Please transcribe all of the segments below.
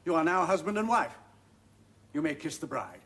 You are now husband and wife. You may kiss the bride.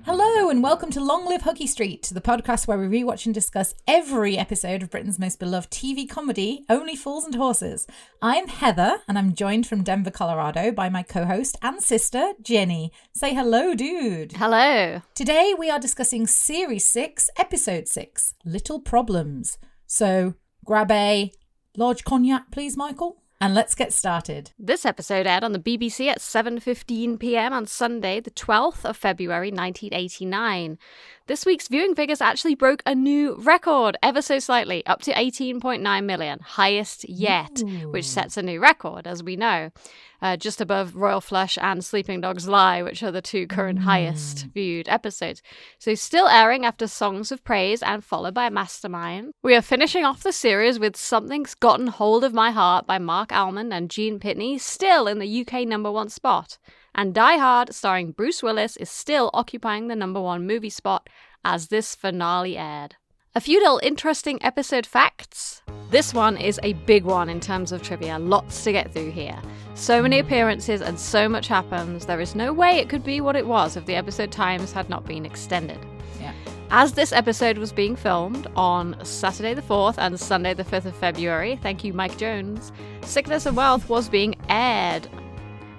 Hello and welcome to Long Live Hooky Street, the podcast where we rewatch and discuss every episode of Britain's most beloved TV comedy, Only Fools and Horses. I'm Heather and I'm joined from Denver, Colorado by my co-host and sister, Jenny. Say hello, dude. Hello. Today we are discussing Series 6, Episode 6, Little Problems. So grab a large cognac, please, Michael. And let's get started. This episode aired on the BBC at 7:15 p.m. on Sunday, the 12th of February 1989. This week's viewing figures actually broke a new record, ever so slightly, up to 18.9 million, highest yet, which sets a new record, as we know. Just above Royal Flush and Sleeping Dogs Lie, which are the two current highest viewed episodes. So still airing after Songs of Praise and followed by Mastermind. We are finishing off the series with Something's Gotten Hold of My Heart by Mark Almond and Gene Pitney, still in the UK #1 spot. And Die Hard, starring Bruce Willis, is still occupying the #1 movie spot as this finale aired. A few little interesting episode facts. This one is a big one in terms of trivia, lots to get through here. So many appearances and so much happens, there is no way it could be what it was if the episode times had not been extended. Yeah. As this episode was being filmed on Saturday the 4th and Sunday the 5th of February, thank you Mike Jones, Sickness and Wealth was being aired.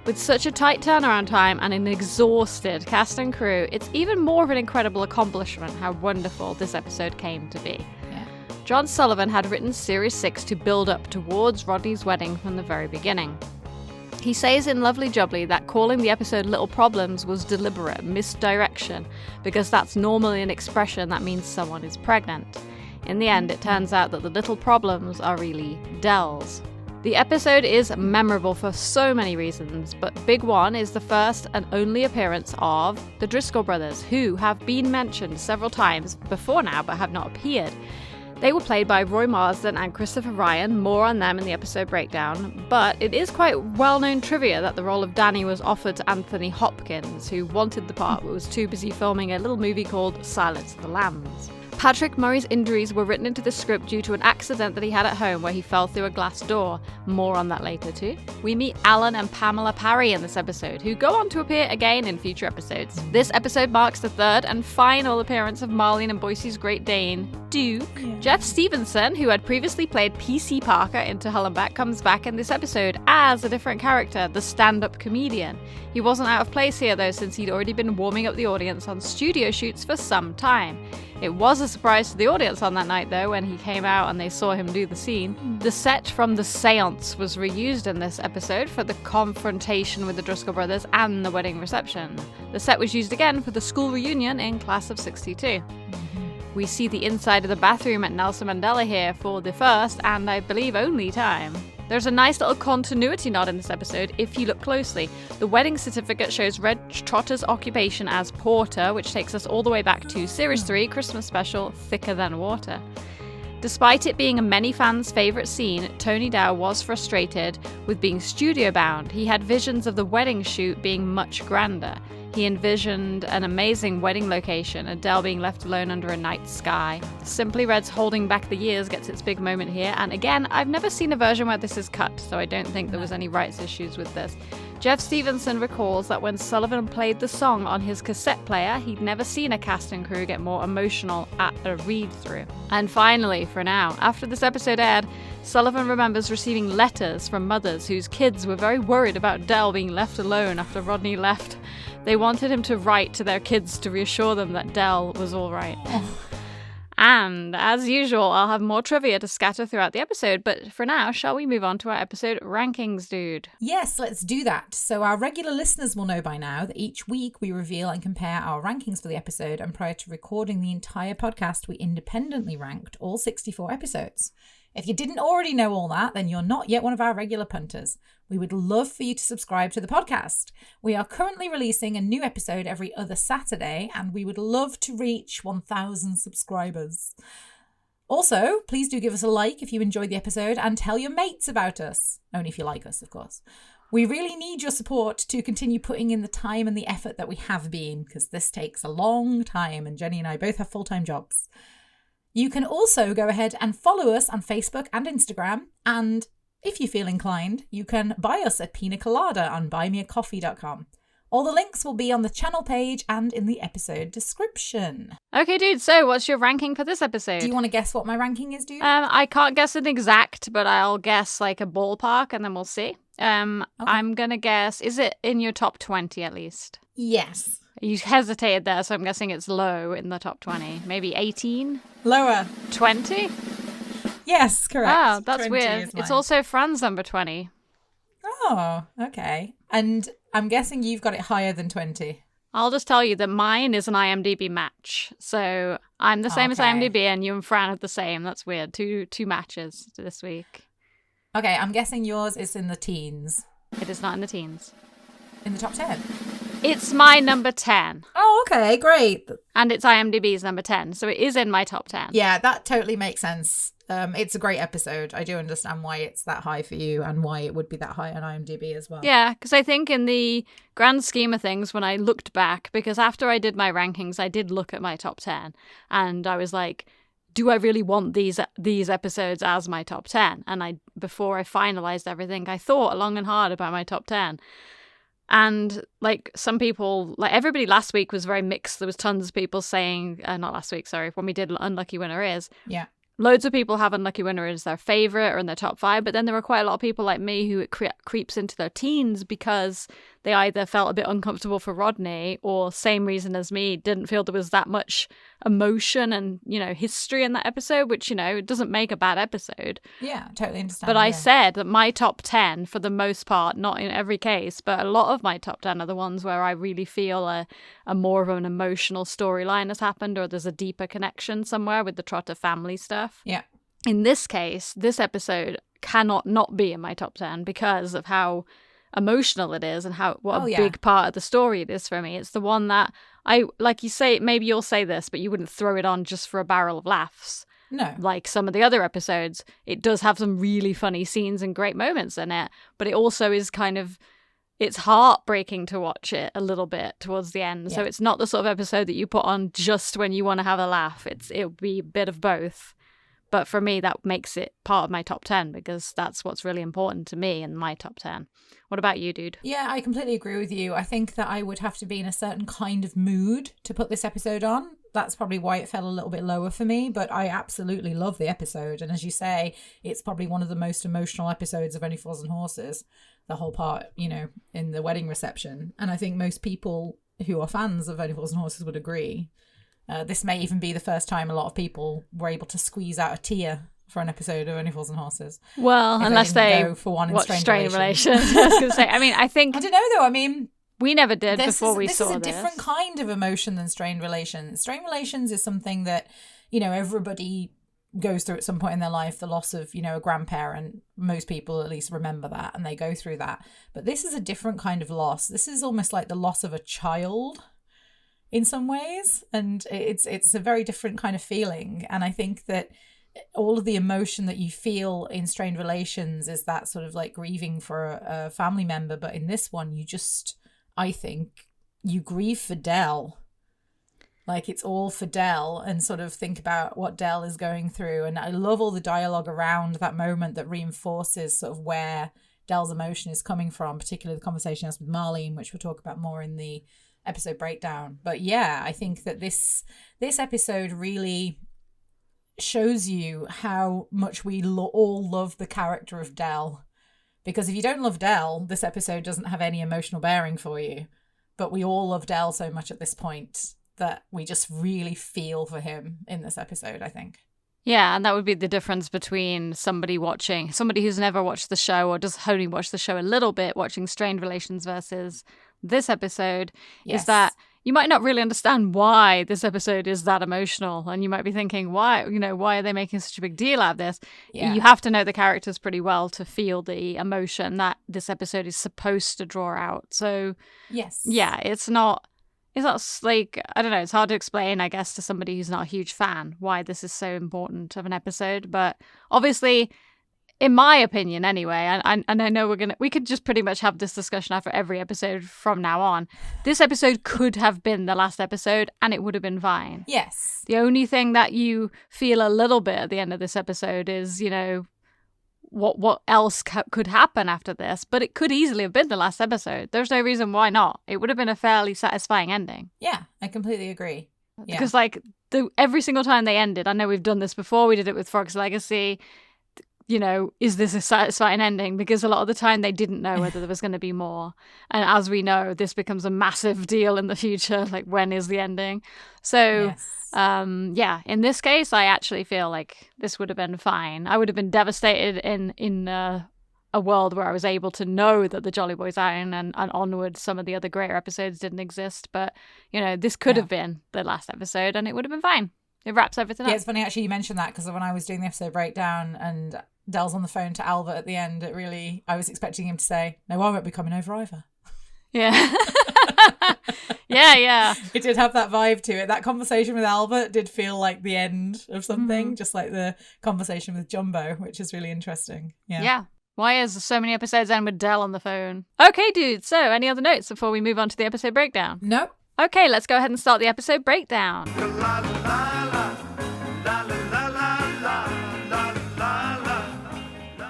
With such a tight turnaround time and an exhausted cast and crew, it's even more of an incredible accomplishment how wonderful this episode came to be. Yeah. John Sullivan had written Series 6 to build up towards Rodney's wedding from the very beginning. He says in Lovely Jubbly that calling the episode Little Problems was deliberate misdirection, because that's normally an expression that means someone is pregnant. In the end, it turns out that the little problems are really Del's. The episode is memorable for so many reasons, but big one is the first and only appearance of the Driscoll brothers, who have been mentioned several times before now but have not appeared. They were played by Roy Marsden and Christopher Ryan, more on them in the episode breakdown, but it is quite well-known trivia that the role of Danny was offered to Anthony Hopkins, who wanted the part but was too busy filming a little movie called Silence of the Lambs. Patrick Murray's injuries were written into the script due to an accident that he had at home where he fell through a glass door. More on that later too. We meet Alan and Pamela Parry in this episode, who go on to appear again in future episodes. This episode marks the third and final appearance of Marlene and Boise's Great Dane, Duke. Yeah. Jeff Stevenson, who had previously played PC Parker in To Hell and Back, comes back in this episode as a different character, the stand-up comedian. He wasn't out of place here though, since he'd already been warming up the audience on studio shoots for some time. It was a surprise to the audience on that night, though, when he came out and they saw him do the scene. The set from The Seance was reused in this episode for the confrontation with the Driscoll brothers and the wedding reception. The set was used again for the school reunion in Class of '62. We see the inside of the bathroom at Nelson Mandela here for the first and I believe only time. There's a nice little continuity nod in this episode if you look closely. The wedding certificate shows Reg Trotter's occupation as porter, which takes us all the way back to Series 3 Christmas special, Thicker Than Water. Despite it being a many fans' favourite scene, Tony Dow was frustrated with being studio-bound. He had visions of the wedding shoot being much grander. He envisioned an amazing wedding location, Adele being left alone under a night sky. Simply Red's Holding Back the Years gets its big moment here, and again, I've never seen a version where this is cut, so I don't think there was any rights issues with this. Jeff Stevenson recalls that when Sullivan played the song on his cassette player, he'd never seen a cast and crew get more emotional at a read-through. And finally, for now, after this episode aired, Sullivan remembers receiving letters from mothers whose kids were very worried about Del being left alone after Rodney left. They wanted him to write to their kids to reassure them that Del was all right. And, as usual, I'll have more trivia to scatter throughout the episode, but for now, shall we move on to our episode rankings, dude? Yes, let's do that. So our regular listeners will know by now that each week we reveal and compare our rankings for the episode, and prior to recording the entire podcast, we independently ranked all 64 episodes. If you didn't already know all that, then you're not yet one of our regular punters. We would love for you to subscribe to the podcast. We are currently releasing a new episode every other Saturday, and we would love to reach 1,000 subscribers. Also, please do give us a like if you enjoyed the episode and tell your mates about us. Only if you like us, of course. We really need your support to continue putting in the time and the effort that we have been, because this takes a long time and Jenny and I both have full-time jobs. You can also go ahead and follow us on Facebook and Instagram, and if you feel inclined, you can buy us a pina colada on buymeacoffee.com. All the links will be on the channel page and in the episode description. Okay, dude, so what's your ranking for this episode? Do you want to guess what my ranking is, dude? I can't guess an exact, but I'll guess like a ballpark and then we'll see. Okay. I'm going to guess, is it in your top 20 at least? Yes. You hesitated there, so I'm guessing it's low in the top 20. Maybe 18? Lower. 20? Yes, correct. Oh, that's weird. It's also Fran's number 20. Oh, okay. And I'm guessing you've got it higher than 20. I'll just tell you that mine is an IMDb match. So I'm the same as IMDb and you and Fran are the same. That's weird. Two matches this week. Okay, I'm guessing yours is in the teens. It is not in the teens. In the top 10? It's my number 10. Oh, okay, great. And it's IMDb's number 10. So it is in my top 10. Yeah, that totally makes sense. It's a great episode. I do understand why it's that high for you and why it would be that high on IMDb as well. Yeah, because I think in the grand scheme of things, when I looked back, because after I did my rankings, I did look at my top 10 and I was like, do I really want these episodes as my top 10? And before I finalized everything, I thought long and hard about my top 10. And like some people, like everybody last week was very mixed. There was tons of people saying, not last week, sorry, when we did Unlucky Winner Is. Yeah. Loads of people have Unlucky Winner as their favourite or in their top 5, but then there were quite a lot of people like me who it creeps into their teens because they either felt a bit uncomfortable for Rodney or, same reason as me, didn't feel there was that much emotion and, history in that episode, which, it doesn't make a bad episode. Yeah, totally understand. But I said that my top 10, for the most part, not in every case, but a lot of my top 10 are the ones where I really feel a more of an emotional storyline has happened or there's a deeper connection somewhere with the Trotter family stuff. Yeah. In this case, this episode cannot not be in my top 10 because of how emotional it is and what a big part of the story it is for me. It's the one that like you say, maybe you'll say this, but you wouldn't throw it on just for a barrel of laughs. No. Like some of the other episodes, it does have some really funny scenes and great moments in it, but it also is it's heartbreaking to watch it a little bit towards the end. Yeah. So it's not the sort of episode that you put on just when you want to have a laugh. It'll be a bit of both. But for me, that makes it part of my top 10 because that's what's really important to me in my top 10. What about you, dude? Yeah, I completely agree with you. I think that I would have to be in a certain kind of mood to put this episode on. That's probably why it fell a little bit lower for me, but I absolutely love the episode. And as you say, it's probably one of the most emotional episodes of Only Fools and Horses, the whole part, in the wedding reception. And I think most people who are fans of Only Fools and Horses would agree. This may even be the first time a lot of people were able to squeeze out a tear for an episode of Only Fools and Horses. Well, unless they go for one in watch Strained Relations. I was going to say, I don't know though. I mean, we never did before we saw this. This is a different kind of emotion than Strained Relations. Strained Relations is something that, everybody goes through at some point in their life, the loss of, a grandparent. Most people at least remember that and they go through that. But this is a different kind of loss. This is almost like the loss of a child in some ways, and it's a very different kind of feeling. And I think that all of the emotion that you feel in Strained Relations is that sort of like grieving for a family member, but in this one I think you grieve for Del. Like it's all for Del and sort of think about what Del is going through. And I love all the dialogue around that moment that reinforces sort of where Del's emotion is coming from, particularly the conversation with Marlene, which we'll talk about more in the episode breakdown. But yeah, I think that this episode really shows you how much we all love the character of Del. Because if you don't love Del, this episode doesn't have any emotional bearing for you. But we all love Del so much at this point that we just really feel for him in this episode, I think. Yeah, and that would be the difference between somebody who's never watched the show or just only watched the show a little bit, watching Strained Relations versus this episode, is that you might not really understand why this episode is that emotional. And you might be thinking, why are they making such a big deal out of this? Yeah. You have to know the characters pretty well to feel the emotion that this episode is supposed to draw out. So, yes. Yeah, it's not like, I don't know, it's hard to explain, I guess, to somebody who's not a huge fan why this is so important of an episode. But obviously, in my opinion anyway, and I know we could just pretty much have this discussion after every episode from now on. This episode could have been the last episode and it would have been fine. Yes. The only thing that you feel a little bit at the end of this episode is, you know, what else could happen after this, but it could easily have been the last episode. There's no reason why not. It would have been a fairly satisfying ending. Yeah, I completely agree. Yeah. Because like every single time they ended, I know we've done this before, we did it with Frog's Legacy, you know, is this a satisfying ending? Because a lot of the time they didn't know whether there was going to be more. And as we know, this becomes a massive deal in the future. Like, when is the ending? So, yes. In this case, I actually feel like this would have been fine. I would have been devastated in a world where I was able to know that the Jolly Boys Iron and onward, some of the other greater episodes didn't exist. But, you know, this could have been the last episode and it would have been fine. It wraps everything up. Yeah, it's funny actually you mentioned that, because when I was doing the episode breakdown and Del's on the phone to Albert at the end, I was expecting him to say, "No, I won't be coming over either." Yeah. yeah. It did have that vibe to it. That conversation with Albert did feel like the end of something, just like the conversation with Jumbo, which is really interesting. Yeah. Why is so many episodes end with Del on the phone? Okay, dude. So, any other notes before we move on to the episode breakdown? No. Okay, let's go ahead and start the episode breakdown.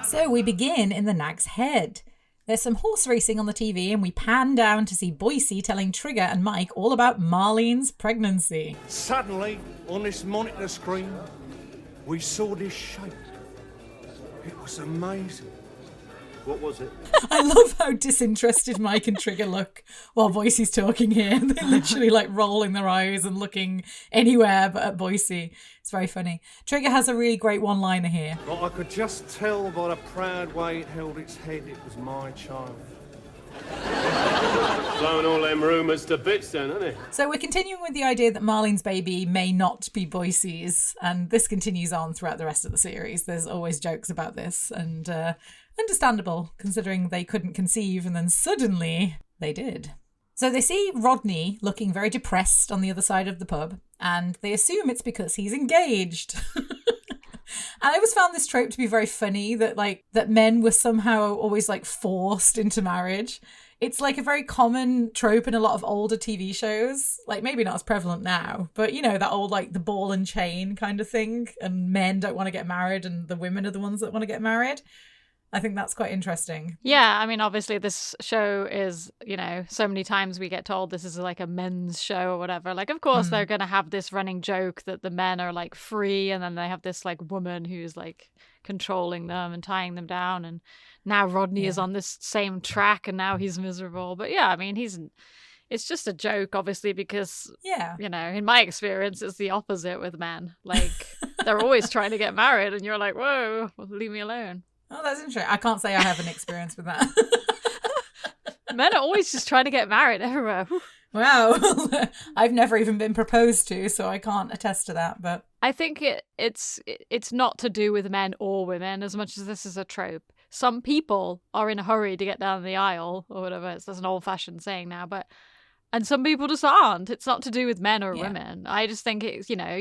So we begin in the Nag's Head. There's some horse racing on the TV and we pan down to see Boise telling Trigger and Mike all about Marlene's pregnancy. Suddenly, on this monitor screen, we saw this shape. It was amazing. What was it? I love how disinterested Mike and Trigger look while Boise's talking here. They're literally like rolling their eyes and looking anywhere but at Boise. It's very funny. Trigger has a really great one-liner here. But I could just tell by the proud way it held its head it was my child. Blowing all them rumours to bits then, isn't it? So we're continuing with the idea that Marlene's baby may not be Boise's, and this continues on throughout the rest of the series. There's always jokes about this, and understandable considering they couldn't conceive and then suddenly they did. So they see Rodney looking very depressed on the other side of the pub, and they assume it's because he's engaged. And I always found this trope to be very funny, that men were somehow always like forced into marriage. It's like a very common trope in a lot of older TV shows, like maybe not as prevalent now, but you know, that old like the ball and chain kind of thing, and men don't want to get married and the women are the ones that want to get married. I think that's quite interesting. Yeah, I mean, obviously this show is, you know, so many times we get told this is like a men's show or whatever. Like, of course, they're going to have this running joke that the men are like free and then they have this like woman who's like controlling them and tying them down. And now Rodney is on this same track and now he's miserable. But yeah, I mean, it's just a joke, obviously, because, you know, in my experience, it's the opposite with men. Like, they're always trying to get married and you're like, whoa, leave me alone. Oh, that's interesting. I can't say I have an experience with that. Men are always just trying to get married everywhere. Wow. I've never even been proposed to, so I can't attest to that. But I think it's not to do with men or women as much as this is a trope. Some people are in a hurry to get down the aisle or whatever. That's an old-fashioned saying now, and some people just aren't. It's not to do with men or women. I just think it's, you know,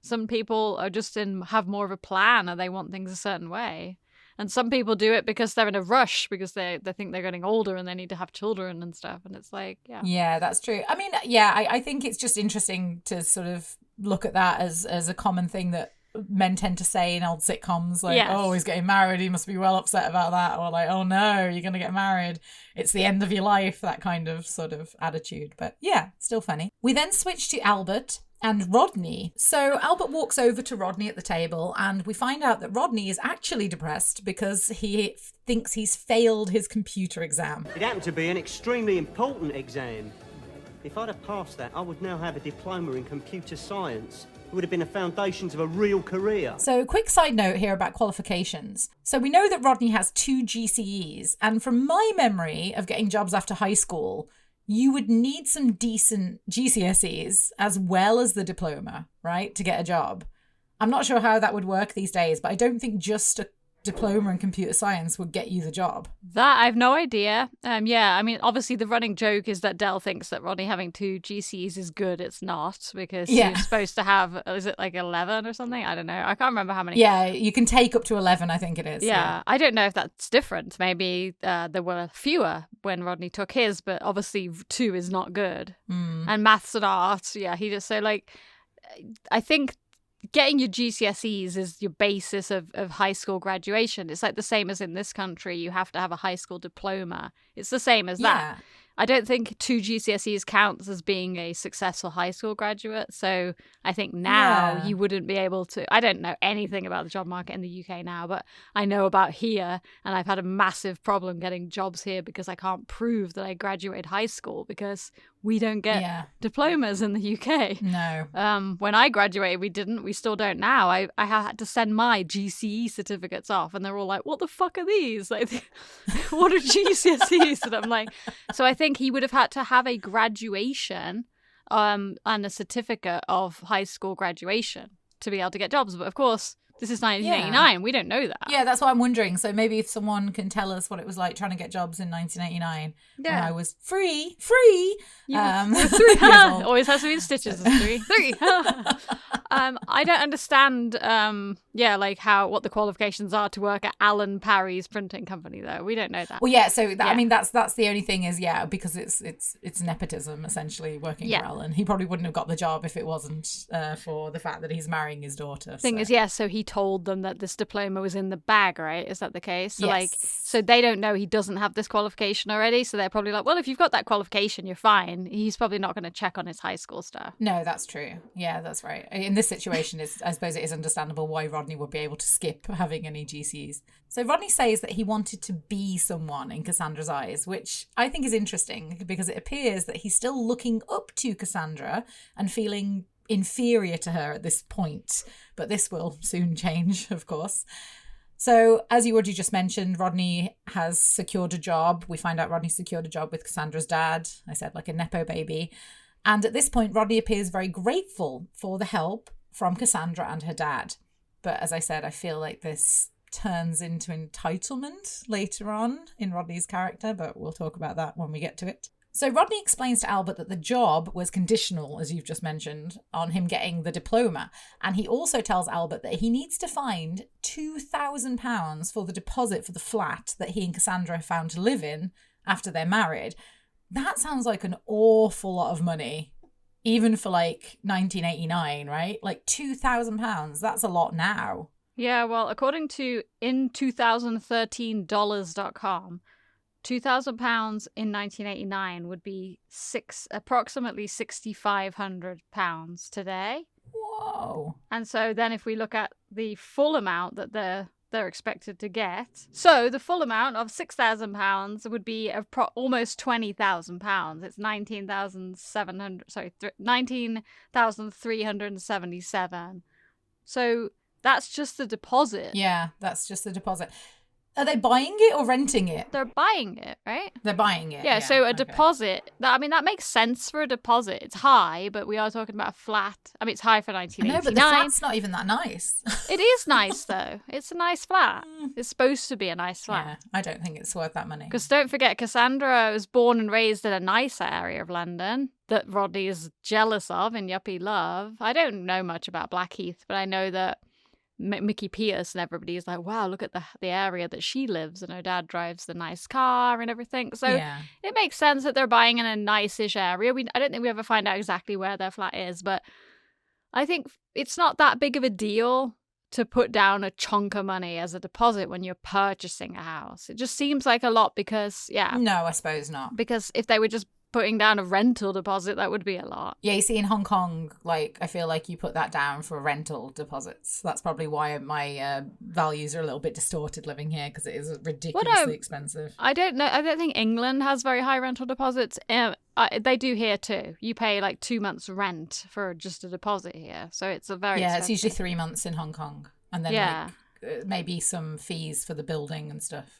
some people are just have more of a plan and they want things a certain way. And some people do it because they're in a rush because they think they're getting older and they need to have children and stuff. And it's like, Yeah, that's true. I mean, I think it's just interesting to sort of look at that as a common thing that men tend to say in old sitcoms. Like, oh, he's getting married. He must be well upset about that. Or like, oh no, you're going to get married. It's the end of your life. That kind of sort of attitude. But yeah, still funny. We then switch to Albert and Rodney. So Albert walks over to Rodney at the table and we find out that Rodney is actually depressed because he thinks he's failed his computer exam. It happened to be an extremely important exam. If I'd have passed that, I would now have a diploma in computer science. It would have been the foundations of a real career. So quick side note here about qualifications. So we know that Rodney has 2 GCEs, and from my memory of getting jobs after high school, you would need some decent GCSEs as well as the diploma, right, to get a job. I'm not sure how that would work these days, but I don't think just a diploma in computer science would get you the job? That I have no idea. Yeah, I mean, obviously the running joke is that Del thinks that Rodney having 2 GCs is good. It's not, because you're supposed to have, is it like 11 or something? I don't know. I can't remember how many. Yeah, you can take up to 11, I think it is. Yeah, I don't know if that's different. Maybe there were fewer when Rodney took his, but obviously 2 is not good. And maths and arts, yeah, he just, so like, I think getting your GCSEs is your basis of high school graduation. It's like the same as in this country. You have to have a high school diploma. It's the same as that. I don't think 2 GCSEs counts as being a successful high school graduate. So I think now you wouldn't be able to. I don't know anything about the job market in the UK now, but I know about here. And I've had a massive problem getting jobs here because I can't prove that I graduated high school because we don't get diplomas in the UK. No. When I graduated, we didn't. We still don't now. I had to send my GCE certificates off, and they're all like, "What the fuck are these? Like, what are GCSEs?" And I'm like, so I think he would have had to have a graduation, and a certificate of high school graduation to be able to get jobs. But of course, this is 1989. We don't know that. Yeah, that's what I'm wondering. So maybe if someone can tell us what it was like trying to get jobs in 1989 when I was free. You were 3. Always has to be in stitches. 3. I don't understand. Like what the qualifications are to work at Alan Parry's printing company, though. We don't know that. Well, yeah. So I mean, that's the only thing is because it's nepotism essentially working for Alan. He probably wouldn't have got the job if it wasn't for the fact that he's marrying his daughter. So he told them that this diploma was in the bag, right? Is that the case? So so they don't know he doesn't have this qualification already. So they're probably like, well, if you've got that qualification, you're fine. He's probably not going to check on his high school stuff. No, that's true. Yeah, that's right. In this situation, I suppose it is understandable why Rodney would be able to skip having any GCs. So Rodney says that he wanted to be someone in Cassandra's eyes, which I think is interesting because it appears that he's still looking up to Cassandra and feeling inferior to her at this point. But this will soon change, of course. So, as you already just mentioned, Rodney has secured a job. We find out Rodney secured a job with Cassandra's dad. I said, like a Nepo baby. And at this point, Rodney appears very grateful for the help from Cassandra and her dad. But as I said, I feel like this turns into entitlement later on in Rodney's character, but we'll talk about that when we get to it. So Rodney explains to Albert that the job was conditional, as you've just mentioned, on him getting the diploma. And he also tells Albert that he needs to find £2,000 for the deposit for the flat that he and Cassandra have found to live in after they're married. That sounds like an awful lot of money, even for like 1989, right? Like £2,000, that's a lot now. Yeah, well, according to in2013dollars.com, £2,000 in 1989 would be approximately £6,500 today. Whoa. And so then if we look at the full amount that they're expected to get, so the full amount of £6,000 would be almost £20,000. It's 19,377. So that's just the deposit. Yeah, that's just the deposit. Are they buying it or renting it? They're buying it, right? They're buying it. Yeah, so a deposit, that makes sense for a deposit. It's high, but we are talking about a flat. I mean, it's high for 1989. No, but the flat's not even that nice. It is nice, though. It's a nice flat. It's supposed to be a nice flat. Yeah, I don't think it's worth that money. Because don't forget, Cassandra was born and raised in a nicer area of London that Rodney is jealous of in Yuppie Love. I don't know much about Blackheath, but I know that Mickey Pierce and everybody is like, wow, look at the area that she lives, and her dad drives the nice car and everything. So it makes sense that they're buying in a nice-ish area. I don't think we ever find out exactly where their flat is, but I think it's not that big of a deal to put down a chunk of money as a deposit when you're purchasing a house. It just seems like a lot because, No, I suppose not. Because if they were just putting down a rental deposit, that would be a lot. Yeah, you see in Hong Kong, like, I feel like you put that down for rental deposits. That's probably why my values are a little bit distorted living here, because it is ridiculously expensive. I don't know. I don't think England has very high rental deposits. They do here too. You pay like 2 months rent for just a deposit here. So it's a very expensive. It's usually 3 months in Hong Kong. And then maybe some fees for the building and stuff.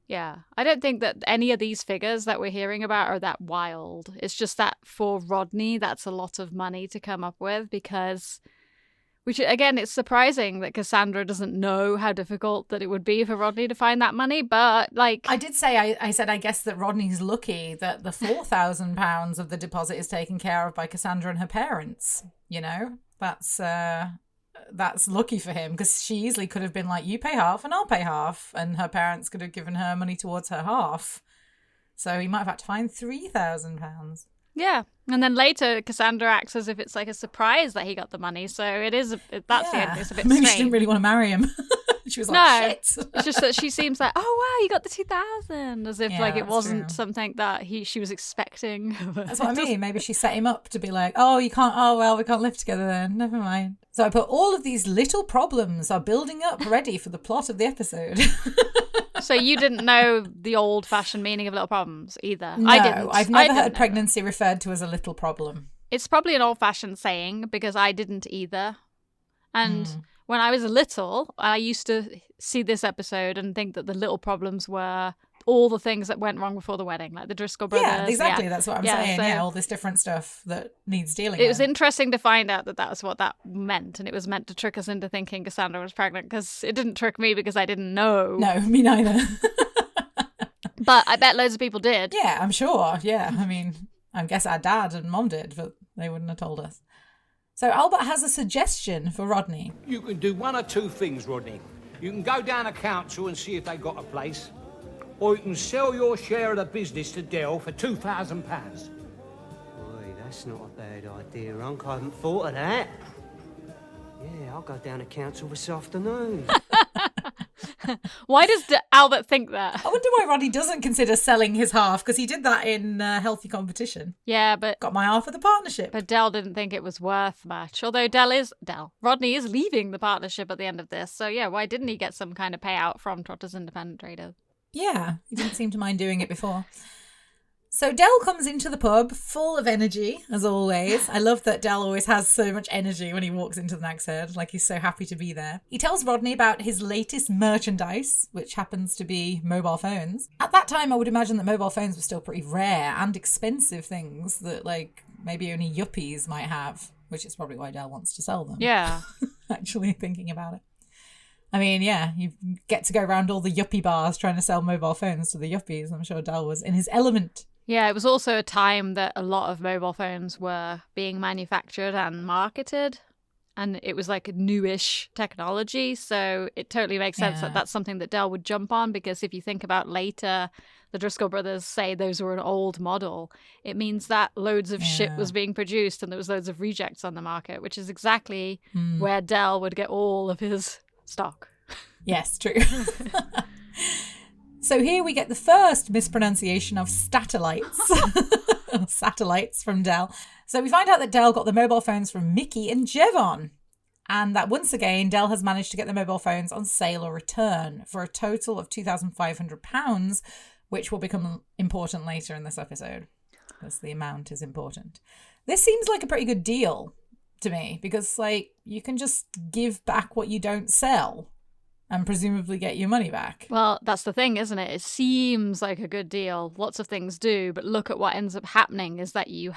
Yeah, I don't think that any of these figures that we're hearing about are that wild. It's just that for Rodney, that's a lot of money to come up with because Which, again, it's surprising that Cassandra doesn't know how difficult that it would be for Rodney to find that money, but, like... I did say, I said, I guess that Rodney's lucky that the £4,000 of the deposit is taken care of by Cassandra and her parents, you know? That's lucky for him, because she easily could have been like, you pay half and I'll pay half, and her parents could have given her money towards her half. So he might have had to find £3,000. Yeah. And then later, Cassandra acts as if it's like a surprise that he got the money. So it is, that's the end. It's a bit Maybe strange. she didn't really want to marry him. She was like, No, shit. it's just that she seems like, oh, wow, you got the 2,000. As if like it that's wasn't true. something that she was expecting. That's what I mean. Maybe she set him up to be like, oh, you can't, oh, well, we can't live together then. Never mind. So I put all of these little problems are building up ready for the plot of the episode. So you didn't know the old-fashioned meaning of little problems either? No, I didn't. I've never didn't heard know pregnancy referred to as a little problem. It's probably an old-fashioned saying because I didn't either. And when I was little, I used to see this episode and think that the little problems were all the things that went wrong before the wedding, like the Driscoll brothers. Yeah, exactly. That's what I'm saying. So all this different stuff that needs dealing it with. was interesting to find out that was what that meant, and it was meant to trick us into thinking Cassandra was pregnant, because it didn't trick me because I didn't know. No, me neither. But I bet loads of people did. Yeah, I'm sure. Yeah, I mean, I guess our dad and mom did, but they wouldn't have told us. So Albert has a suggestion for Rodney. You can do one or two things, Rodney. You can go down to council and see if they got a place, or you can sell your share of the business to Dell for £2,000. Boy, that's not a bad idea, Unc. I haven't thought of that. Yeah, I'll go down to council this afternoon. Why does Albert think that? I wonder why Rodney doesn't consider selling his half, because he did that in Healthy Competition. Yeah, but Got my half of the partnership. But Dell didn't think it was worth much. Although Rodney is leaving the partnership at the end of this. So yeah, why didn't he get some kind of payout from Trotter's independent trader? Yeah, he didn't seem to mind doing it before. So Dell comes into the pub full of energy, as always. I love that Dell always has so much energy when he walks into the Nag's Head, like he's so happy to be there. He tells Rodney about his latest merchandise, which happens to be mobile phones. At that time, I would imagine that mobile phones were still pretty rare and expensive things that, like, maybe only yuppies might have, which is probably why Dell wants to sell them. Yeah. Actually thinking about it. I mean, yeah, you get to go around all the yuppie bars trying to sell mobile phones to the yuppies. I'm sure Dell was in his element. Yeah, it was also a time that a lot of mobile phones were being manufactured and marketed. And it was like newish technology. So it totally makes sense that that's something that Dell would jump on, because if you think about later, the Driscoll brothers say those were an old model. It means that loads of shit was being produced and there was loads of rejects on the market, which is exactly where Dell would get all of his stock. Yes, true. So here we get the first mispronunciation of Statalites. Satellites from Dell. So we find out that Dell got the mobile phones from Mickey and Jevon. And that once again, Dell has managed to get the mobile phones on sale or return for a total of £2,500, which will become important later in this episode, because the amount is important. This seems like a pretty good deal to me, because, like, you can just give back what you don't sell and presumably get your money back. Well, that's the thing, isn't it? It seems like a good deal. Lots of things do, but look at what ends up happening is that you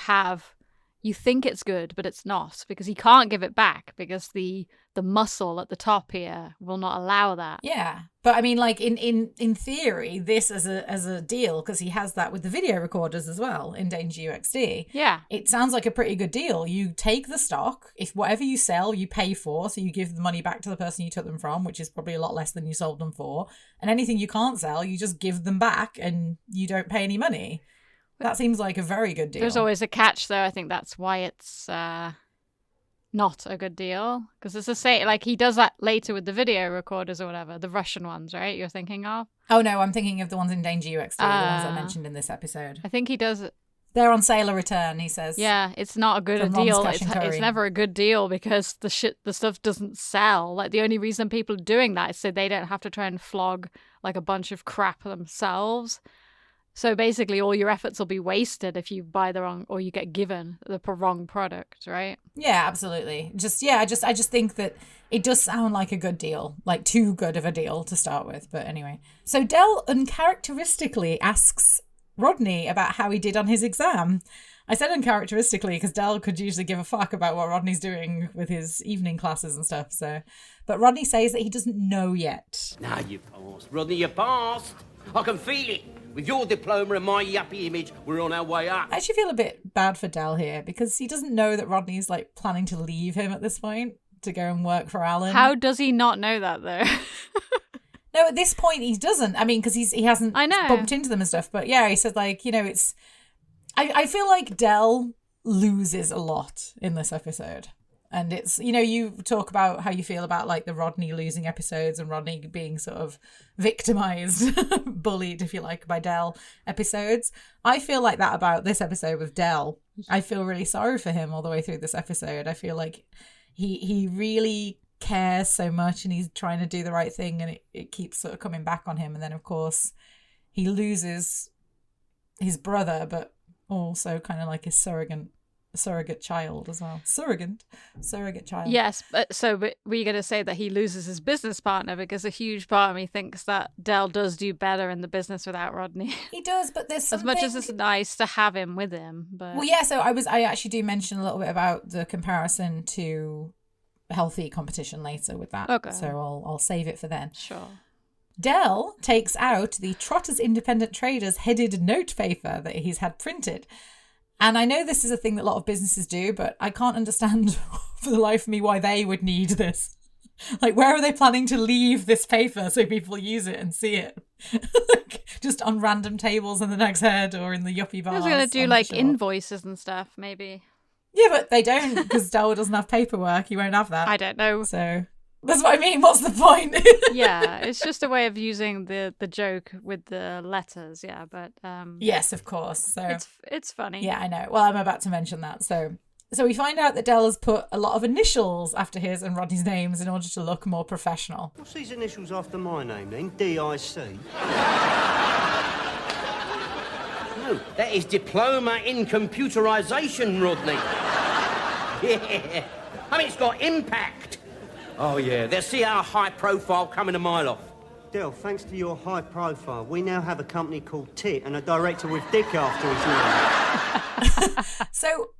think it's good, but it's not, because he can't give it back because the muscle at the top here will not allow that. Yeah. But I mean, like in theory, this as a deal, because he has that with the video recorders as well in Danger UXD. Yeah. It sounds like a pretty good deal. You take the stock, if whatever you sell, you pay for, so you give the money back to the person you took them from, which is probably a lot less than you sold them for. And anything you can't sell, you just give them back and you don't pay any money. That seems like a very good deal. There's always a catch, though. I think that's why it's not a good deal. Because it's the same, like he does that later with the video recorders or whatever, the Russian ones, right? You're thinking of? Oh, no, I'm thinking of the ones in Danger UXD, the ones I mentioned in this episode. I think he does. They're on sale or return, he says. Yeah, it's not a good From deal. Ron's Cash and Curry. It's never a good deal because the stuff doesn't sell. Like the only reason people are doing that is so they don't have to try and flog like a bunch of crap themselves. So basically all your efforts will be wasted if you buy the wrong, or you get given the wrong product, right? Yeah, absolutely. I just think that it does sound like a good deal, like too good of a deal to start with. But anyway, so Dell uncharacteristically asks Rodney about how he did on his exam. I said uncharacteristically because Del could usually give a fuck about what Rodney's doing with his evening classes and stuff. But Rodney says that he doesn't know yet. Now you passed, Rodney, you passed. I can feel it. With your diploma and my yuppie image, we're on our way up. I actually feel a bit bad for Del here because he doesn't know that Rodney's like planning to leave him at this point to go and work for Alan. How does he not know that though? No, at this point he doesn't. I mean, because he hasn't I know. bumped into them and stuff. But yeah, he said like, it's. I feel like Del loses a lot in this episode. And it's, you talk about how you feel about like the Rodney losing episodes and Rodney being sort of victimized, bullied, if you like, by Del episodes. I feel like that about this episode with Del. I feel really sorry for him all the way through this episode. I feel like he really cares so much and he's trying to do the right thing and it keeps sort of coming back on him. And then, of course, he loses his brother, but also kind of like his surrogate child as well. Surrogate child. Yes, but were you going to say that he loses his business partner? Because a huge part of me thinks that Del does do better in the business without Rodney. He does, but there's something... As much as it's nice to have him with him, but... Well, yeah, so I actually do mention a little bit about the comparison to healthy competition later with that. Okay. So I'll save it for then. Sure. Del takes out the Trotter's Independent Traders headed note paper that he's had printed. And I know this is a thing that a lot of businesses do, but I can't understand for the life of me why they would need this. Like, where are they planning to leave this paper so people use it and see it? Just on random tables in the next head or in the yuppie bars. I was going to do like invoices and stuff, maybe. Yeah, but they don't because Del doesn't have paperwork. He won't have that. I don't know. So that's what I mean. What's the point? Yeah, it's just a way of using the joke with the letters. Yeah, but yes, of course. So it's funny. Yeah, I know. Well, I'm about to mention that. So we find out that Del has put a lot of initials after his and Rodney's names in order to look more professional. What's these initials after my name then? D-I-C? No, that is Diploma in Computerisation, Rodney. Yeah. I mean, it's got impact. Oh, yeah. They'll see our high profile coming a mile off. Del, thanks to your high profile, we now have a company called Tit and a director with Dick after his name. So,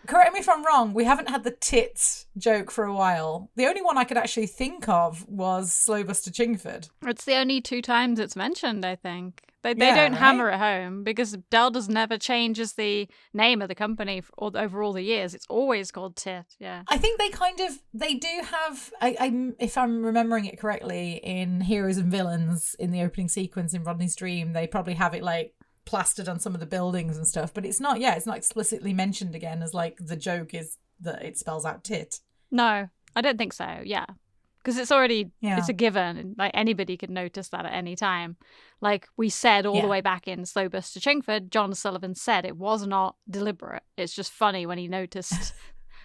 correct me if I'm wrong, we haven't had the tits joke for a while. The only one I could actually think of was Slowbuster Chingford. It's the only 2 times it's mentioned, I think. They Yeah, don't right? hammer it home because Del does never changes the name of the company over all the years. It's always called Tit, yeah. I think they do have, if I'm remembering it correctly, in Heroes and Villains, in the opening sequence in Rodney's Dream, they probably have it like plastered on some of the buildings and stuff, but it's not explicitly mentioned again as like the joke is that it spells out tit. No, I don't think so, yeah. Because it's already, Yeah. it's a given. Like, anybody could notice that at any time. Like, we said all the way back in Slowbuster Chingford, John Sullivan said it was not deliberate. It's just funny when he noticed,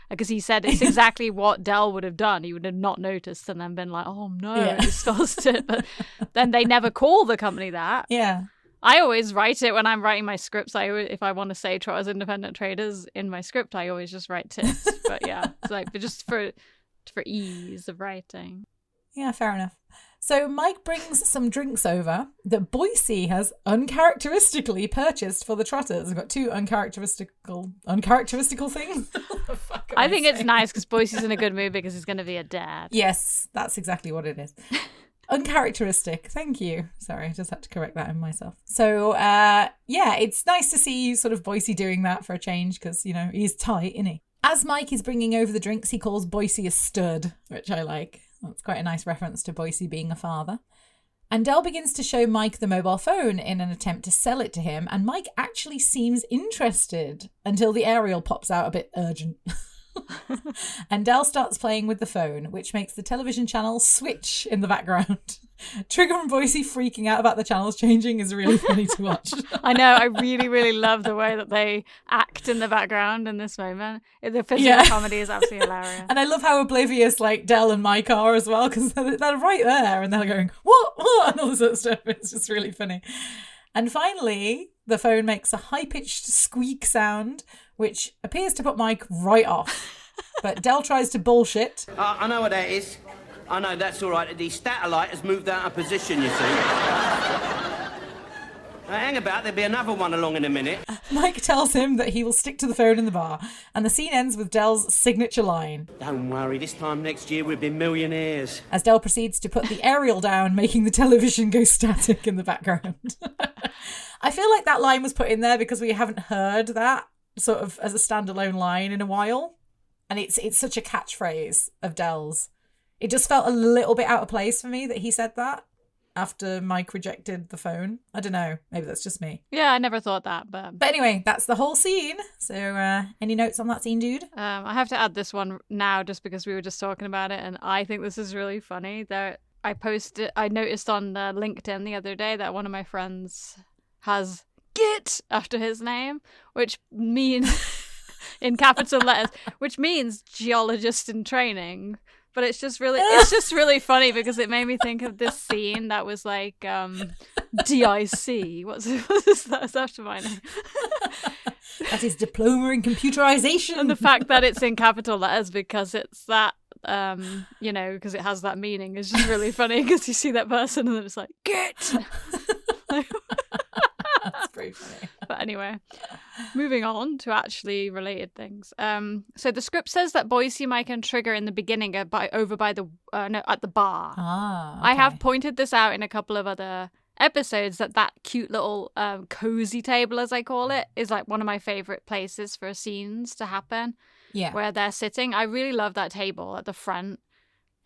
because he said it's exactly what Del would have done. He would have not noticed and then been like, oh no, it spells it. But then they never call the company that. Yeah. I always write it when I'm writing my scripts. If I want to say Trotter's Independent Traders in my script, I always just write tits. But yeah, it's like, but just for ease of writing. Yeah, fair enough. So Mike brings some drinks over that Boise has uncharacteristically purchased for the Trotters. We've got 2 uncharacteristical things. I think it's nice because Boise's in a good mood because he's going to be a dad. Yes, that's exactly what it is. Uncharacteristic. Thank you. Sorry, I just had to correct that in myself. So, it's nice to see sort of Boise doing that for a change because, he's tight, isn't he? As Mike is bringing over the drinks, he calls Boise a stud, which I like. That's quite a nice reference to Boise being a father. And Del begins to show Mike the mobile phone in an attempt to sell it to him, and Mike actually seems interested until the aerial pops out a bit urgent. And Del starts playing with the phone, which makes the television channel switch in the background. Trigger and Boise freaking out about the channels changing is really funny to watch. I know. I really, really love the way that they act in the background in this moment. The physical comedy is absolutely hilarious. And I love how oblivious like Del and Mike are as well, because they're right there and they're going, what, and all this sort of stuff. It's just really funny. And finally, the phone makes a high-pitched squeak sound, which appears to put Mike right off. But Del tries to bullshit. I know what that is. I know, that's all right. The satellite has moved out of position, you see. Hang about, there'll be another one along in a minute. Mike tells him that he will stick to the phone in the bar, and the scene ends with Dell's signature line. Don't worry, this time next year we'll be millionaires. As Dell proceeds to put the aerial down, making the television go static in the background. I feel like that line was put in there because we haven't heard that sort of as a standalone line in a while. And it's such a catchphrase of Dell's. It just felt a little bit out of place for me that he said that after Mike rejected the phone. I don't know. Maybe that's just me. Yeah, I never thought that. But anyway, that's the whole scene. So any notes on that scene, dude? I have to add this one now just because we were just talking about it. And I think this is really funny. I noticed on LinkedIn the other day that one of my friends has Git after his name, which means in capital letters, which means geologist in training. But it's just really funny because it made me think of this scene that was like DIC. What's that after my name? That is diploma in computerization. And the fact that it's in capital letters because it's that, because it has that meaning is just really funny because you see that person and it's like, Git! That's pretty funny. But anyway, moving on to actually related things. So the script says that Boise, Mike, and Trigger in the beginning are at the bar. Ah, okay. I have pointed this out in a couple of other episodes that cute little cozy table, as I call it, is like one of my favorite places for scenes to happen. Yeah, where they're sitting. I really love that table at the front.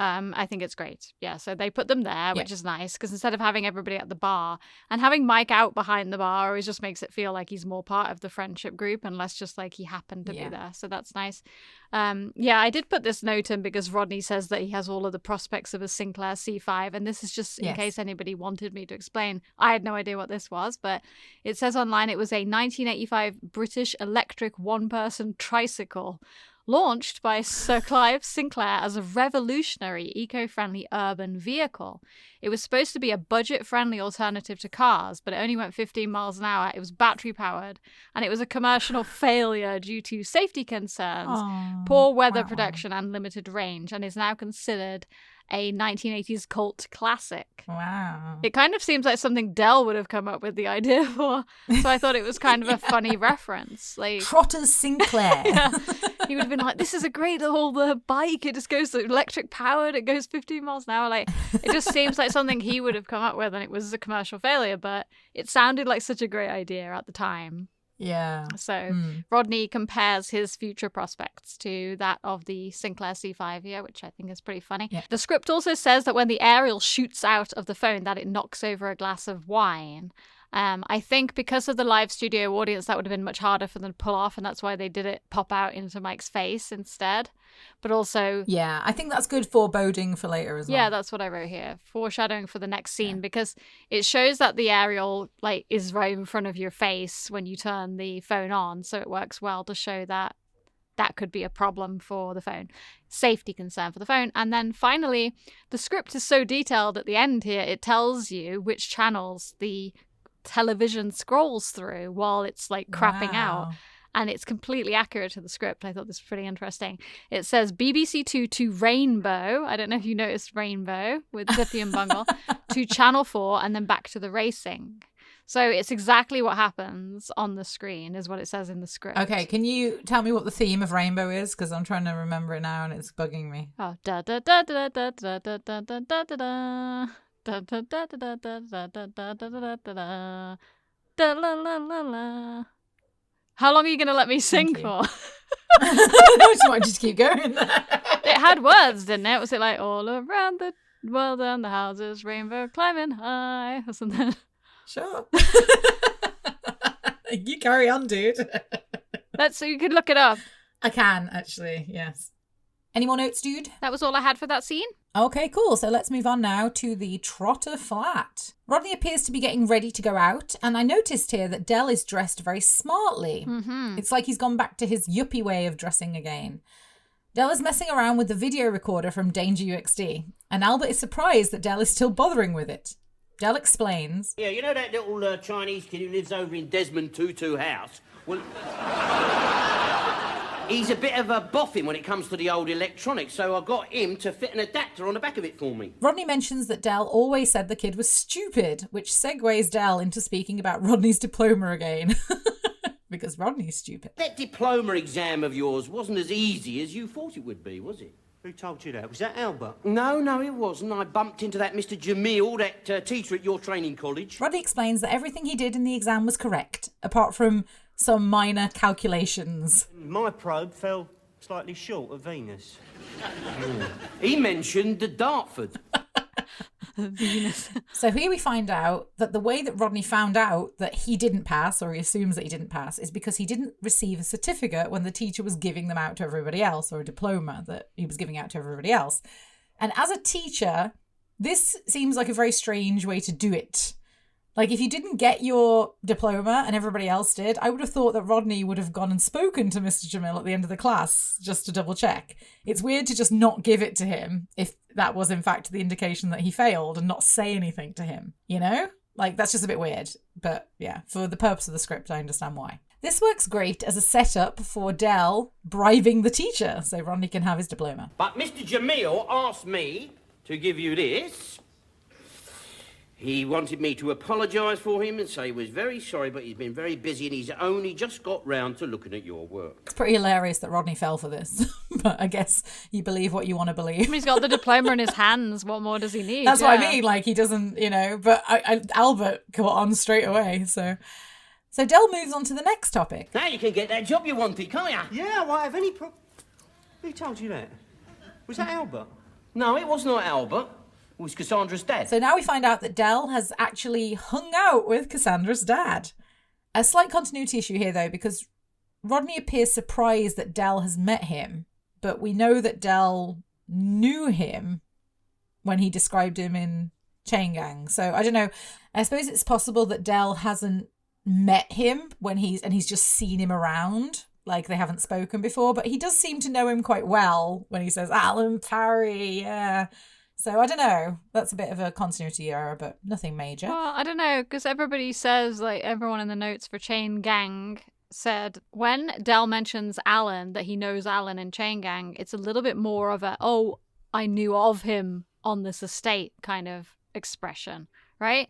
I think it's great. Yeah, so they put them there, which is nice because instead of having everybody at the bar and having Mike out behind the bar, it just makes it feel like he's more part of the friendship group and less just like he happened to be there. So that's nice. I did put this note in because Rodney says that he has all of the prospects of a Sinclair C5, and this is just in case anybody wanted me to explain. I had no idea what this was, but it says online it was a 1985 British electric one-person tricycle launched by Sir Clive Sinclair as a revolutionary, eco-friendly urban vehicle. It was supposed to be a budget-friendly alternative to cars, but it only went 15 miles an hour. It was battery-powered, and it was a commercial failure due to safety concerns, poor weather protection, and limited range, and is now considered a 1980s cult classic. Wow. It kind of seems like something Dell would have come up with the idea for, so I thought it was kind of a funny reference. Like Trotter's Sinclair. Yeah. He would have been like, this is a great little bike. It just goes electric powered. It goes 15 miles an hour. Like, it just seems like something he would have come up with, and it was a commercial failure, but it sounded like such a great idea at the time. Yeah. So Rodney compares his future prospects to that of the Sinclair C5 here, which I think is pretty funny. Yeah. The script also says that when the aerial shoots out of the phone, that it knocks over a glass of wine. I think because of the live studio audience, that would have been much harder for them to pull off, and that's why they did it pop out into Mike's face instead. But also... Yeah, I think that's good foreboding for later as well. Yeah, that's what I wrote here. Foreshadowing for the next scene, because it shows that the aerial is right in front of your face when you turn the phone on, so it works well to show that that could be a problem for the phone. Safety concern for the phone. And then finally, the script is so detailed at the end here, it tells you which channels the television scrolls through while it's crapping out, and it's completely accurate to the script. I thought this was pretty interesting. It says BBC 2 to Rainbow. I don't know if you noticed Rainbow with Zippy and Bungle to Channel 4, and then back to the racing. So it's exactly what happens on the screen is what it says in the script. Okay, can you tell me what the theme of Rainbow is? Because I'm trying to remember it now and it's bugging me. Oh, da da da da da da da da da da da da. Da, da, da, da, da, da, da, da, da, da, da, da, la, la, la, la. How long are you going to let me sing for? I just wanted you to keep going. It had words, didn't it? Was it like all around the world and the houses, rainbow climbing high or something? Sure. You carry on, dude. So you could look it up. I can, actually, yes. Any more notes, dude? That was all I had for that scene. Okay, cool. So let's move on now to the Trotter flat. Rodney appears to be getting ready to go out, and I noticed here that Dell is dressed very smartly. Mm-hmm. It's like he's gone back to his yuppie way of dressing again. Dell is messing around with the video recorder from Danger UXD, and Albert is surprised that Dell is still bothering with it. Dell explains. Yeah, you know that little Chinese kid who lives over in Desmond Tutu house? Well... He's a bit of a boffin when it comes to the old electronics, so I got him to fit an adapter on the back of it for me. Rodney mentions that Del always said the kid was stupid, which segues Del into speaking about Rodney's diploma again. Because Rodney's stupid. That diploma exam of yours wasn't as easy as you thought it would be, was it? Who told you that? Was that Albert? No, it wasn't. I bumped into that Mr. Jamil, that teacher at your training college. Rodney explains that everything he did in the exam was correct, apart from some minor calculations. My probe fell slightly short of Venus. He mentioned the Dartford. Venus. So here we find out that the way that Rodney found out that he didn't pass, or he assumes that he didn't pass, is because he didn't receive a certificate when the teacher was giving them out to everybody else, or a diploma that he was giving out to everybody else. And as a teacher, this seems like a very strange way to do it. Like, if you didn't get your diploma and everybody else did, I would have thought that Rodney would have gone and spoken to Mr. Jamil at the end of the class just to double check. It's weird to just not give it to him if that was in fact the indication that he failed and not say anything to him, you know? Like, that's just a bit weird. But yeah, for the purpose of the script, I understand why. This works great as a setup for Del bribing the teacher so Rodney can have his diploma. But Mr. Jamil asked me to give you this. He wanted me to apologise for him and say he was very sorry, but he's been very busy and he's only just got round to looking at your work. It's pretty hilarious that Rodney fell for this. But I guess you believe what you want to believe. He's got the diploma in his hands. What more does he need? That's what I mean. Like, he doesn't, you know, but Albert caught on straight away. So Del moves on to the next topic. Now you can get that job you wanted, can't you? Yeah, I won't have any Who told you that? Was that Albert? No, it was not Albert. It was Cassandra's dad. So now we find out that Del has actually hung out with Cassandra's dad. A slight continuity issue here, though, because Rodney appears surprised that Del has met him, but we know that Del knew him when he described him in Chain Gang. So I don't know. I suppose it's possible that Del hasn't met him when he's just seen him around, like they haven't spoken before, but he does seem to know him quite well when he says, Alan Parry, yeah. So I don't know. That's a bit of a continuity error, but nothing major. Well, I don't know, because everybody says, like, everyone in the notes for Chain Gang said when Del mentions Alan, that he knows Alan in Chain Gang, it's a little bit more of a, oh, I knew of him on this estate kind of expression, right?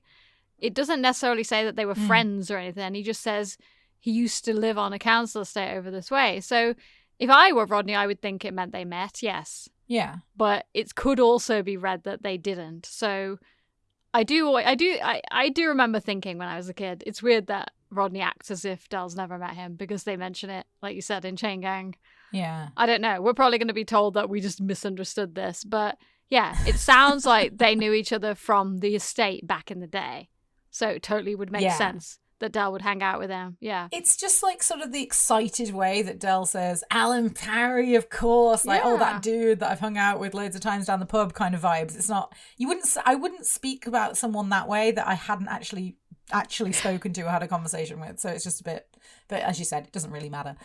It doesn't necessarily say that they were friends or anything. He just says he used to live on a council estate over this way. So if I were Rodney, I would think it meant they met, yes. Yeah. But it could also be read that they didn't. So I do remember thinking when I was a kid, it's weird that Rodney acts as if Del's never met him because they mention it, like you said, in Chain Gang. Yeah. I don't know. We're probably going to be told that we just misunderstood this. But yeah, it sounds like they knew each other from the estate back in the day. So it totally would make sense that Del would hang out with him. Yeah. It's just like sort of the excited way that Del says, Alan Parry, of course. Like, oh, that dude that I've hung out with loads of times down the pub kind of vibes. It's not, I wouldn't speak about someone that way that I hadn't actually spoken to or had a conversation with. So it's just a bit, but as you said, it doesn't really matter.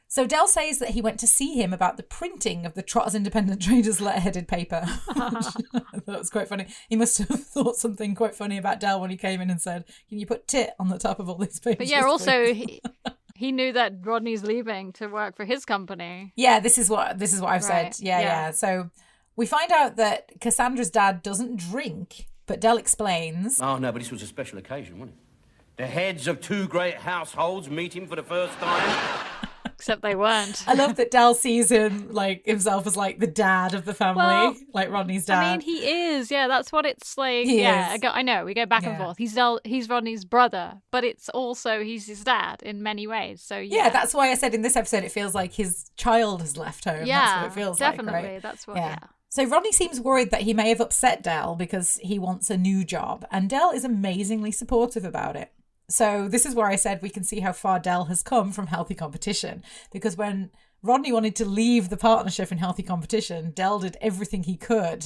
So Del says that he went to see him about the printing of the Trotter's Independent Traders letterheaded paper. That was quite funny. He must have thought something quite funny about Del when he came in and said, can you put tit on the top of all these pages? But yeah, also he knew that Rodney's leaving to work for his company. Yeah, this is what I've said. Yeah. So we find out that Cassandra's dad doesn't drink, but Del explains. Oh, no, but this was a special occasion, wasn't it? The heads of two great households meeting for the first time. Except they weren't. I love that Del sees him like himself as like the dad of the family, like Rodney's dad. I mean, he is. Yeah, that's what it's like. He is. I know. We go back and forth. He's Rodney's brother, but it's also he's his dad in many ways. So yeah, that's why I said in this episode it feels like his child has left home. Yeah, that's what it feels definitely. like, right? That's what. Yeah. So Rodney seems worried that he may have upset Del because he wants a new job, and Del is amazingly supportive about it. So this is where I said we can see how far Del has come from Healthy Competition, because when Rodney wanted to leave the partnership in Healthy Competition, Del did everything he could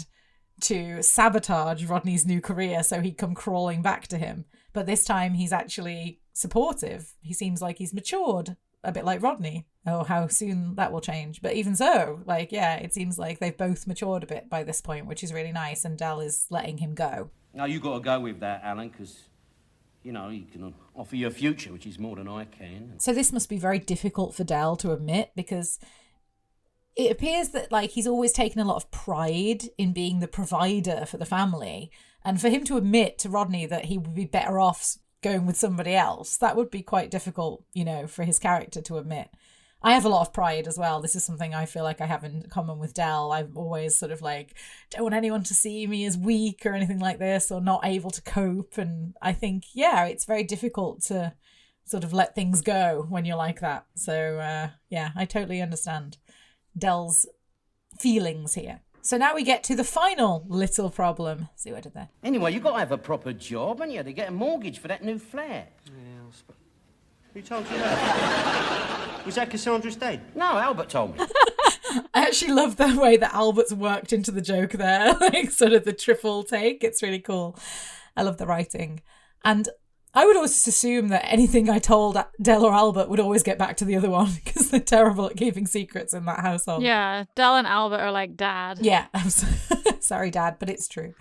to sabotage Rodney's new career so he'd come crawling back to him. But this time he's actually supportive. He seems like he's matured, a bit like Rodney. Oh, how soon that will change. But even so, like, yeah, it seems like they've both matured a bit by this point, which is really nice, and Del is letting him go. No, you got to go with that, Alan, because You know, he can offer you a future, which is more than I can. So this must be very difficult for Del to admit, because it appears that, like, he's always taken a lot of pride in being the provider for the family. And for him to admit to Rodney that he would be better off going with somebody else, that would be quite difficult, you know, for his character to admit. I have a lot of pride as well. This is something I feel like I have in common with Del. I'm always sort of like, don't want anyone to see me as weak or anything like this, or not able to cope. And I think, yeah, it's very difficult to sort of let things go when you're like that. So, yeah, I totally understand Del's feelings here. So now we get to the final little problem. See what I did there? Anyway, you got to have a proper job, haven't you, to get a mortgage for that new flat? Yeah, I suppose. Who told you that? Was that Cassandra's dad? No, Albert told me. I actually love the way that Albert's worked into the joke there, like sort of the triple take. It's really cool. I love the writing. And I would always assume that anything I told Del or Albert would always get back to the other one, because they're terrible at keeping secrets in that household. Yeah, Del and Albert are like dad. Yeah, I'm sorry, Dad, but it's true.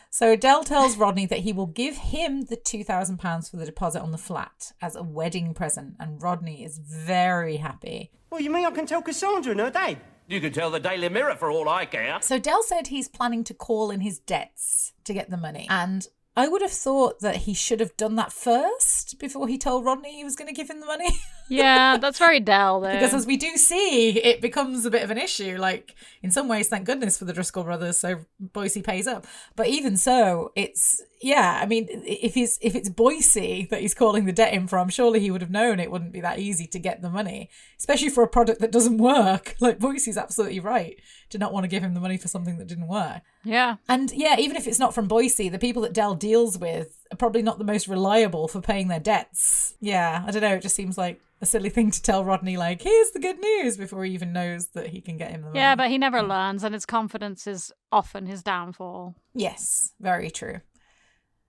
So Del tells Rodney that he will give him the £2,000 for the deposit on the flat as a wedding present, and Rodney is very happy. Well, you mean I can tell Cassandra and her dad? You can tell the Daily Mirror for all I care. So Del said he's planning to call in his debts to get the money, and I would have thought that he should have done that first before he told Rodney he was going to give him the money. Yeah, that's very Del, though. Because as we do see, it becomes a bit of an issue. Like, in some ways, thank goodness for the Driscoll brothers, so Boise pays up. But even so, it's, yeah, I mean, if it's Boise that he's calling the debt in from, surely he would have known it wouldn't be that easy to get the money, especially for a product that doesn't work. Like, Boise's absolutely right to not want to give him the money for something that didn't work. Yeah. And yeah, even if it's not from Boise, the people that Del deals with are probably not the most reliable for paying their debts. Yeah, I don't know, it just seems like a silly thing to tell Rodney, like, here's the good news, before he even knows that he can get him the money. Yeah, but he never learns, and his confidence is often his downfall. Yes, very true.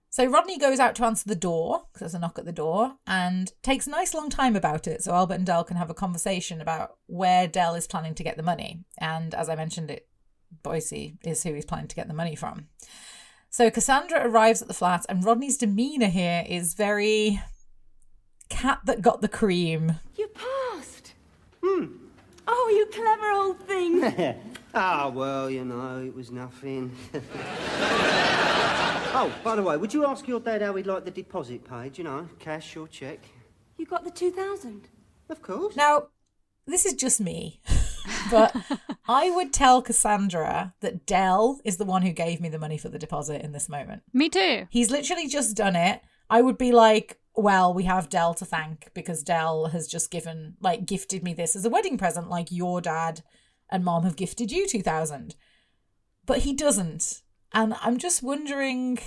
So Rodney goes out to answer the door, because there's a knock at the door, and takes a nice long time about it, so Albert and Del can have a conversation about where Del is planning to get the money. And as I mentioned, Boise is who he's planning to get the money from. So Cassandra arrives at the flat, and Rodney's demeanour here is very cat that got the cream. You passed. Oh, you clever old thing. Ah, well, you know, it was nothing. Oh, by the way, would you ask your dad how he'd like the deposit paid, you know, cash or cheque? You got the 2,000. Of course. Now, this is just me, but I would tell Cassandra that Del is the one who gave me the money for the deposit in this moment. Me too. He's literally just done it. I would be like, well, we have Del to thank because Del has just gifted me this as a wedding present, like your dad and mom have gifted you 2,000. But he doesn't. And I'm just wondering,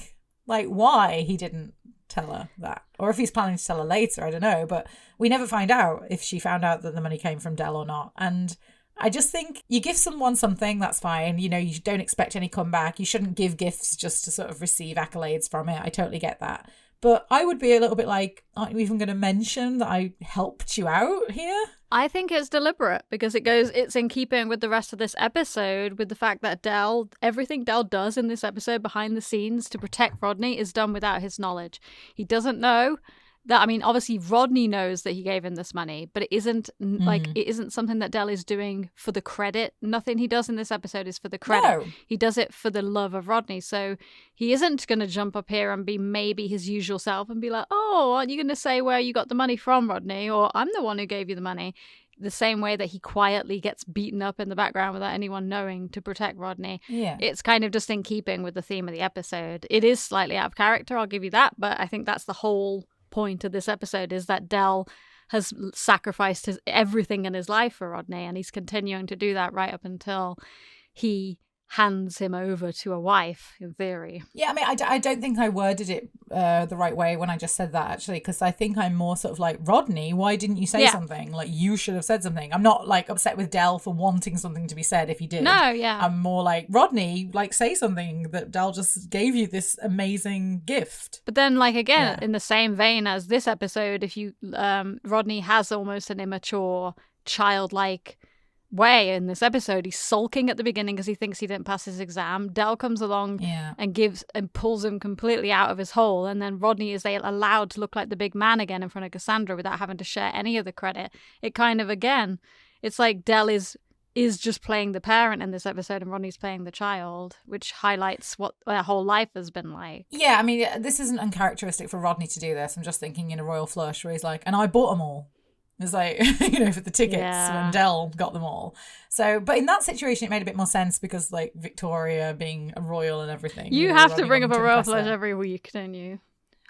like, why he didn't tell her that. Or if he's planning to tell her later, I don't know. But we never find out if she found out that the money came from Del or not. And I just think you give someone something, that's fine. You know, you don't expect any comeback. You shouldn't give gifts just to sort of receive accolades from it. I totally get that. But I would be a little bit like, aren't you even going to mention that I helped you out here? I think it's deliberate because it's in keeping with the rest of this episode, with the fact that everything Del does in this episode behind the scenes to protect Rodney is done without his knowledge. He doesn't know that, I mean, obviously Rodney knows that he gave him this money, but it isn't it isn't something that Del is doing for the credit. Nothing he does in this episode is for the credit. No. He does it for the love of Rodney. So he isn't going to jump up here and be maybe his usual self and be like, oh, aren't you going to say where you got the money from, Rodney? Or I'm the one who gave you the money. The same way that he quietly gets beaten up in the background without anyone knowing to protect Rodney. Yeah. It's kind of just in keeping with the theme of the episode. It is slightly out of character, I'll give you that, but I think that's the whole point of this episode, is that Del has sacrificed everything in his life for Rodney, and he's continuing to do that right up until he hands him over to a wife, in theory. Yeah, I mean, I don't think I worded it the right way when I just said that, actually, because I think I'm more sort of like, Rodney, why didn't you say something? Like, you should have said something. I'm not, like, upset with Del for wanting something to be said if he did. No, yeah. I'm more like, Rodney, like, say something, that Del just gave you this amazing gift. But then, like, again, in the same vein as this episode, if you, Rodney has almost an immature, childlike way in this episode. He's sulking at the beginning because he thinks he didn't pass his exam. Del comes along and pulls him completely out of his hole, and then Rodney is allowed to look like the big man again in front of Cassandra without having to share any of the credit. It kind of, again, it's like Del is just playing the parent in this episode and Rodney's playing the child, which highlights what their whole life has been like. Yeah, I mean, this isn't uncharacteristic for Rodney to do this. I'm just thinking in a royal flush where he's like, and I bought them all. It's like, for the tickets when Del got them all. So, but in that situation, it made a bit more sense because, like, Victoria being a royal and everything. You have to bring up a royal flush every week, don't you?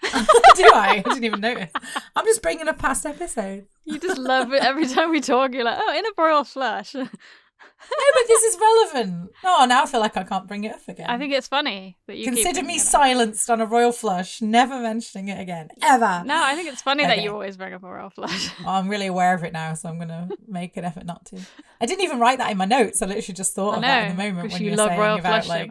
Do I? I didn't even notice. I'm just bringing up past episodes. You just love it. Every time we talk, you're like, oh, in a royal flush. No, but this is relevant. Oh, now I feel like I can't bring it up again. I think it's funny that you consider me silenced on a royal flush, never mentioning it again, ever. No, I think it's funny that you always bring up a royal flush. Oh, I'm really aware of it now, so I'm going to make an effort not to. I didn't even write that in my notes. I literally just thought of that in the moment when you were saying royal about flush,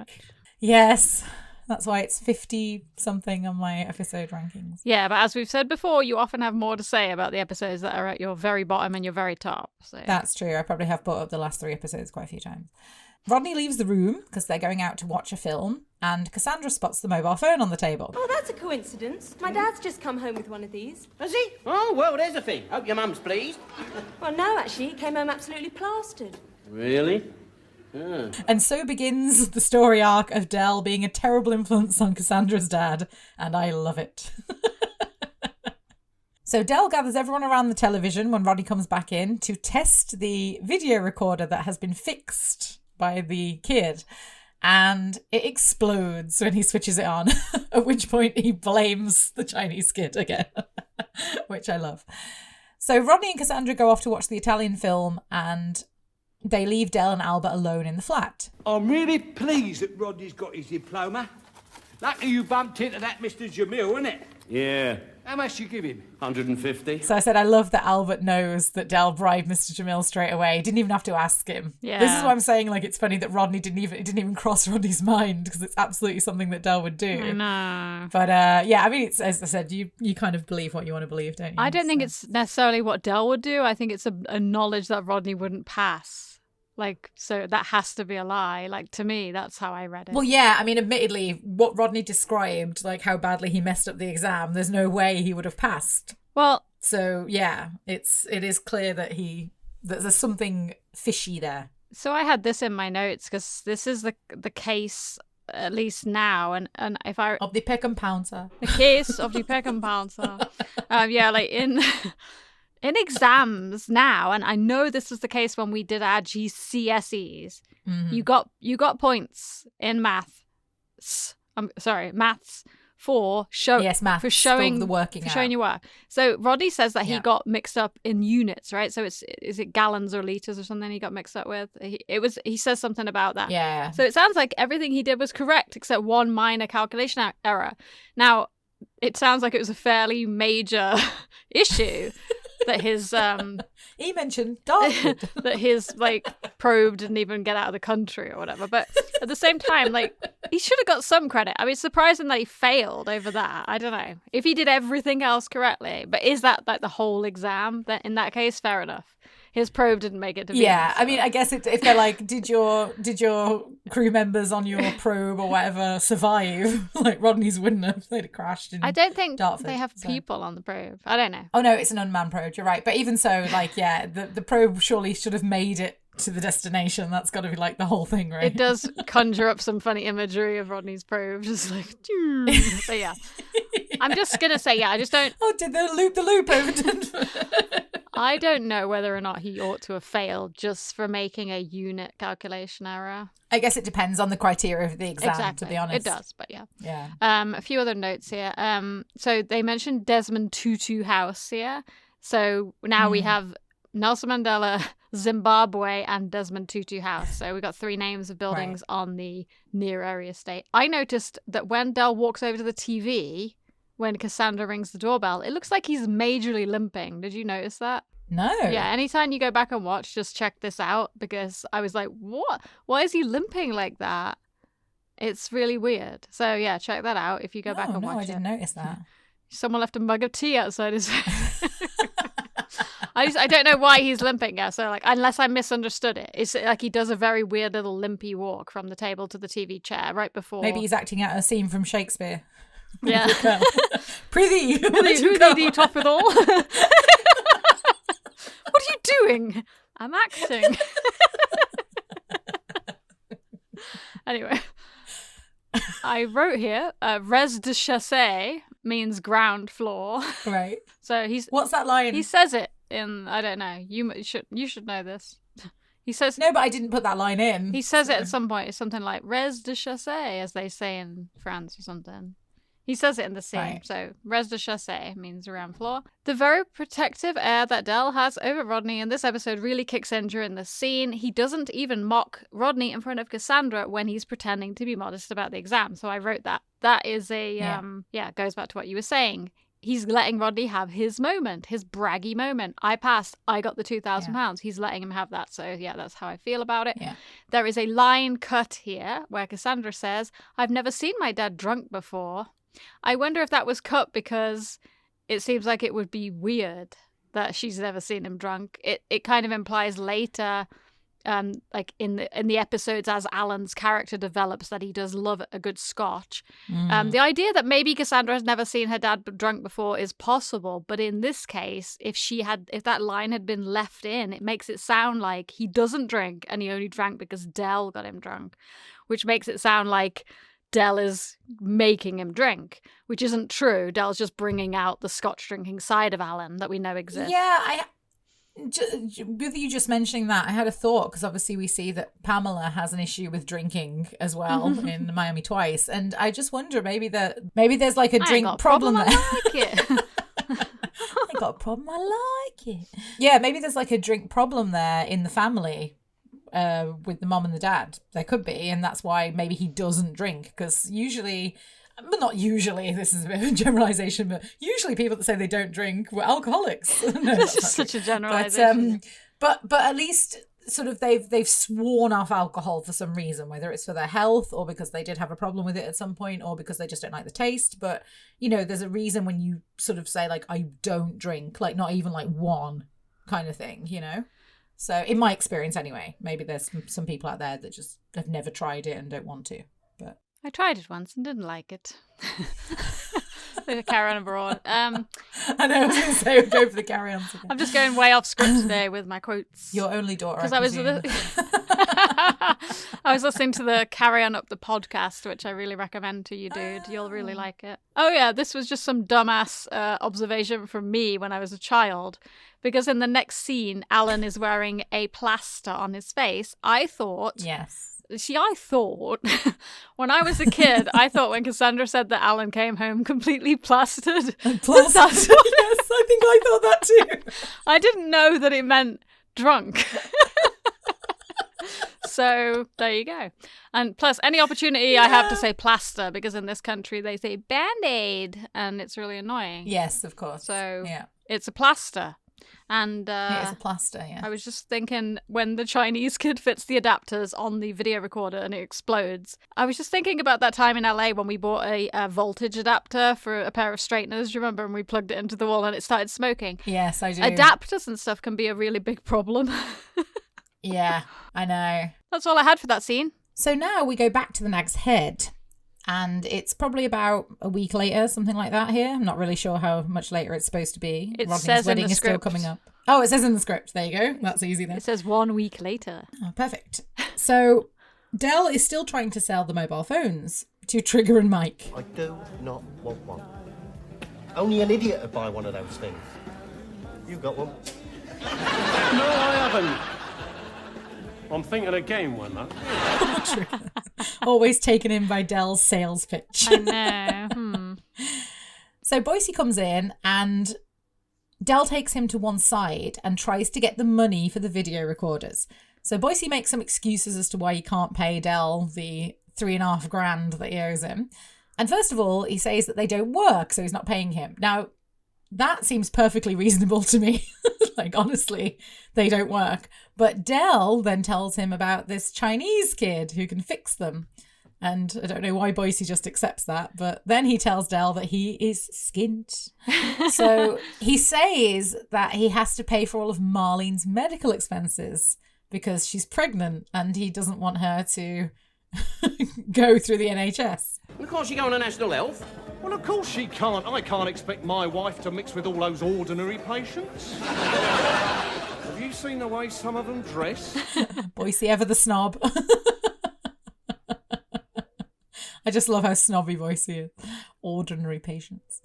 yes. That's why it's 50-something on my episode rankings. Yeah, but as we've said before, you often have more to say about the episodes that are at your very bottom and your very top. So. That's true. I probably have brought up the last 3 episodes quite a few times. Rodney leaves the room because they're going out to watch a film, and Cassandra spots the mobile phone on the table. Oh, that's a coincidence. My dad's just come home with one of these. Has he? Oh, well, there's a thing. Hope your mum's pleased. Well, no, actually, he came home absolutely plastered. Really? Yeah. And so begins the story arc of Del being a terrible influence on Cassandra's dad, and I love it. So Del gathers everyone around the television when Rodney comes back in to test the video recorder that has been fixed by the kid, and it explodes when he switches it on, at which point he blames the Chinese kid again, which I love. So Rodney and Cassandra go off to watch the Italian film, and they leave Del and Albert alone in the flat. I'm really pleased that Rodney's got his diploma. Lucky you bumped into that Mr. Jamil, innit? Yeah. How much you give him? 150. So I said I love that Albert knows that Del bribed Mr. Jamil straight away. He didn't even have to ask him. Yeah. This is why I'm saying, like, it's funny that Rodney didn't even cross Rodney's mind, because it's absolutely something that Del would do. I know. But yeah, I mean, it's, as I said, you kind of believe what you want to believe, don't you? I don't think it's necessarily what Del would do. I think it's a knowledge that Rodney wouldn't pass. Like, so that has to be a lie. Like, to me, that's how I read it. Well, yeah, I mean, admittedly, what Rodney described, like how badly he messed up the exam, there's no way he would have passed. Well, so yeah, it is clear that there's something fishy there. So I had this in my notes because this is the case, at least now, and if I of the Peckham Pouncer, the case of the Peckham Pouncer, yeah, like in exams now, and I know this was the case when we did our GCSEs. Mm-hmm. You got points in maths. Maths for maths for showing the working for showing your work. So Rodney says that he got mixed up in units, right? So is it gallons or liters or something he got mixed up with? He says something about that. Yeah. So it sounds like everything he did was correct except one minor calculation error. Now it sounds like it was a fairly major issue. That his he mentioned dog. that his like probe didn't even get out of the country or whatever. But at the same time, like, he should have got some credit. I mean, it's surprising that he failed over that. I don't know if he did everything else correctly. But is that like the whole exam? That in that case, fair enough. His probe didn't make it to Venus. Yeah, I mean, I guess if they're like, did your crew members on your probe or whatever survive? Like Rodney's wouldn't have. They'd have crashed in I don't think Dartford, they have people on the probe. I don't know. Oh no, it's an unmanned probe. You're right. But even so, like, yeah, the probe surely should have made it to the destination. That's got to be like the whole thing, right? It does conjure up some funny imagery of Rodney's probe, just like. But yeah, I'm just gonna say, yeah, I just don't. Oh, did they loop the loop over Denver? I don't know whether or not he ought to have failed just for making a unit calculation error. I guess it depends on the criteria of the exam, exactly. to be honest. It does, but yeah. Yeah. A few other notes here. So they mentioned Desmond Tutu House here. So now we have Nelson Mandela, Zimbabwe, and Desmond Tutu House. So we got 3 names of buildings on the near area estate. I noticed that when Del walks over to the TV, when Cassandra rings the doorbell, it looks like he's majorly limping. Did you notice that? No. Yeah, anytime you go back and watch, just check this out, because I was like, what? Why is he limping like that? It's really weird. So yeah, check that out if you go back and watch it. I didn't notice that. Someone left a mug of tea outside his I don't know why he's limping. Yeah, so like, unless I misunderstood it, it's like he does a very weird little limpy walk from the table to the TV chair right before. Maybe he's acting out a scene from Shakespeare. Yeah. Prithee, who thee do you talk with all? What are you doing? I'm acting. Anyway, I wrote here, res de chasse means ground floor. Right. So what's that line? He says it in, I don't know, you should know this. He says... No, but I didn't put that line in. He says it at some point. It's something like res de chasse, as they say in France or something. He says it in the scene. Right. So res de chasse means around floor. The very protective air that Del has over Rodney in this episode really kicks in during the scene. He doesn't even mock Rodney in front of Cassandra when he's pretending to be modest about the exam. So I wrote that. That is it goes back to what you were saying. He's letting Rodney have his moment, his braggy moment. I passed. I got the £2,000. He's letting him have that. So, yeah, that's how I feel about it. Yeah. There is a line cut here where Cassandra says, I've never seen my dad drunk before. I wonder if that was cut because it seems like it would be weird that she's never seen him drunk. It kind of implies later, like in the episodes as Alan's character develops, that he does love a good scotch. The idea that maybe Cassandra has never seen her dad drunk before is possible, but in this case, if that line had been left in, it makes it sound like he doesn't drink and he only drank because Del got him drunk, which makes it sound like Del is making him drink, which isn't true. Del's just bringing out the scotch drinking side of Alan that we know exists. Yeah, with you just mentioning that, I had a thought, because obviously we see that Pamela has an issue with drinking as well in Miami Twice, and I just wonder maybe there's like a drink problem there. I like it. I got a problem. I like it. Yeah, maybe there's like a drink problem there in the family. With the mom and the dad, there could be, and that's why maybe he doesn't drink, because usually, but not usually, this is a bit of a generalization, but usually people that say they don't drink were alcoholics. No, this is such a generalization. But at least sort of they've sworn off alcohol for some reason, whether it's for their health or because they did have a problem with it at some point or because they just don't like the taste. But there's a reason when you sort of say like, I don't drink, like not even like one kind of thing, So in my experience anyway, maybe there's some people out there that just have never tried it and don't want to. But I tried it once and didn't like it. Carry on abroad. I know, I was going to say go for the carry-ons again. I'm just going way off script today with my quotes. Your only daughter, because I was listening to the Carry On Up the podcast, which I really recommend to you, dude. You'll really like it. Oh yeah, this was just some dumbass observation from me when I was a child. Because in the next scene, Alan is wearing a plaster on his face. I thought... Yes. See, I thought, when I was a kid, I thought when Cassandra said that Alan came home completely plastered. Plastered? Yes, I think I thought that too. I didn't know that it meant drunk. So, there you go. And plus, any opportunity I have to say plaster, because in this country they say Band-Aid, and it's really annoying. Yes, of course. So, it's a plaster. And it is a plaster, yeah. I was just thinking, when the Chinese kid fits the adapters on the video recorder and it explodes, I was just thinking about that time in LA when we bought a voltage adapter for a pair of straighteners, do you remember? And we plugged it into the wall and it started smoking. Yes, I do. Adapters and stuff can be a really big problem. Yeah, I know. That's all I had for that scene. So now we go back to the Nag's Head. And it's probably about a week later, something like that here. I'm not really sure how much later it's supposed to be. It Rodney's says wedding in the is still script. coming up. Oh, it says in the script. There you go. That's easy then. It says 1 week later. Oh, perfect. So Del is still trying to sell the mobile phones to Trigger and Mike. I do not want one. Only an idiot would buy one of those things. You got one? No, I haven't. I'm thinking of getting one, though. Always taken in by Del's sales pitch. I know. So Boise comes in and Del takes him to one side and tries to get the money for the video recorders. So Boise makes some excuses as to why he can't pay Del the $3,500 that he owes him. And first of all, he says that they don't work, so he's not paying him. Now, that seems perfectly reasonable to me. Like, honestly, they don't work. But Del then tells him about this Chinese kid who can fix them. And I don't know why Boise just accepts that, but then he tells Del that he is skint. So he says that he has to pay for all of Marlene's medical expenses because she's pregnant and he doesn't want her to go through the NHS. Well, can't she go on a national health? Well, of course she can't. I can't expect my wife to mix with all those ordinary patients. Have you seen the way some of them dress? Boise ever the snob. I just love how snobby Boise is. Ordinary patients.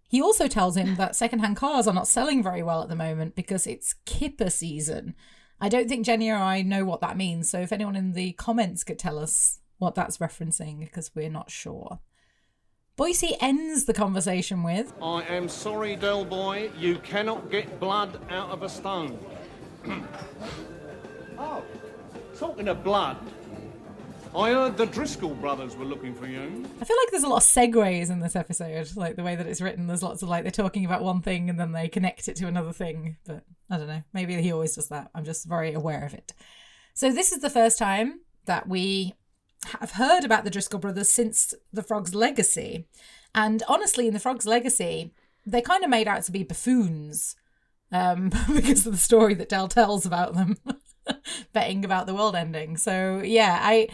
He also tells him that secondhand cars are not selling very well at the moment because it's kipper season. I don't think Jenny or I know what that means, so if anyone in the comments could tell us what that's referencing, because we're not sure. Boise ends the conversation with, I am sorry, Del Boy, you cannot get blood out of a stone. Oh, talking of blood, I heard the Driscoll brothers were looking for you. I feel like there's a lot of segues in this episode, like the way that it's written. There's lots of like they're talking about one thing and then they connect it to another thing. But I don't know, maybe he always does that. I'm just very aware of it. So this is the first time that we have heard about the Driscoll brothers since The Frog's Legacy. And honestly, in The Frog's Legacy, they kind of made out to be buffoons because of the story that Del tells about them. Betting about the world ending. So yeah, I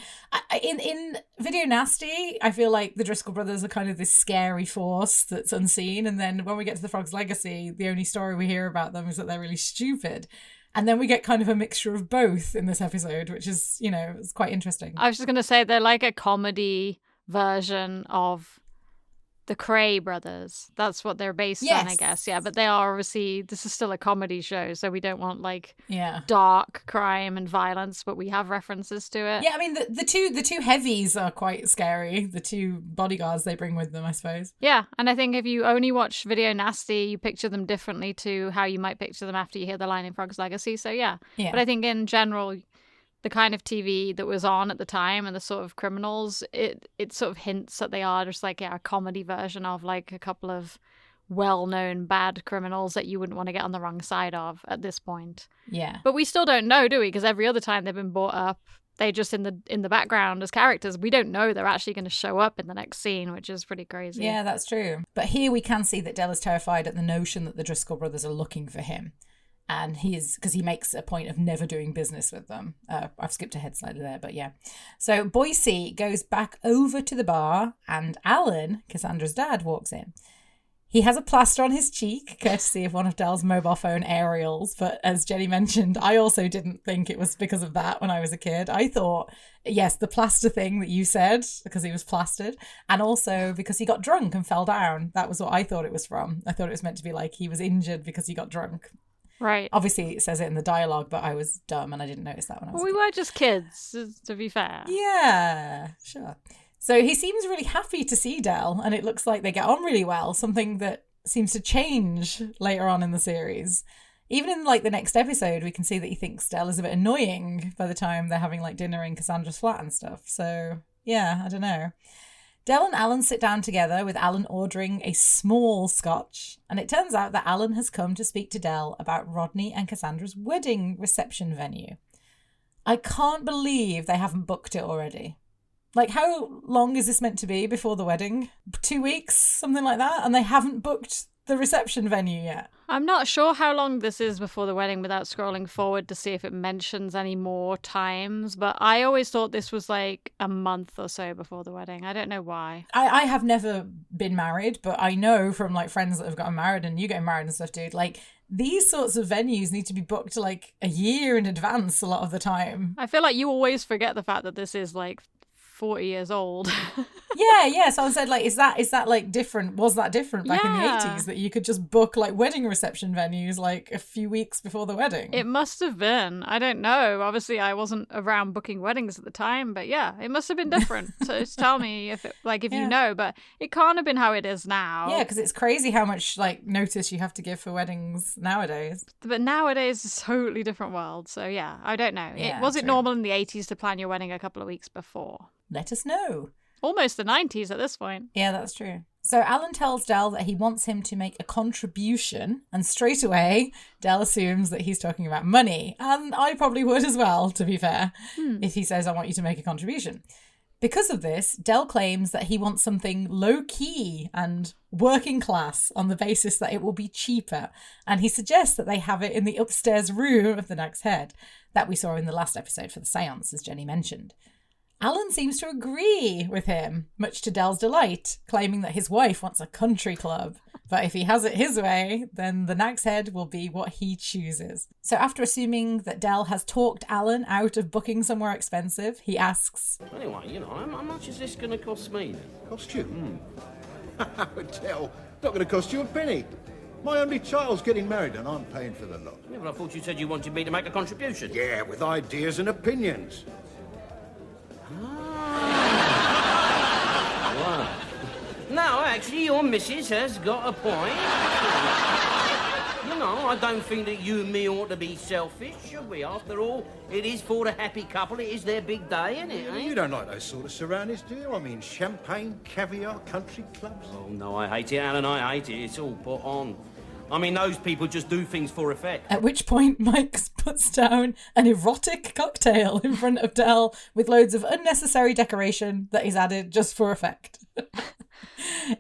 in Video Nasty, I feel like the Driscoll brothers are kind of this scary force that's unseen, and then when we get to The Frog's Legacy, the only story we hear about them is that they're really stupid. And then we get kind of a mixture of both in this episode, which is, you know, it's quite interesting. I was just going to say they're like a comedy version of the Cray brothers. That's what they're based on, I guess. Yeah, but they are obviously, this is still a comedy show, so we don't want like dark crime and violence, but we have references to it. Yeah, I mean the two heavies are quite scary. The two bodyguards they bring with them, I suppose. Yeah, and I think if you only watch Video Nasty, you picture them differently to how you might picture them after you hear the line in Frog's Legacy. So yeah. But I think in general, the kind of TV that was on at the time and the sort of criminals, it sort of hints that they are just like a comedy version of like a couple of well-known bad criminals that you wouldn't want to get on the wrong side of at this point. Yeah. But we still don't know, do we? Because every other time they've been brought up, they're just in the background as characters. We don't know they're actually going to show up in the next scene, which is pretty crazy. Yeah, that's true. But here we can see that Del is terrified at the notion that the Driscoll brothers are looking for him. And because he makes a point of never doing business with them. I've skipped ahead slightly there, but yeah. So Boise goes back over to the bar and Alan, Cassandra's dad, walks in. He has a plaster on his cheek, courtesy of one of Del's mobile phone aerials. But as Jenny mentioned, I also didn't think it was because of that when I was a kid. I thought, yes, the plaster thing that you said, because he was plastered, and also because he got drunk and fell down. That was what I thought it was from. I thought it was meant to be like he was injured because he got drunk. Right. Obviously, it says it in the dialogue, but I was dumb and I didn't notice that when I was a kid. We were just kids, to be fair. Yeah, sure. So he seems really happy to see Del, and it looks like they get on really well, something that seems to change later on in the series. Even in like the next episode, we can see that he thinks Del is a bit annoying by the time they're having like dinner in Cassandra's flat and stuff. So yeah, I don't know. Del and Alan sit down together, with Alan ordering a small scotch, and it turns out that Alan has come to speak to Del about Rodney and Cassandra's wedding reception venue. I can't believe they haven't booked it already. Like, how long is this meant to be before the wedding? 2 weeks? Something like that? And they haven't booked the reception venue yet. I'm not sure how long this is before the wedding without scrolling forward to see if it mentions any more times, but I always thought this was like a month or so before the wedding. I don't know why. I have never been married, but I know from like friends that have gotten married and you getting married and stuff, dude, like these sorts of venues need to be booked like a year in advance a lot of the time. I feel like you always forget the fact that this is like 40 years old. Yeah. So I said, like, is that like different? Was that different back in the 80s that you could just book like wedding reception venues like a few weeks before the wedding? It must have been. I don't know. Obviously, I wasn't around booking weddings at the time, but yeah, it must have been different. So just tell me if you know, but it can't have been how it is now. Yeah, because it's crazy how much like notice you have to give for weddings nowadays. But nowadays it's a totally different world. So yeah, I don't know. Yeah, was it normal in the 80s to plan your wedding a couple of weeks before? Let us know. Almost the 90s at this point. Yeah, that's true. So Alan tells Del that he wants him to make a contribution, and straight away Del assumes that he's talking about money, and I probably would as well, to be fair, if he says, I want you to make a contribution. Because of this, Del claims that he wants something low-key and working class on the basis that it will be cheaper, and he suggests that they have it in the upstairs room of the Nag's Head that we saw in the last episode for the seance, as Jenny mentioned. Alan seems to agree with him, much to Del's delight, claiming that his wife wants a country club. But if he has it his way, then the Nag's Head will be what he chooses. So after assuming that Del has talked Alan out of booking somewhere expensive, he asks, Anyway, you know, how much is this going to cost me then? Cost you? Del, not going to cost you a penny. My only child's getting married and I'm paying for the lot. Yeah, but I thought you said you wanted me to make a contribution. Yeah, with ideas and opinions. Wow. No, actually, your missus has got a point. You know, I don't think that you and me ought to be selfish, should we? After all, it is for the happy couple. It is their big day, isn't it? You don't like those sort of surroundings, do you? I mean, champagne, caviar, country clubs. Oh, no, I hate it, Alan. I hate it. It's all put on. I mean, those people just do things for effect. At which point Mike puts down an erotic cocktail in front of Del with loads of unnecessary decoration that he's added just for effect.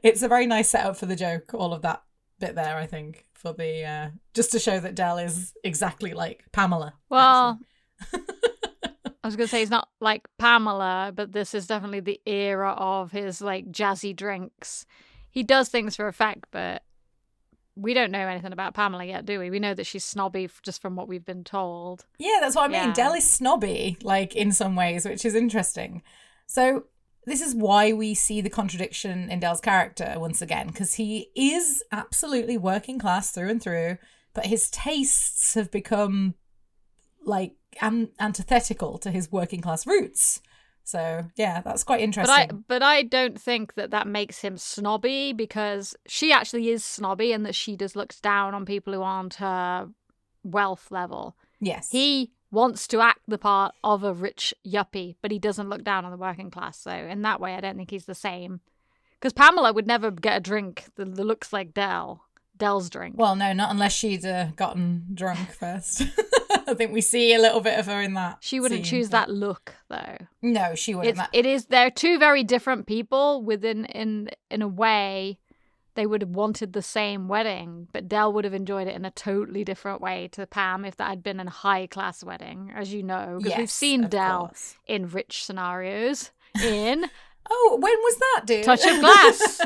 It's a very nice setup for the joke, all of that bit there, I think, for the just to show that Del is exactly like Pamela. Well, I was going to say he's not like Pamela, but this is definitely the era of his like jazzy drinks. He does things for effect, but we don't know anything about Pamela yet, do we? We know that she's snobby just from what we've been told. Yeah, that's what I mean. Yeah. Del is snobby, like, in some ways, which is interesting. So this is why we see the contradiction in Del's character once again, because he is absolutely working class through and through, but his tastes have become, like, antithetical to his working class roots. So, yeah, that's quite interesting. But I don't think that makes him snobby, because she actually is snobby and that she just looks down on people who aren't her wealth level. Yes. He wants to act the part of a rich yuppie, but he doesn't look down on the working class. So in that way, I don't think he's the same. Because Pamela would never get a drink that looks like Del's drink. Well, no, not unless she'd gotten drunk first. I think we see a little bit of her in that. She wouldn't scene, choose that look, though. No, she wouldn't. They're two very different people within, in a way, they would have wanted the same wedding, but Del would have enjoyed it in a totally different way to Pam if that had been a high-class wedding, as you know, because we've seen Del in rich scenarios in... Oh, when was that, dude? Touch of Glass.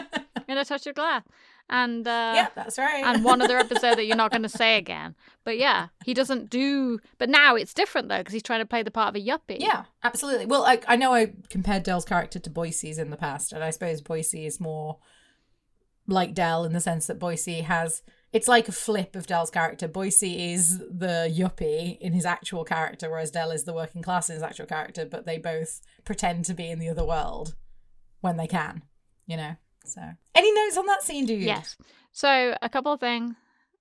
In A Touch of Glass. And yeah, that's right. And one other episode that you're not going to say again. But yeah, he doesn't do... But now it's different, though, because he's trying to play the part of a yuppie. Yeah, absolutely. Well, I know I compared Del's character to Boise's in the past, and I suppose Boise is more like Del in the sense that Boise has... It's like a flip of Del's character. Boise is the yuppie in his actual character, whereas Del is the working class in his actual character, but they both pretend to be in the other world when they can, you know? So, any notes on that scene, dude? Yes. So, a couple of things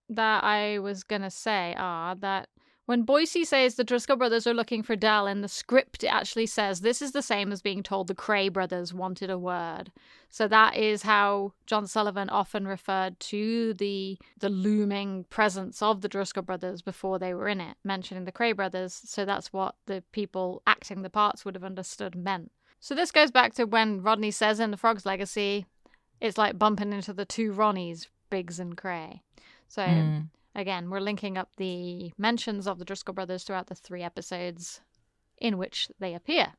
that I was going to say are that when Boise says the Driscoll brothers are looking for Del, in the script it actually says this is the same as being told the Cray brothers wanted a word. So that is how John Sullivan often referred to the looming presence of the Driscoll brothers before they were in it, mentioning the Cray brothers. So that's what the people acting the parts would have understood meant. So this goes back to when Rodney says in The Frog's Legacy, it's like bumping into the two Ronnies, Biggs and Cray. So, again, we're linking up the mentions of the Driscoll brothers throughout the 3 episodes in which they appear.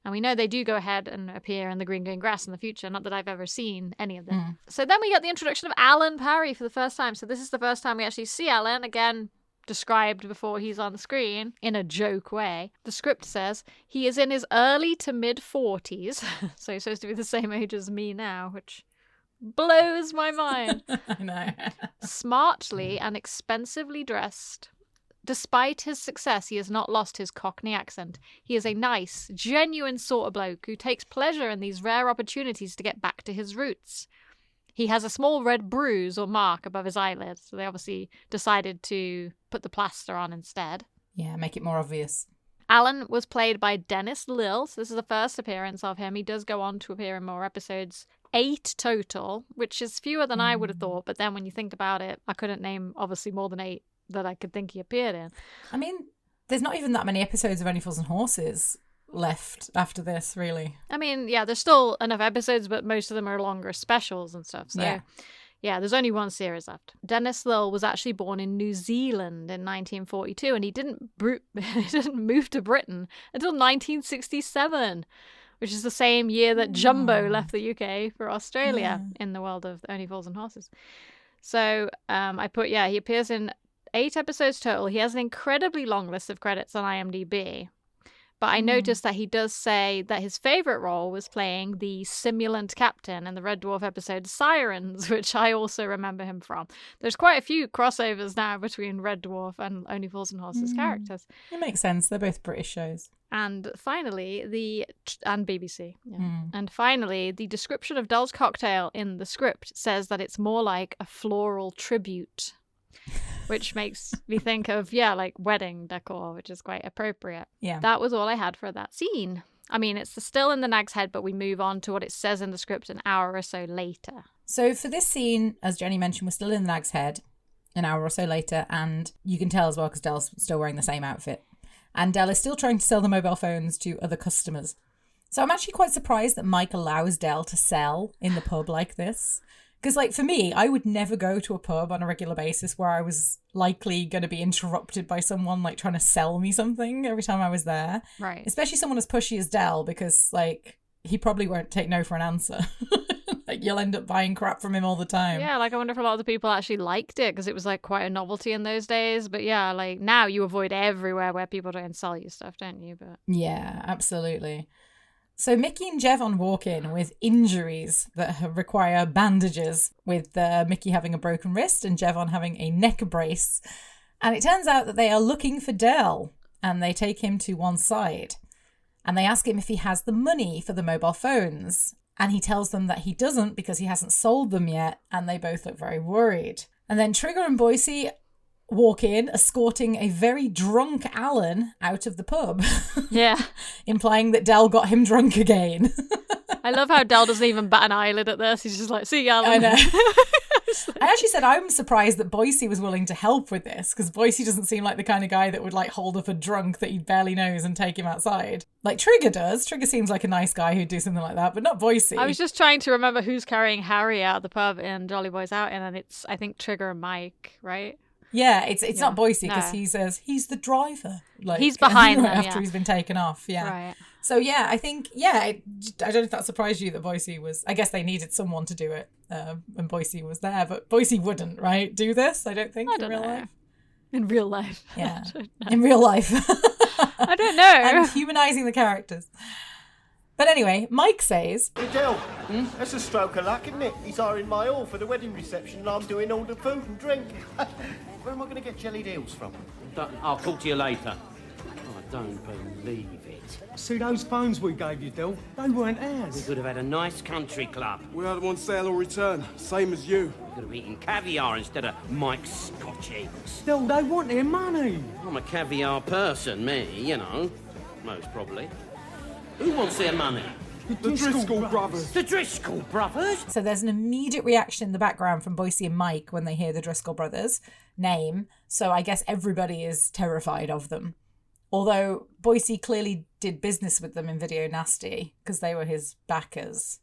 And we know they do go ahead and appear in the Green Green Grass in the future, not that I've ever seen any of them. So then we get the introduction of Alan Parry for the first time. So this is the first time we actually see Alan, again, described before he's on the screen in a joke way. The script says he is in his early to mid-40s, so he's supposed to be the same age as me now, which blows my mind. I know. Smartly and expensively dressed. Despite his success, he has not lost his Cockney accent. He is a nice, genuine sort of bloke who takes pleasure in these rare opportunities to get back to his roots. He has a small red bruise or mark above his eyelid, so they obviously decided to put the plaster on instead. Yeah, make it more obvious. Alan was played by Dennis Lill, so this is the first appearance of him. He does go on to appear in more episodes, 8 total, which is fewer than I would have thought, but then when you think about it, I couldn't name obviously more than 8 that I could think he appeared in. I mean, there's not even that many episodes of Only Fools and Horses left after this, really. I mean, yeah, there's still enough episodes, but most of them are longer specials and stuff. So, yeah, there's only one series left. Dennis Lill was actually born in New Zealand in 1942, and he didn't move to Britain until 1967, which is the same year that Jumbo left the UK for Australia in the world of Only Fools and Horses. So I put, he appears in 8 episodes total. He has an incredibly long list of credits on IMDb. But I noticed that he does say that his favourite role was playing the simulant captain in the Red Dwarf episode Sirens, which I also remember him from. There's quite a few crossovers now between Red Dwarf and Only Fools and Horses characters. It makes sense. They're both British shows. And finally, and BBC. Yeah. And finally, the description of Dell's cocktail in the script says that it's more like a floral tribute, which makes me think of, like wedding decor, which is quite appropriate. Yeah. That was all I had for that scene. I mean, it's still in the Nag's Head, but we move on to what it says in the script an hour or so later. So for this scene, as Jenny mentioned, we're still in the Nag's Head an hour or so later, and you can tell as well because Dell's still wearing the same outfit. And Dell is still trying to sell the mobile phones to other customers. So I'm actually quite surprised that Mike allows Dell to sell in the pub like this. Because, like, for me, I would never go to a pub on a regular basis where I was likely going to be interrupted by someone, like, trying to sell me something every time I was there. Right. Especially someone as pushy as Dell, because, like, he probably won't take no for an answer. Like, you'll end up buying crap from him all the time. Yeah, like, I wonder if a lot of the people actually liked it, because it was, like, quite a novelty in those days. But, yeah, like, now you avoid everywhere where people try and sell you stuff, don't you? But yeah, absolutely. So Mickey and Jevon walk in with injuries that require bandages, with Mickey having a broken wrist and Jevon having a neck brace. And it turns out that they are looking for Dell, and they take him to one side. And they ask him if he has the money for the mobile phones. And he tells them that he doesn't because he hasn't sold them yet, and they both look very worried. And then Trigger and Boise walk in, escorting a very drunk Alan out of the pub. Yeah. Implying that Dell got him drunk again. I love how Dell doesn't even bat an eyelid at this. He's just like, see you, Alan. I know. I actually said I'm surprised that Boise was willing to help with this, because Boise doesn't seem like the kind of guy that would like hold up a drunk that he barely knows and take him outside. Like Trigger does. Trigger seems like a nice guy who'd do something like that, but not Boise. I was just trying to remember who's carrying Harry out of the pub in Jolly Boys Out, and it's, I think, Trigger and Mike, right? Yeah, it's not Boise, because he says he's the driver. Like, he's behind them, after he's been taken off. Yeah. Right. So yeah, I think I don't know if that surprised you that Boise was. I guess they needed someone to do it, and Boise was there, but Boise wouldn't, right? Do this? I don't think in real life. In real life. Yeah. In real life. I don't know. And humanizing the characters. But anyway, Mike says, Hey, Del, that's a stroke of luck, isn't it? He's hiring my hall for the wedding reception and I'm doing all the food and drink. Where am I going to get jellied eels from? I'll talk to you later. I don't believe it. See those phones we gave you, Dill? They weren't We ours. could have had a nice country club. We had them on sale or return, same as you. We could have eaten caviar instead of Mike's Scotch eggs. Dill, they want their money. I'm a caviar person, me, you know. Most probably. Who wants their money? The Driscoll brothers. The Driscoll brothers? so there's an immediate reaction in the background from Boise and Mike when they hear the Driscoll brothers name. So I guess everybody is terrified of them. Although Boise clearly did business with them in Video Nasty because they were his backers.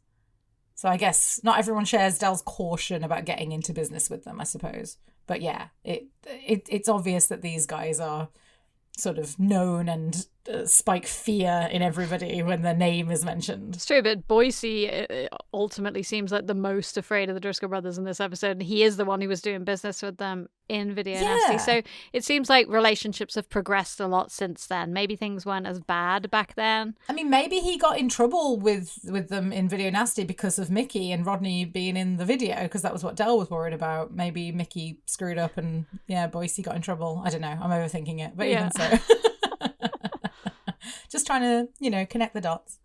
So I guess not everyone shares Dell's caution about getting into business with them, I suppose. But yeah, it's obvious that these guys are sort of known and spike fear in everybody when their name is mentioned. It's true, but Boise ultimately seems like the most afraid of the Driscoll brothers in this episode, and he is the one who was doing business with them in Video Nasty. So it seems like relationships have progressed a lot since then. Maybe things weren't as bad back then. I mean, maybe he got in trouble with them in Video Nasty because of Mickey and Rodney being in the video, because that was what Dell was worried about. Maybe Mickey screwed up and, Boise got in trouble. I don't know. I'm overthinking it. But even so. Just trying to, connect the dots.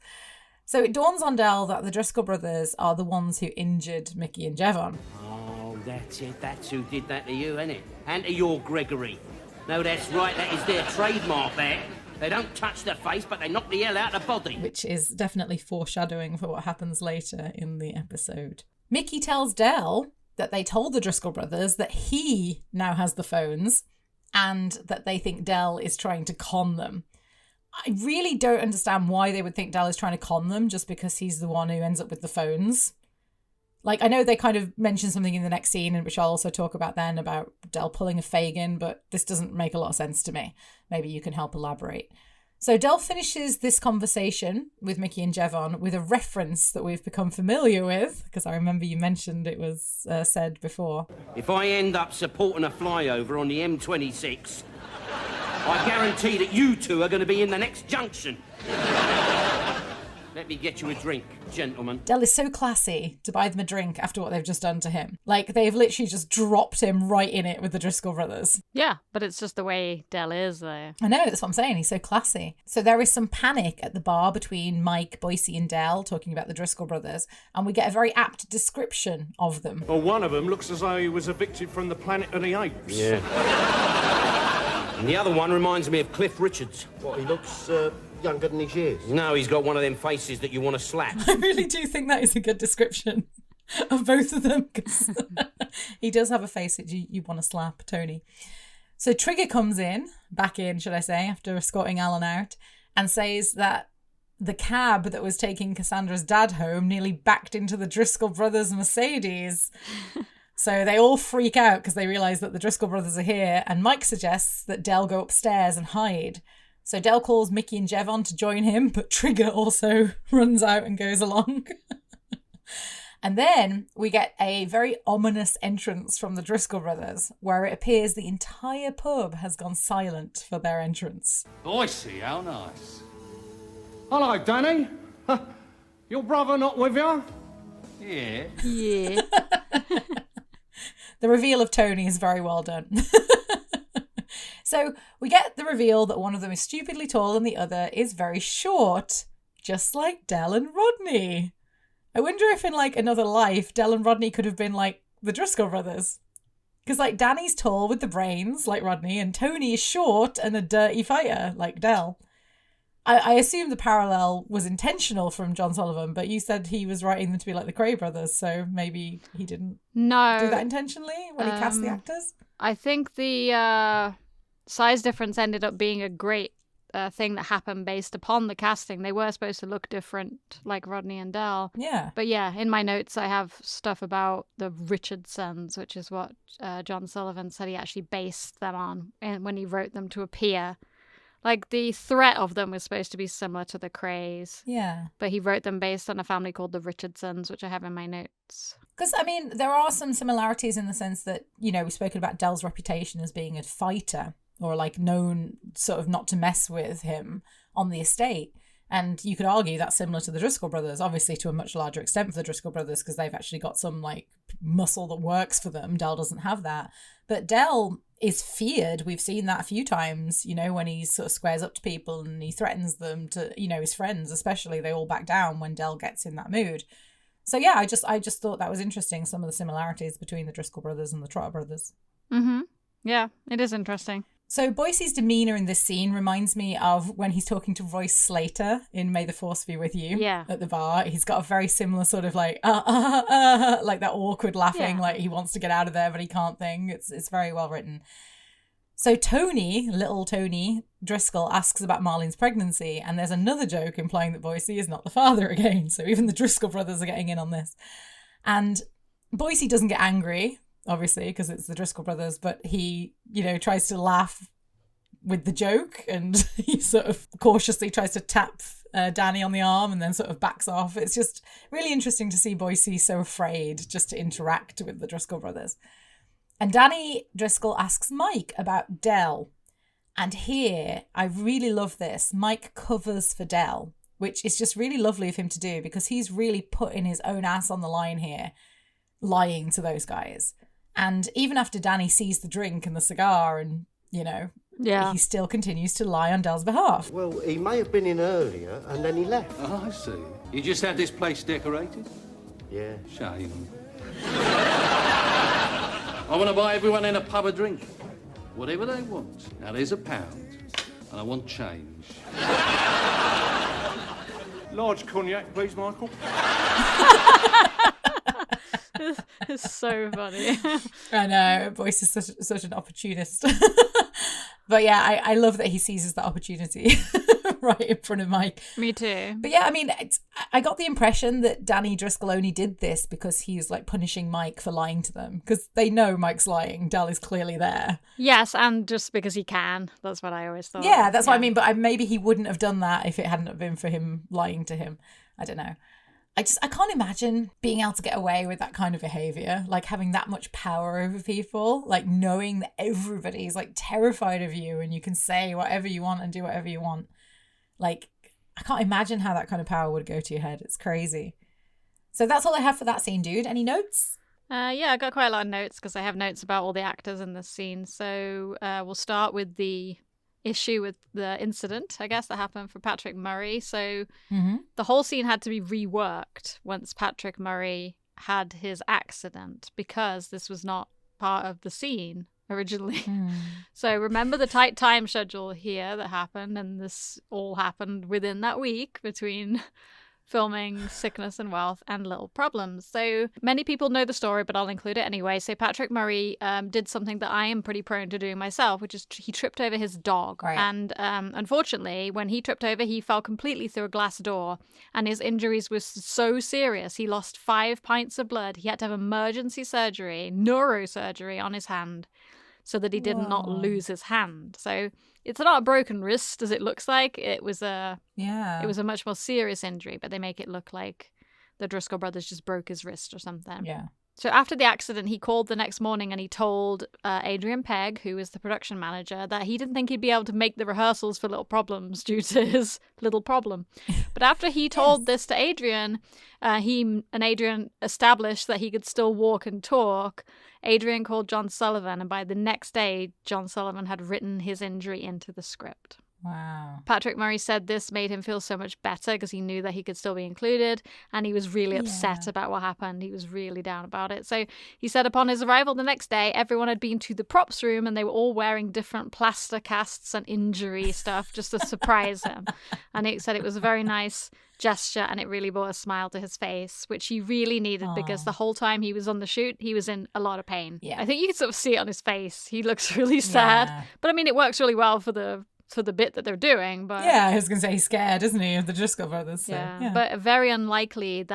So it dawns on Dell that the Driscoll brothers are the ones who injured Mickey and Jevon. Oh, that's it. That's who did that to you, isn't it? And to your Gregory. No, that's right. That is their trademark there. They don't touch the face, but they knock the hell out of the body. Which is definitely foreshadowing for what happens later in the episode. Mickey tells Dell that they told the Driscoll brothers that he now has the phones and that they think Dell is trying to con them. I really don't understand why they would think Del is trying to con them just because he's the one who ends up with the phones. Like, I know they kind of mention something in the next scene, which I'll also talk about then, about Del pulling a Fagin, but this doesn't make a lot of sense to me. Maybe you can help elaborate. So Del finishes this conversation with Mickey and Jevon with a reference that we've become familiar with, because I remember you mentioned it was said before. If I end up supporting a flyover on the M26, I guarantee that you two are going to be in the next junction. Let me get you a drink, gentlemen. Del is so classy to buy them a drink after what they've just done to him. Like, they've literally just dropped him right in it with the Driscoll brothers. Yeah, but it's just the way Del is there. I know, that's what I'm saying. He's so classy. So there is some panic at the bar between Mike, Boise, and Del talking about the Driscoll brothers, and we get a very apt description of them. Well, one of them looks as though he was evicted from the Planet of the Apes. Yeah. And the other one reminds me of Cliff Richards. What, he looks younger than his years? No, he's got one of them faces that you want to slap. I really do think that is a good description of both of them, because he does have a face that you want to slap, Tony. So Trigger comes back in, should I say, after escorting Alan out, and says that the cab that was taking Cassandra's dad home nearly backed into the Driscoll brothers' Mercedes. So they all freak out because they realise that the Driscoll brothers are here, and Mike suggests that Del go upstairs and hide. So Del calls Mickey and Jevon to join him, but Trigger also runs out and goes along. And then we get a very ominous entrance from the Driscoll brothers, where it appears the entire pub has gone silent for their entrance. Boise, how nice. Hello, Danny. Your brother not with you? Yeah. Yeah. The reveal of Tony is very well done. So we get the reveal that one of them is stupidly tall and the other is very short, just like Del and Rodney. I wonder if in like another life, Del and Rodney could have been like the Driscoll brothers. Because like Danny's tall with the brains, like Rodney, and Tony is short and a dirty fighter, like Del. I assume the parallel was intentional from John Sullivan, but you said he was writing them to be like the Cray brothers, so maybe he didn't do that intentionally when he cast the actors? I think the size difference ended up being a great thing that happened based upon the casting. They were supposed to look different, like Rodney and Del. Yeah. But yeah, in my notes I have stuff about the Richardsons, which is what John Sullivan said he actually based them on and when he wrote them to appear. Like, the threat of them was supposed to be similar to the Crays. Yeah. But he wrote them based on a family called the Richardsons, which I have in my notes. Because, I mean, there are some similarities in the sense that, you know, we've spoken about Del's reputation as being a fighter, or, like, known sort of not to mess with him on the estate. And you could argue that's similar to the Driscoll brothers, obviously to a much larger extent for the Driscoll brothers, because they've actually got some, like, muscle that works for them. Del doesn't have that. But Del is feared. We've seen that a few times, you know, when he sort of squares up to people and he threatens them to, you know, his friends especially, they all back down when Del gets in that mood. So yeah, I just thought that was interesting, some of the similarities between the Driscoll brothers and the Trotter brothers. Mm-hmm. Yeah, it is interesting. So Boise's demeanour in this scene reminds me of when he's talking to Royce Slater in May the Force Be With You at the bar. He's got a very similar sort of like, like that awkward laughing, like he wants to get out of there, but he can't thing. It's very well written. So Tony, little Tony Driscoll, asks about Marlene's pregnancy, and there's another joke implying that Boise is not the father again. So even the Driscoll brothers are getting in on this. And Boise doesn't get angry, obviously, because it's the Driscoll brothers, but he, you know, tries to laugh with the joke, and he sort of cautiously tries to tap Danny on the arm and then sort of backs off. It's just really interesting to see Boise so afraid just to interact with the Driscoll brothers. And Danny Driscoll asks Mike about Del. And here, I really love this. Mike covers for Del, which is just really lovely of him to do, because he's really putting his own ass on the line here, lying to those guys. And even after Danny sees the drink and the cigar and, you know, he still continues to lie on Del's behalf. Well, he may have been in earlier and then he left. Oh, I see. You just had this place decorated? Yeah. Shame. I want to buy everyone in a pub a drink. Whatever they want. Now, there's £1, and I want change. Large cognac, please, Michael. It's so funny. I know, Boyce is such an opportunist. But yeah, I love that he seizes that opportunity right in front of Mike. Me too. But yeah, I mean, I got the impression that Danny Driscoll only did this because he's like punishing Mike for lying to them, because they know Mike's lying. Del is clearly there. Yes, and just because he can. That's what I always thought. Yeah, that's what I mean. But maybe he wouldn't have done that if it hadn't been for him lying to him. I don't know. I can't imagine being able to get away with that kind of behavior, like having that much power over people, like knowing that everybody's like terrified of you and you can say whatever you want and do whatever you want. Like, I can't imagine how that kind of power would go to your head. It's crazy. So that's all I have for that scene, dude. Any notes? Yeah, I got quite a lot of notes because I have notes about all the actors in this scene. So we'll start with the issue with the incident, I guess, that happened for Patrick Murray. So the whole scene had to be reworked once Patrick Murray had his accident, because this was not part of the scene originally. So remember the tight time schedule here that happened, and this all happened within that week between filming Sickness and Wealth and Little Problems. So many people know the story, but I'll include it anyway. So Patrick Murray did something that I am pretty prone to doing myself, which is he tripped over his dog. Right. And unfortunately, when he tripped over, he fell completely through a glass door, and his injuries were so serious. He lost 5 pints of blood. He had to have emergency surgery, neurosurgery on his hand, so that he did not lose his hand. So it's not a broken wrist as it looks like. It was a much more serious injury, but they make it look like the Driscoll brothers just broke his wrist or something. Yeah. So after the accident, he called the next morning and he told Adrian Pegg, who is the production manager, that he didn't think he'd be able to make the rehearsals for Little Problems due to his little problem. But after he told this to Adrian, Adrian established that he could still walk and talk. Adrian called John Sullivan, and by the next day, John Sullivan had written his injury into the script. Wow. Patrick Murray said this made him feel so much better because he knew that he could still be included, and he was really upset about what happened. He was really down about it. So he said upon his arrival the next day, everyone had been to the props room and they were all wearing different plaster casts and injury stuff just to surprise him. And he said it was a very nice gesture and it really brought a smile to his face, which he really needed because the whole time he was on the shoot, he was in a lot of pain. Yeah. I think you can sort of see it on his face. He looks really sad. Yeah. But I mean, it works really well for the bit that they're doing. But yeah, I was gonna say he's scared, isn't he, of the Driscoll brothers? So, yeah, but very unlikely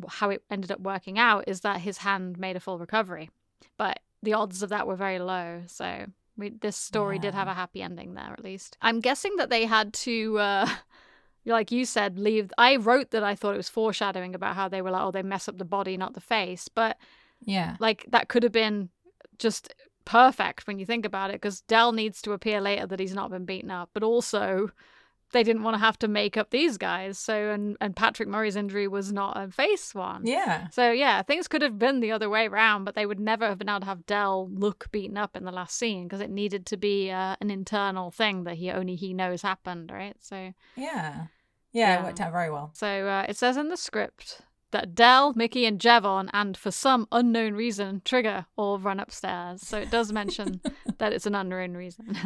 how it ended up working out is that his hand made a full recovery, but the odds of that were very low. So this story did have a happy ending there, at least. I'm guessing that they had to like you said, leave. I wrote that I thought it was foreshadowing about how they were like, oh, they mess up the body, not the face. But yeah, like that could have been just perfect when you think about it, because Del needs to appear later that he's not been beaten up, but also they didn't want to have to make up these guys. So and Patrick Murray's injury was not a face one. Yeah. So yeah, things could have been the other way around, but they would never have been able to have Del look beaten up in the last scene because it needed to be an internal thing that only he knows happened, right? So yeah, it worked out very well. So it says in the script that Del, Mickey, and Jevon, and for some unknown reason, Trigger, all run upstairs. So it does mention that it's an unknown reason.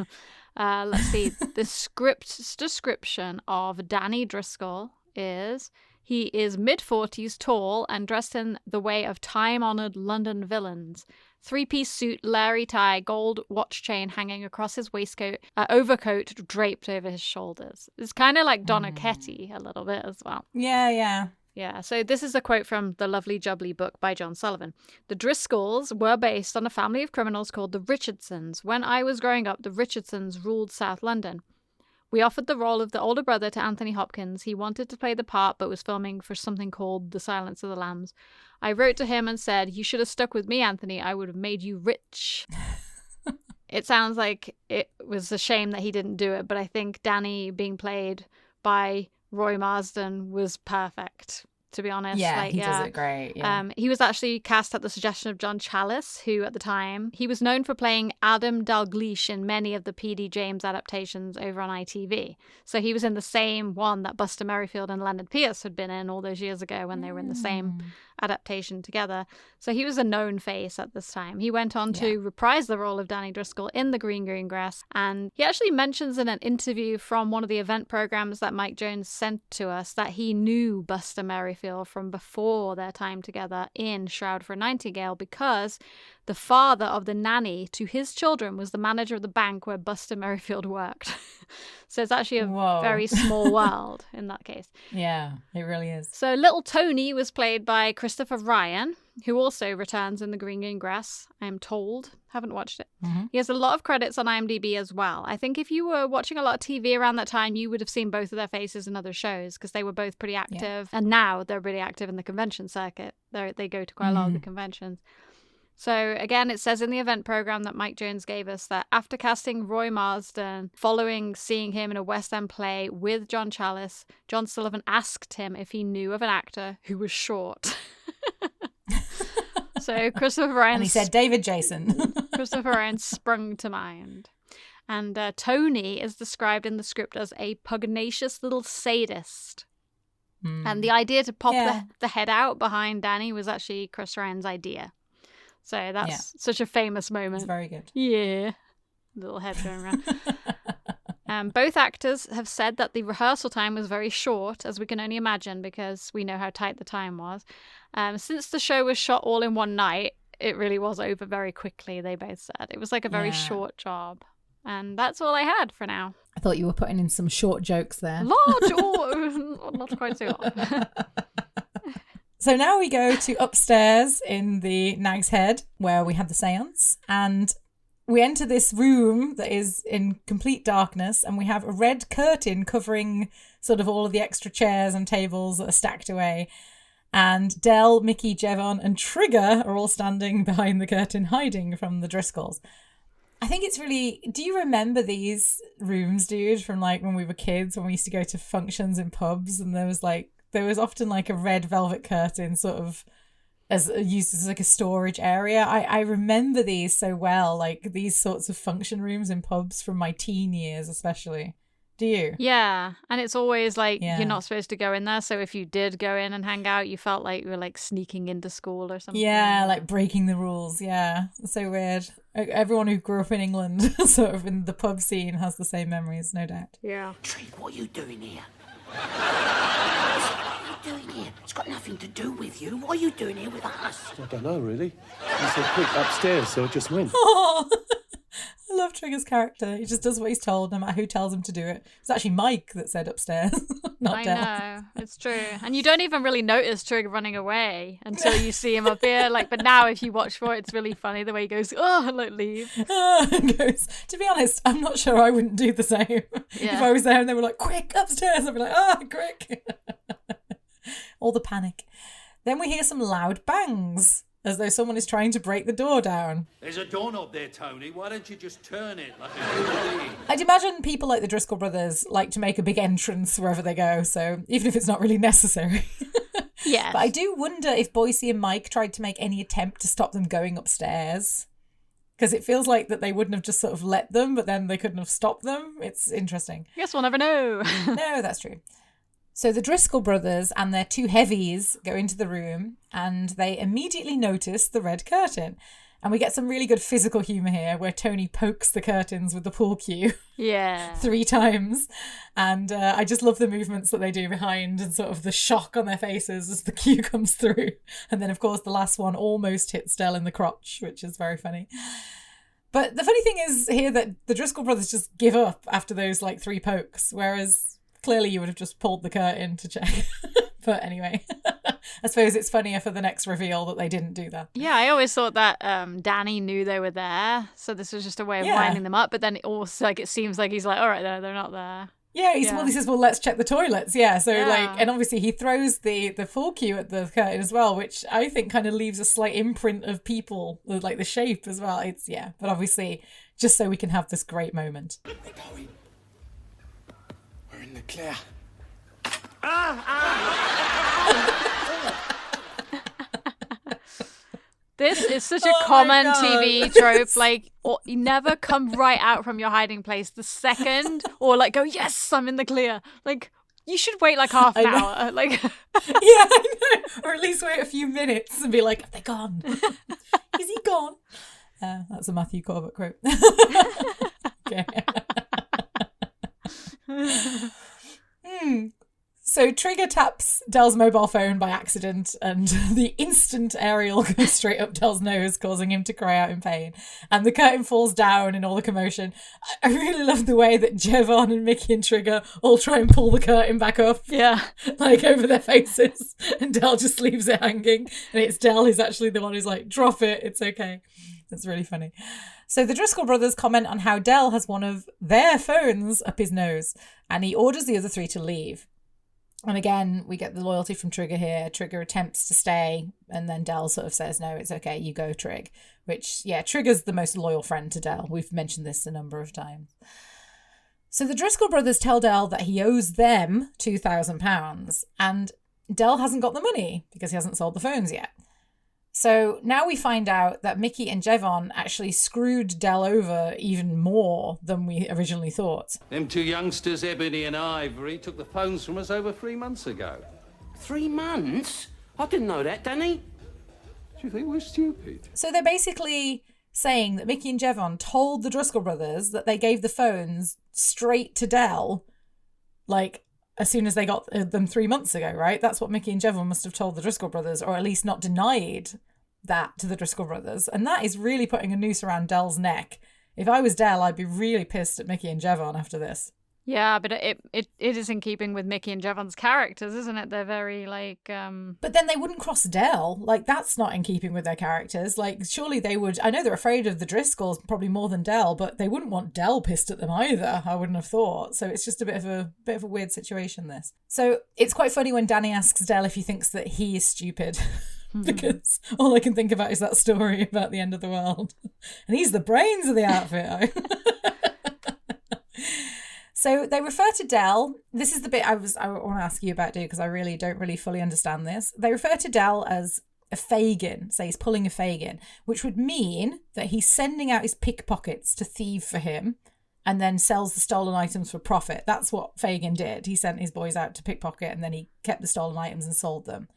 Let's see. The script's description of Danny Driscoll is he is mid-40s, tall, and dressed in the way of time-honored London villains. 3-piece suit, Larry tie, gold watch chain hanging across his waistcoat, overcoat draped over his shoulders. It's kind of like Don O'Ketty a little bit as well. Yeah. Yeah, so this is a quote from the lovely Jubbly book by John Sullivan. The Driscolls were based on a family of criminals called the Richardsons. When I was growing up, the Richardsons ruled South London. We offered the role of the older brother to Anthony Hopkins. He wanted to play the part, but was filming for something called The Silence of the Lambs. I wrote to him and said, you should have stuck with me, Anthony. I would have made you rich. It sounds like it was a shame that he didn't do it, but I think Danny being played by Roy Marsden was perfect, to be honest. Yeah, he does it great. Yeah. He was actually cast at the suggestion of John Challis, who at the time, he was known for playing Adam Dalgleish in many of the P.D. James adaptations over on ITV. So he was in the same one that Buster Merrifield and Leonard Pierce had been in all those years ago when they were in the same adaptation together. So he was a known face at this time. He went on to reprise the role of Danny Driscoll in The Green Grass, and he actually mentions in an interview from one of the event programs that Mike Jones sent to us that he knew Buster Merrifield Merrifield from before their time together in Shroud for a Nightingale, because the father of the nanny to his children was the manager of the bank where Buster Merrifield worked. So it's actually a very small world in that case. Yeah, it really is. So little Tony was played by Christopher Ryan, who also returns in The Green Grass, I'm told. Haven't watched it. Mm-hmm. He has a lot of credits on IMDb as well. I think if you were watching a lot of TV around that time, you would have seen both of their faces in other shows because they were both pretty active. Yeah. And now they're really active in the convention circuit. They go to quite a lot of the conventions. So again, it says in the event program that Mike Jones gave us that after casting Roy Marsden, following seeing him in a West End play with John Challis, John Sullivan asked him if he knew of an actor who was short. So Christopher Ryan... And he said David Jason. Christopher Ryan sprung to mind. And Tony is described in the script as a pugnacious little sadist. And the idea to pop the head out behind Danny was actually Chris Ryan's idea. So that's such a famous moment. It's very good. Yeah. Little head going around. Both actors have said that the rehearsal time was very short, as we can only imagine, because we know how tight the time was. Since the show was shot all in one night, it really was over very quickly, they both said. It was like a very short job. And that's all I had for now. I thought you were putting in some short jokes there. Large or not quite so long. So now we go to upstairs in the Nag's Head, where we have the seance, and we enter this room that is in complete darkness, and we have a red curtain covering sort of all of the extra chairs and tables that are stacked away. And Del, Mickey, Jevon, and Trigger are all standing behind the curtain, hiding from the Driscolls. I think it's really... Do you remember these rooms, dude, from like when we were kids, when we used to go to functions in pubs, and there was often like a red velvet curtain sort of as used as like a storage area. I remember these so well, like these sorts of function rooms in pubs from my teen years especially. Do you? Yeah, and it's always like you're not supposed to go in there, so if you did go in and hang out, you felt like you were like sneaking into school or something. Yeah, like breaking the rules. Yeah, it's so weird. Everyone who grew up in England sort of in the pub scene has the same memories, no doubt. Yeah. Trig, what are you doing here? What are you doing here? It's got nothing to do with you. What are you doing here with us? I don't know, really. He said quick upstairs, so I just went. Oh, I love Trigger's character. He just does what he's told, no matter who tells him to do it. It's actually Mike that said upstairs, not Del. I know, it's true. And you don't even really notice Trigger running away until you see him up here. But now if you watch for it, it's really funny the way he goes, leave. To be honest, I'm not sure I wouldn't do the same. Yeah. If I was there and they were like, quick, upstairs, I'd be like, quick. All the panic. Then we hear some loud bangs, as though someone is trying to break the door down. There's a doorknob there, Tony. Why don't you just turn it like a DVD? I'd imagine people like the Driscoll brothers like to make a big entrance wherever they go, so even if it's not really necessary. Yes. But I do wonder if Boise and Mike tried to make any attempt to stop them going upstairs. Because it feels like that they wouldn't have just sort of let them, but then they couldn't have stopped them. It's interesting. Guess we'll never know. No, that's true. So the Driscoll brothers and their two heavies go into the room and they immediately notice the red curtain. And we get some really good physical humour here where Tony pokes the curtains with the pool cue. Yeah. 3 times. And I just love the movements that they do behind and sort of the shock on their faces as the cue comes through. And then, of course, the last one almost hits Del in the crotch, which is very funny. But the funny thing is here that the Driscoll brothers just give up after those 3 pokes, whereas clearly you would have just pulled the curtain to check. But anyway, I suppose it's funnier for the next reveal that they didn't do that. Yeah, I always thought that Danny knew they were there, so this was just a way of winding them up. But then it also it seems like he's like, all right, they're not there. Yeah, he says, well, let's check the toilets. Yeah, so and obviously he throws the full cue at the curtain as well, which I think kind of leaves a slight imprint of people, like the shape as well. It's but obviously just so we can have this great moment. We're in the clear. This is such a common TV trope. You never come right out from your hiding place the second, or go, yes, I'm in the clear. You should wait half an hour. Yeah, I know. Or at least wait a few minutes and be like, have they gone? Is he gone? That's a Matthew Corbett quote. Okay. So Trigger taps Del's mobile phone by accident, and the instant aerial goes straight up Del's nose, causing him to cry out in pain. And the curtain falls down in all the commotion. I really love the way that Jevon and Mickey and Trigger all try and pull the curtain back up. Yeah. Like over their faces. And Del just leaves it hanging. And it's Del who's actually the one who's like, drop it, it's okay. That's really funny. So the Driscoll brothers comment on how Del has one of their phones up his nose, and he orders the other three to leave. And again, we get the loyalty from Trigger here. Trigger attempts to stay, and then Del sort of says, no, it's okay, you go, Trig. Which, yeah, Trigger's the most loyal friend to Del. We've mentioned this a number of times. So the Driscoll brothers tell Del that he owes them £2,000, and Del hasn't got the money because he hasn't sold the phones yet. So now we find out that Mickey and Jevon actually screwed Del over even more than we originally thought. Them two youngsters, Ebony and Ivory, took the phones from us over 3 months ago. 3 months? I didn't know that, Danny. Do you think we're stupid? So they're basically saying that Mickey and Jevon told the Driscoll brothers that they gave the phones straight to Del, like, as soon as they got them 3 months ago, right? That's what Mickey and Jevon must have told the Driscoll brothers, or at least not denied that to the Driscoll brothers. And that is really putting a noose around Del's neck. If I was Del, I'd be really pissed at Mickey and Jevon after this. Yeah, but it is in keeping with Mickey and Jevon's characters, isn't it? They're very, like... But then they wouldn't cross Del. Like, that's not in keeping with their characters. Like, surely they would... I know they're afraid of the Driscolls probably more than Del, but they wouldn't want Del pissed at them either, I wouldn't have thought. So it's just a bit of a weird situation, this. So it's quite funny when Danny asks Del if he thinks that he is stupid. Because all I can think about is that story about the end of the world. And he's the brains of the outfit. So they refer to Del. This is the bit I want to ask you about, dude, because I really don't fully understand this. They refer to Del as a Fagin, say he's pulling a Fagin, which would mean that he's sending out his pickpockets to thieve for him and then sells the stolen items for profit. That's what Fagin did. He sent his boys out to pickpocket and then he kept the stolen items and sold them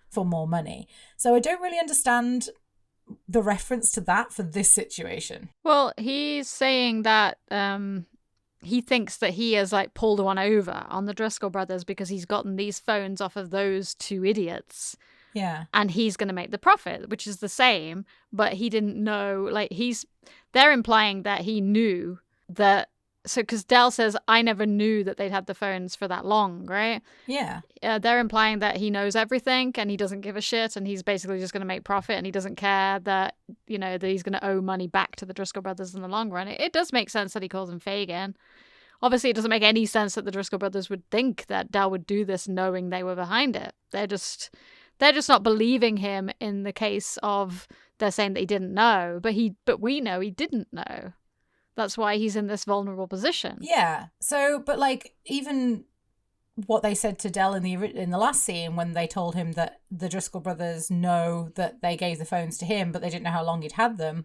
for more money. So I don't really understand the reference to that for this situation. Well, he's saying that... he thinks that he has like pulled one over on the Driscoll brothers because he's gotten these phones off of those two idiots. Yeah. And he's going to make the profit, which is the same, but he didn't know, like they're implying that he knew that, so because Del says, I never knew that they'd had the phones for that long, right? Yeah. They're implying that he knows everything and he doesn't give a shit and he's basically just going to make profit and he doesn't care that, you know, that he's going to owe money back to the Driscoll brothers in the long run. It does make sense that he calls him Fagin. Obviously, it doesn't make any sense that the Driscoll brothers would think that Del would do this knowing they were behind it. They're just not believing him in the case of they're saying that he didn't know, but we know he didn't know. That's why he's in this vulnerable position. Yeah. So, but like, even what they said to Del in the last scene when they told him that the Driscoll brothers know that they gave the phones to him, but they didn't know how long he'd had them.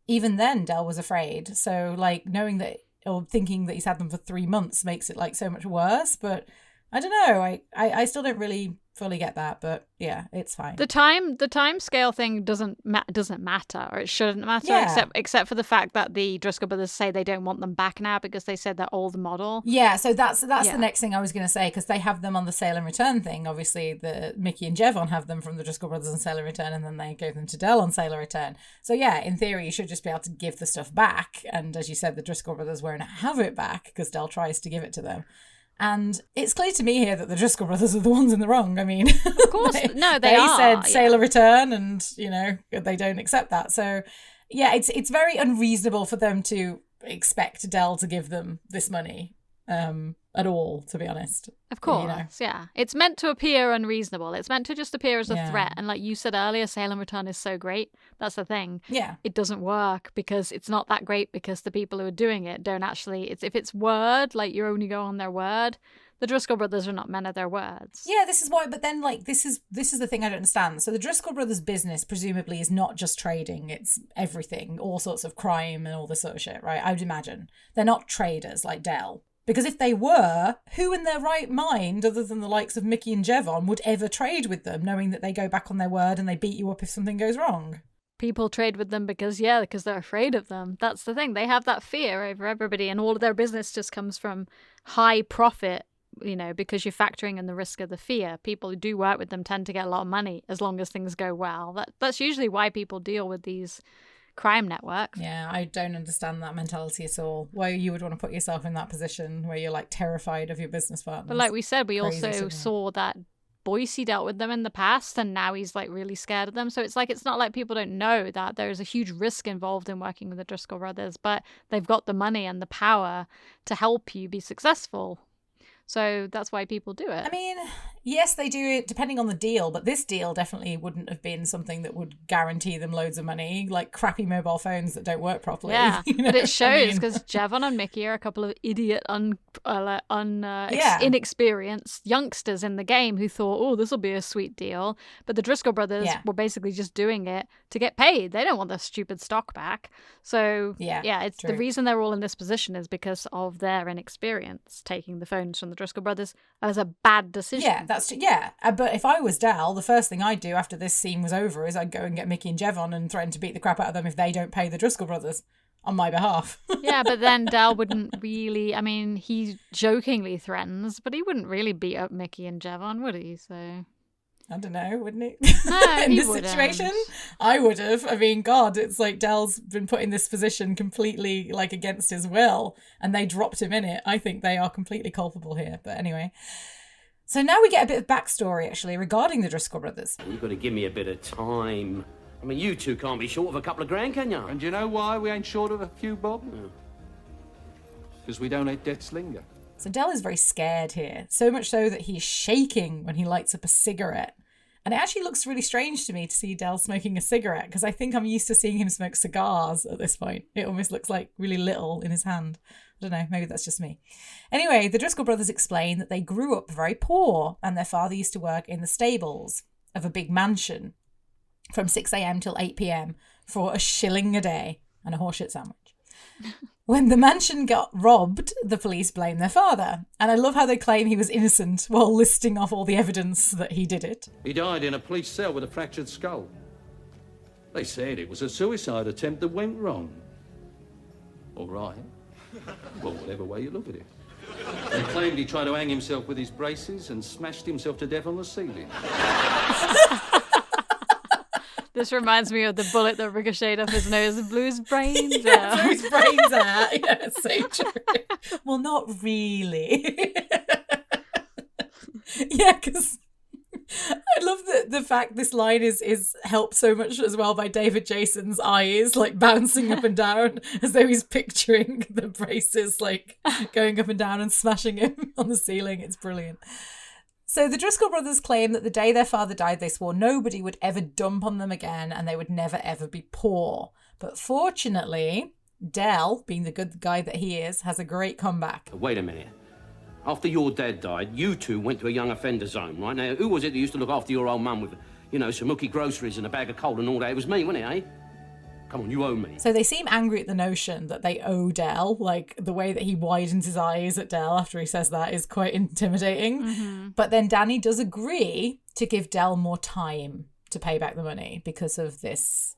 Even then, Del was afraid. So, like, knowing that or thinking that he's had them for 3 months makes it like so much worse. But I don't know. I still don't really fully get that, but yeah, it's fine. The time scale thing doesn't matter, or it shouldn't matter, Yeah. except for the fact that the Driscoll brothers say they don't want them back now because they said they're old model. Yeah, so that's Yeah. the next thing I was going to say, because they have them on the sale and return thing. Obviously, the Mickey and Jevon have them from the Driscoll brothers on sale and return, and then they gave them to Del on sale and return. So yeah, in theory, you should just be able to give the stuff back. And as you said, the Driscoll brothers won't have it back because Del tries to give it to them. And it's clear to me here that the Driscoll brothers are the ones in the wrong. I mean, Of course, they are. said sale or return, and you know they don't accept that. So, yeah, it's very unreasonable for them to expect Del to give them this money at all. To be honest, Of course, you know. yeah. It's meant to appear unreasonable. It's meant to just appear as a Yeah. threat. And like you said earlier, sale and return is so great. That's the thing. Yeah, It doesn't work because it's not that great because the people who are doing it don't actually. If it's word, like you only go on their word. The Driscoll brothers are not men of their words. yeah. This is why. But then, like, this is the thing I don't understand. So the Driscoll brothers' business presumably is not just trading; it's everything, all sorts of crime and all this sort of shit, right? I would imagine they're not traders like Del. Because if they were, who in their right mind, other than the likes of Mickey and Jevon, would ever trade with them, knowing that they go back on their word and they beat you up if something goes wrong? People trade with them because they're afraid of them. That's the thing. They have that fear over everybody, and all of their business just comes from high profit because you're factoring in the risk of the fear. People who do work with them tend to get a lot of money as long as things go well. That's usually why people deal with these crime networks. Yeah, I don't understand that mentality at all. Why you would want to put yourself in that position where you're like terrified of your business partners. But like we said, we Crazy also scenario. saw that Boise dealt with them in the past, and now he's like really scared of them. So it's like, it's not like people don't know that there's a huge risk involved in working with the Driscoll brothers, but they've got the money and the power to help you be successful. So that's why people do it. I mean, yes, they do it depending on the deal, but this deal definitely wouldn't have been something that would guarantee them loads of money, like crappy mobile phones that don't work properly. Yeah, you know? but it shows because Jevon and Mickey are a couple of idiot, inexperienced youngsters in the game who thought, oh, this will be a sweet deal. But the Driscoll brothers were basically just doing it to get paid. They don't want their stupid stock back. So it's true. the reason they're all in this position is because of their inexperience taking the phones from the Driscoll brothers as a bad decision. Yeah, but if I was Dal, the first thing I'd do after this scene was over is I'd go and get Mickey and Jevon and threaten to beat the crap out of them if they don't pay the Driscoll brothers on my behalf. Yeah, but then Dal wouldn't really, I mean, he jokingly threatens, but he wouldn't really beat up Mickey and Jevon, would he? So I don't know, wouldn't he? No, in he this wouldn't. situation, I would have. I mean, God, it's like Dal's been put in this position completely like against his will, and they dropped him in it. I think they are completely culpable here. But anyway, so now we get a bit of backstory actually regarding the Driscoll brothers. You've got to give me a bit of time. I mean, you two can't be short of a couple of grand, can you? And you know why we ain't short of a few bob? Because we don't let debts linger. So Del is very scared here, so much so that he's shaking when he lights up a cigarette. And it actually looks really strange to me to see Del smoking a cigarette, because I think I'm used to seeing him smoke cigars at this point. It almost looks like really little in his hand. I don't know, maybe that's just me. Anyway, the Driscoll brothers explain that they grew up very poor and their father used to work in the stables of a big mansion from 6 a.m. till 8 p.m. for $1 a day and a horseshit sandwich. When the mansion got robbed, the police blame their father. And I love how they claim he was innocent while listing off all the evidence that he did it. He died in a police cell with a fractured skull. They said it was a suicide attempt that went wrong. All right. Well, whatever way you look at it. They claimed he tried to hang himself with his braces and smashed himself to death on the ceiling. This reminds me of the bullet that ricocheted off his nose and blew his brains out. Blew his brains out. Yeah, so true. Well, not really. Yeah, because I love the fact this line is helped so much as well by David Jason's eyes like bouncing up and down as though he's picturing the braces like going up and down and smashing him on the ceiling. It's brilliant. So the Driscoll brothers claim that the day their father died, they swore nobody would ever dump on them again and they would never, ever be poor. But fortunately, Del, being the good guy that he is, has a great comeback. Wait a minute. After your dad died, you two went to a young offenders home, right? Now, who was it that used to look after your old mum with, some hooky groceries and a bag of coal and all that? It was me, wasn't it, eh? Come on, you owe me. So they seem angry at the notion that they owe Del. Like, the way that he widens his eyes at Del after he says that is quite intimidating. Mm-hmm. But then Danny does agree to give Del more time to pay back the money because of this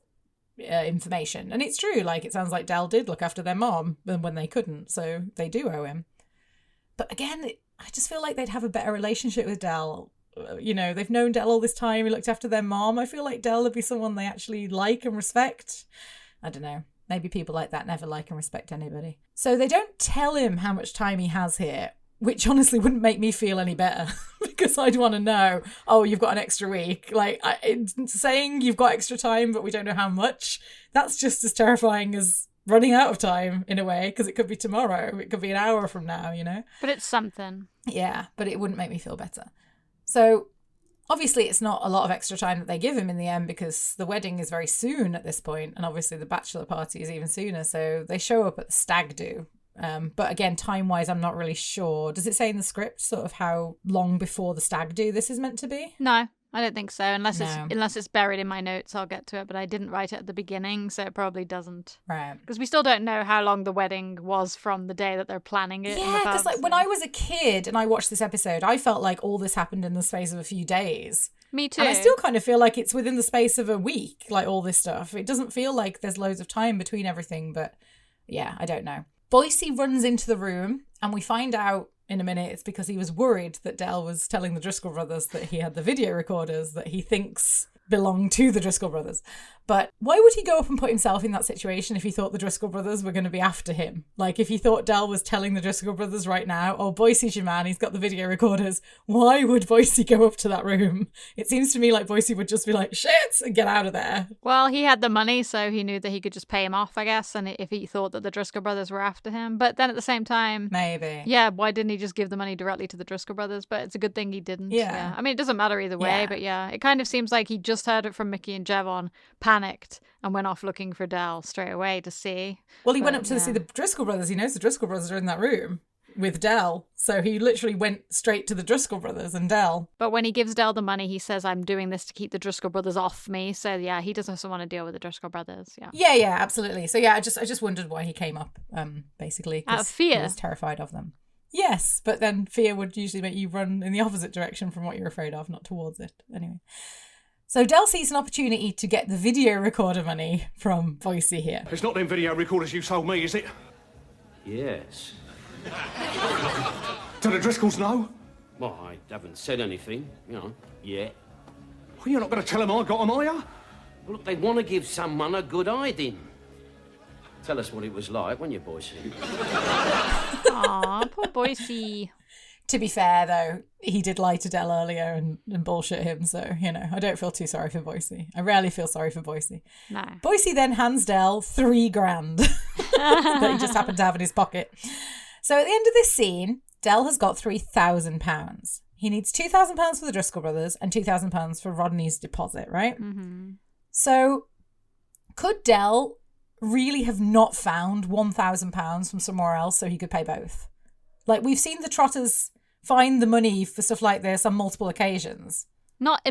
information. And it's true. Like, it sounds like Del did look after their mom when they couldn't. So they do owe him. But again, I just feel like they'd have a better relationship with Del. They've known Del all this time. He looked after their mom. I feel like Del would be someone they actually like and respect. I don't know. Maybe people like that never like and respect anybody. So they don't tell him how much time he has here, which honestly wouldn't make me feel any better because I'd want to know, oh, you've got an extra week. Like, saying you've got extra time, but we don't know how much, that's just as terrifying as running out of time in a way, because it could be tomorrow. It could be an hour from now, But it's something. Yeah, but it wouldn't make me feel better. So obviously it's not a lot of extra time that they give him in the end because the wedding is very soon at this point, and obviously the bachelor party is even sooner. So they show up at the stag do. But again, time-wise, I'm not really sure. Does it say in the script sort of how long before the stag do this is meant to be? No, I don't think so. Unless it's buried in my notes, I'll get to it. But I didn't write it at the beginning, so it probably doesn't. Right. Because we still don't know how long the wedding was from the day that they're planning it. Yeah, because like when I was a kid and I watched this episode, I felt like all this happened in the space of a few days. Me too. And I still kind of feel like it's within the space of a week, like all this stuff. It doesn't feel like there's loads of time between everything, but yeah, I don't know. Boise runs into the room and we find out in a minute it's because he was worried that Del was telling the Driscoll brothers that he had the video recorders that he thinks belong to the Driscoll brothers. But why would he go up and put himself in that situation if he thought the Driscoll brothers were going to be after him? Like, if he thought Del was telling the Driscoll brothers right now, oh, Boise's your man, he's got the video recorders, why would Boise go up to that room? It seems to me like Boise would just be like, shit, and get out of there. Well, he had the money, so he knew that he could just pay him off, I guess, and if he thought that the Driscoll brothers were after him. But then at the same time... Maybe. Yeah, why didn't he just give the money directly to the Driscoll brothers? But it's a good thing he didn't. Yeah. I mean, it doesn't matter either way, but yeah. It kind of seems like he just heard it from Mickey and Jevon, panicked, and went off looking for Del straight away to see. Well, he went up to see the Driscoll brothers. He knows the Driscoll brothers are in that room with Del. So he literally went straight to the Driscoll brothers and Del. But when he gives Del the money, he says, I'm doing this to keep the Driscoll brothers off me. So yeah, he doesn't want to deal with the Driscoll brothers. Yeah, absolutely. So yeah, I just wondered why he came up, basically. Out of fear. He was terrified of them. Yes, but then fear would usually make you run in the opposite direction from what you're afraid of, not towards it. Anyway. So Del sees an opportunity to get the video recorder money from Boise here. It's not them video recorders you sold me, is it? Yes. Do the Driscolls know? Well, I haven't said anything, yet. Well, you're not going to tell them I got them, are you? Well, look, they want to give someone a good hiding. Tell us what it was like, won't you, Boise? Aw, poor Boise. To be fair, though, he did lie to Del earlier and bullshit him, so, I don't feel too sorry for Boise. I rarely feel sorry for Boise. No. Boise then hands Del $3,000 that he just happened to have in his pocket. So at the end of this scene, Del has got £3,000. He needs £2,000 for the Driscoll brothers and £2,000 for Rodney's deposit, right? Mm-hmm. So could Del really have not found £1,000 from somewhere else so he could pay both? Like, we've seen the Trotters find the money for stuff like this on multiple occasions. Not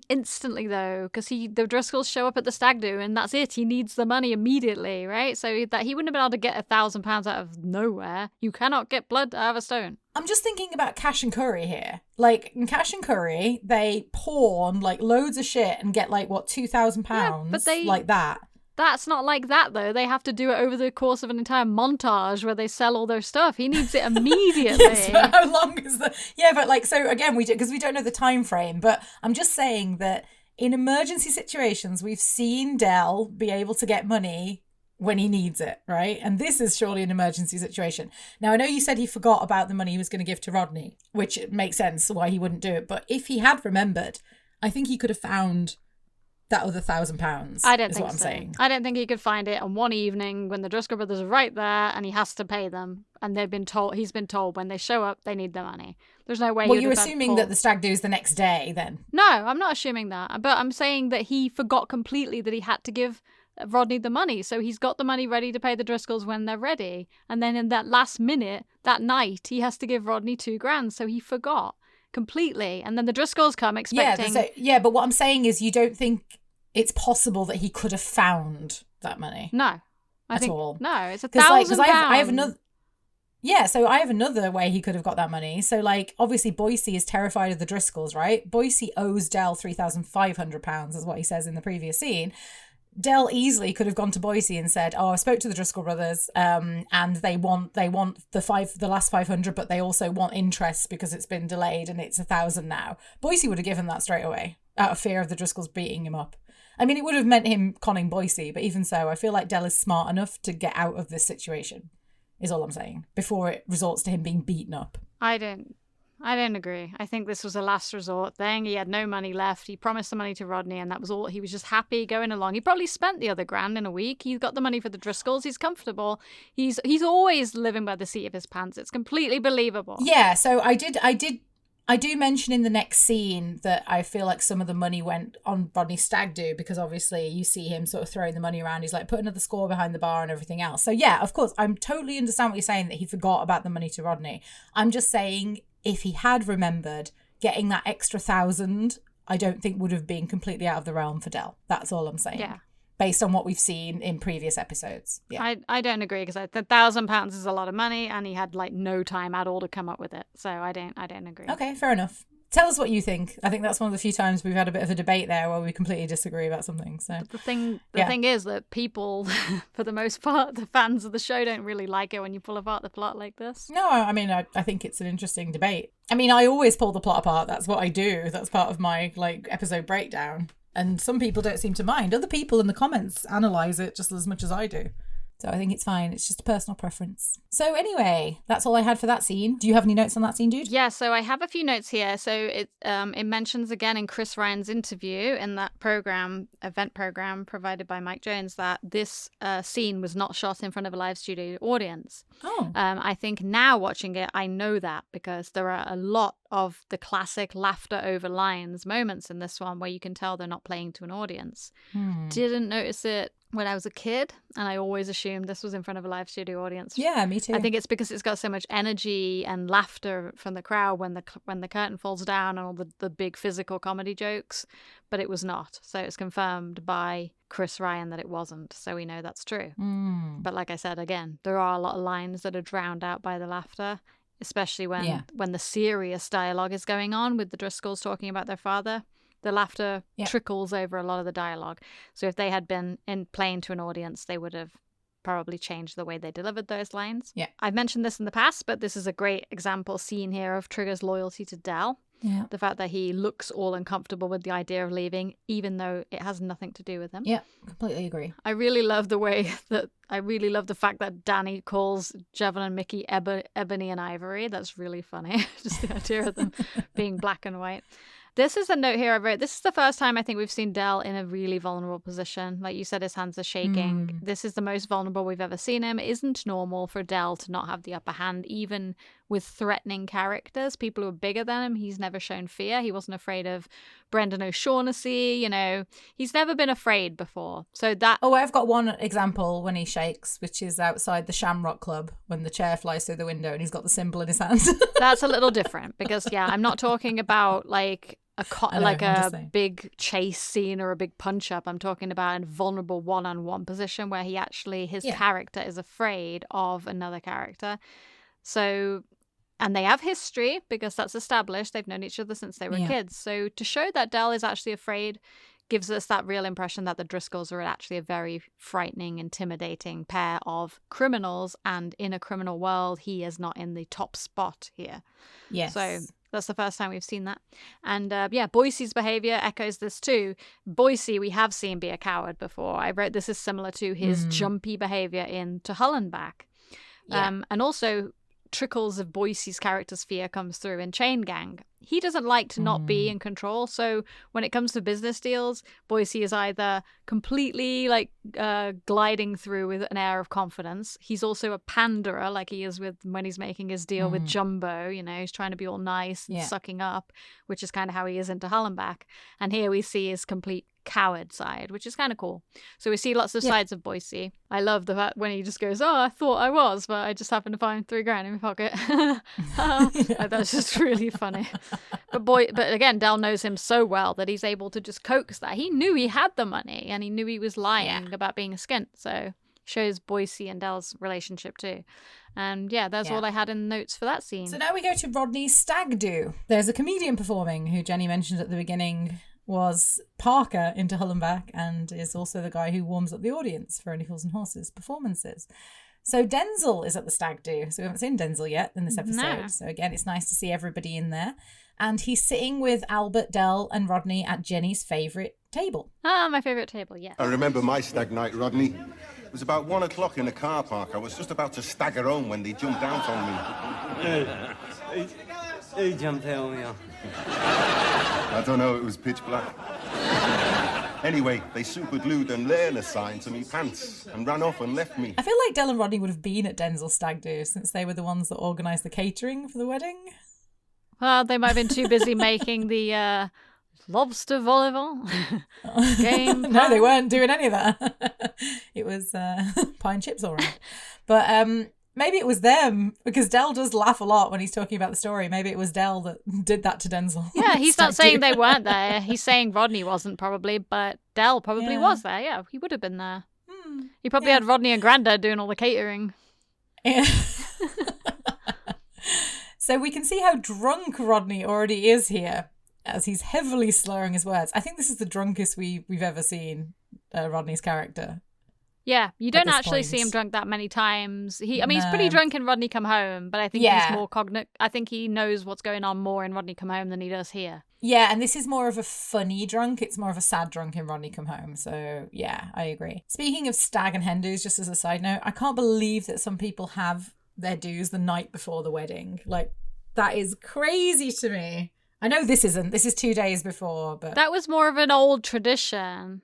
instantly, though, because the Driscolls show up at the stag do, and that's it. He needs the money immediately, right? So that he wouldn't have been able to get £1,000 out of nowhere. You cannot get blood out of a stone. I'm just thinking about Cash and Curry here. Like, in Cash and Curry, they pawn, like, loads of shit and get, like, what, £2,000? Yeah, but like that. That's not like that, though. They have to do it over the course of an entire montage where they sell all their stuff. He needs it immediately. Yes, but how long is the... Yeah, but like, so again, because we don't know the time frame, but I'm just saying that in emergency situations, we've seen Del be able to get money when he needs it, right? And this is surely an emergency situation. Now, I know you said he forgot about the money he was going to give to Rodney, which makes sense why he wouldn't do it. But if he had remembered, I think he could have found that other £1,000. I don't is think what I'm so. saying. I don't think he could find it on one evening when the Driscoll brothers are right there and he has to pay them. And he's been told when they show up, they need the money. There's no way. Well, you're assuming that the stag do is the next day then. No, I'm not assuming that. But I'm saying that he forgot completely that he had to give Rodney the money. So he's got the money ready to pay the Driscolls when they're ready. And then in that last minute, that night, he has to give Rodney $2,000. So he forgot completely. And then the Driscolls come expecting. Yeah, but what I'm saying is you don't think it's possible that he could have found that money. No. At all. No, it's £1,000. I have another... Yeah, so I have another way he could have got that money. So, like, obviously Boise is terrified of the Driscolls, right? Boise owes Del £3,500, is what he says in the previous scene. Del easily could have gone to Boise and said, "Oh, I spoke to the Driscoll brothers, and they want the last 500, but they also want interest because it's been delayed and it's 1,000 now." Boise would have given that straight away out of fear of the Driscolls beating him up. I mean, it would have meant him conning Boise, but even so, I feel like Del is smart enough to get out of this situation, is all I'm saying, before it resorts to him being beaten up. I don't agree. I think this was a last resort thing. He had no money left. He promised the money to Rodney, and that was all. He was just happy going along. He probably spent the other $1,000 in a week. He's got the money for the Driscolls. He's comfortable. He's always living by the seat of his pants. It's completely believable. Yeah, so I do mention in the next scene that I feel like some of the money went on Rodney's stag do, because obviously you see him sort of throwing the money around. He's like putting another score behind the bar and everything else. So yeah, of course, I'm totally understand what you're saying, that he forgot about the money to Rodney. I'm just saying, if he had remembered, getting that extra 1,000, I don't think would have been completely out of the realm for Del. That's all I'm saying. Yeah. Based on what we've seen in previous episodes. Yeah. I don't agree, because £1,000 is a lot of money, and he had like no time at all to come up with it. So I don't agree. Okay, fair enough. Tell us what you think. I think that's one of the few times we've had a bit of a debate there where we completely disagree about something. So the thing is that people, for the most part, the fans of the show don't really like it when you pull apart the plot like this. No, I mean, I think it's an interesting debate. I mean, I always pull the plot apart. That's what I do. That's part of my episode breakdown. And some people don't seem to mind. Other people in the comments analyze it just as much as I do. So I think it's fine. It's just a personal preference. So anyway, that's all I had for that scene. Do you have any notes on that scene, dude? Yeah, so I have a few notes here. So it mentions again in Chris Ryan's interview in that event program provided by Mike Jones, that this scene was not shot in front of a live studio audience. Oh. I think now watching it, I know that because there are a lot of the classic laughter over lines moments in this one where you can tell they're not playing to an audience. Didn't notice it when I was a kid, and I always assumed this was in front of a live studio audience. Yeah, me too. I think it's because it's got so much energy and laughter from the crowd when the curtain falls down and all the big physical comedy jokes, but it was not. So it's confirmed by Chris Ryan that it wasn't, so we know that's true. But like I said, again, there are a lot of lines that are drowned out by the laughter, especially when the serious dialogue is going on with the Driscolls talking about their father. The laughter trickles over a lot of the dialogue. So if they had been playing to an audience, they would have probably changed the way they delivered those lines. Yeah. I've mentioned this in the past, but this is a great example scene here of Trigger's loyalty to Del. Yeah. The fact that he looks all uncomfortable with the idea of leaving, even though it has nothing to do with him. Yeah, completely agree. I really love the fact that Danny calls Jevon and Mickey Ebony and Ivory. That's really funny. Just the idea of them being black and white. This is a note here I wrote. This is the first time I think we've seen Del in a really vulnerable position. Like you said, his hands are shaking. This is the most vulnerable we've ever seen him. It isn't normal for Del to not have the upper hand, even with threatening characters, people who are bigger than him. He's never shown fear. He wasn't afraid of Brendan O'Shaughnessy, He's never been afraid before. So that... Oh, I've got one example when he shakes, which is outside the Shamrock Club when the chair flies through the window and he's got the symbol in his hand. That's a little different because, I'm not talking about a big chase scene or a big punch up. I'm talking about a vulnerable one-on-one position where his character is afraid of another character. So, and they have history because that's established. They've known each other since they were kids. So to show that Del is actually afraid gives us that real impression that the Driscolls are actually a very frightening, intimidating pair of criminals. And in a criminal world, he is not in the top spot here. Yes. So that's the first time we've seen that. And Boise's behavior echoes this too. Boise, we have seen be a coward before. I wrote this is similar to his jumpy behavior in To Hull and Back. And also trickles of Boise's character's fear comes through in Chain Gang. He doesn't like to not be in control. So when it comes to business deals, Boise is either completely gliding through with an air of confidence. He's also a panderer, like he is when he's making his deal with Jumbo. He's trying to be all nice and sucking up, which is kind of how he is into Hull and Back. And here we see his complete coward side, which is kind of cool. So we see lots of sides of Boise. I love the fact when he just goes, I thought I was, but I just happened to find $3,000 in my pocket. That's just really funny. But again, Del knows him so well that he's able to just coax that. He knew he had the money and he knew he was lying about being a skint. So shows Boise and Del's relationship too. And that's all I had in notes for that scene. So now we go to Rodney's stag do. There's a comedian performing who Jenny mentioned at the beginning was Parker into Hull and Back and is also the guy who warms up the audience for Only Fools and Horses performances. So Denzel is at the stag do. So we haven't seen Denzel yet in this episode. No. So again, it's nice to see everybody in there. And he's sitting with Albert, Del and Rodney at Jenny's favourite table. My favourite table, yes. I remember my stag night, Rodney. It was about 1 o'clock in the car park. I was just about to stagger home when they jumped out on me. Who jumped out on you? I don't know, it was pitch black. Anyway, they super glued a learner sign to me pants and ran off and left me. I feel like Del and Rodney would have been at Denzel's stag do since they were the ones that organised the catering for the wedding. Well, they might have been too busy making the lobster volleyball game. No, they weren't doing any of that. It was pie and chips all right. But maybe it was them, because Del does laugh a lot when he's talking about the story. Maybe it was Del that did that to Denzel. Yeah, he's not saying they weren't there. He's saying Rodney wasn't probably, but Del probably was there. Yeah, he would have been there. He probably had Rodney and Grandad doing all the catering. Yeah. So we can see how drunk Rodney already is here, as he's heavily slurring his words. I think this is the drunkest we've ever seen Rodney's character. Yeah, you don't actually point. see him drunk that many times. He's pretty drunk in Rodney Come Home, but I think he's more I think he knows what's going on more in Rodney Come Home than he does here. Yeah, and this is more of a funny drunk. It's more of a sad drunk in Rodney Come Home. So, yeah, I agree. Speaking of stag and hen do's, just as a side note, I can't believe that some people have their do's the night before the wedding. Like, that is crazy to me. I know this isn't. This is 2 days before, but... That was more of an old tradition.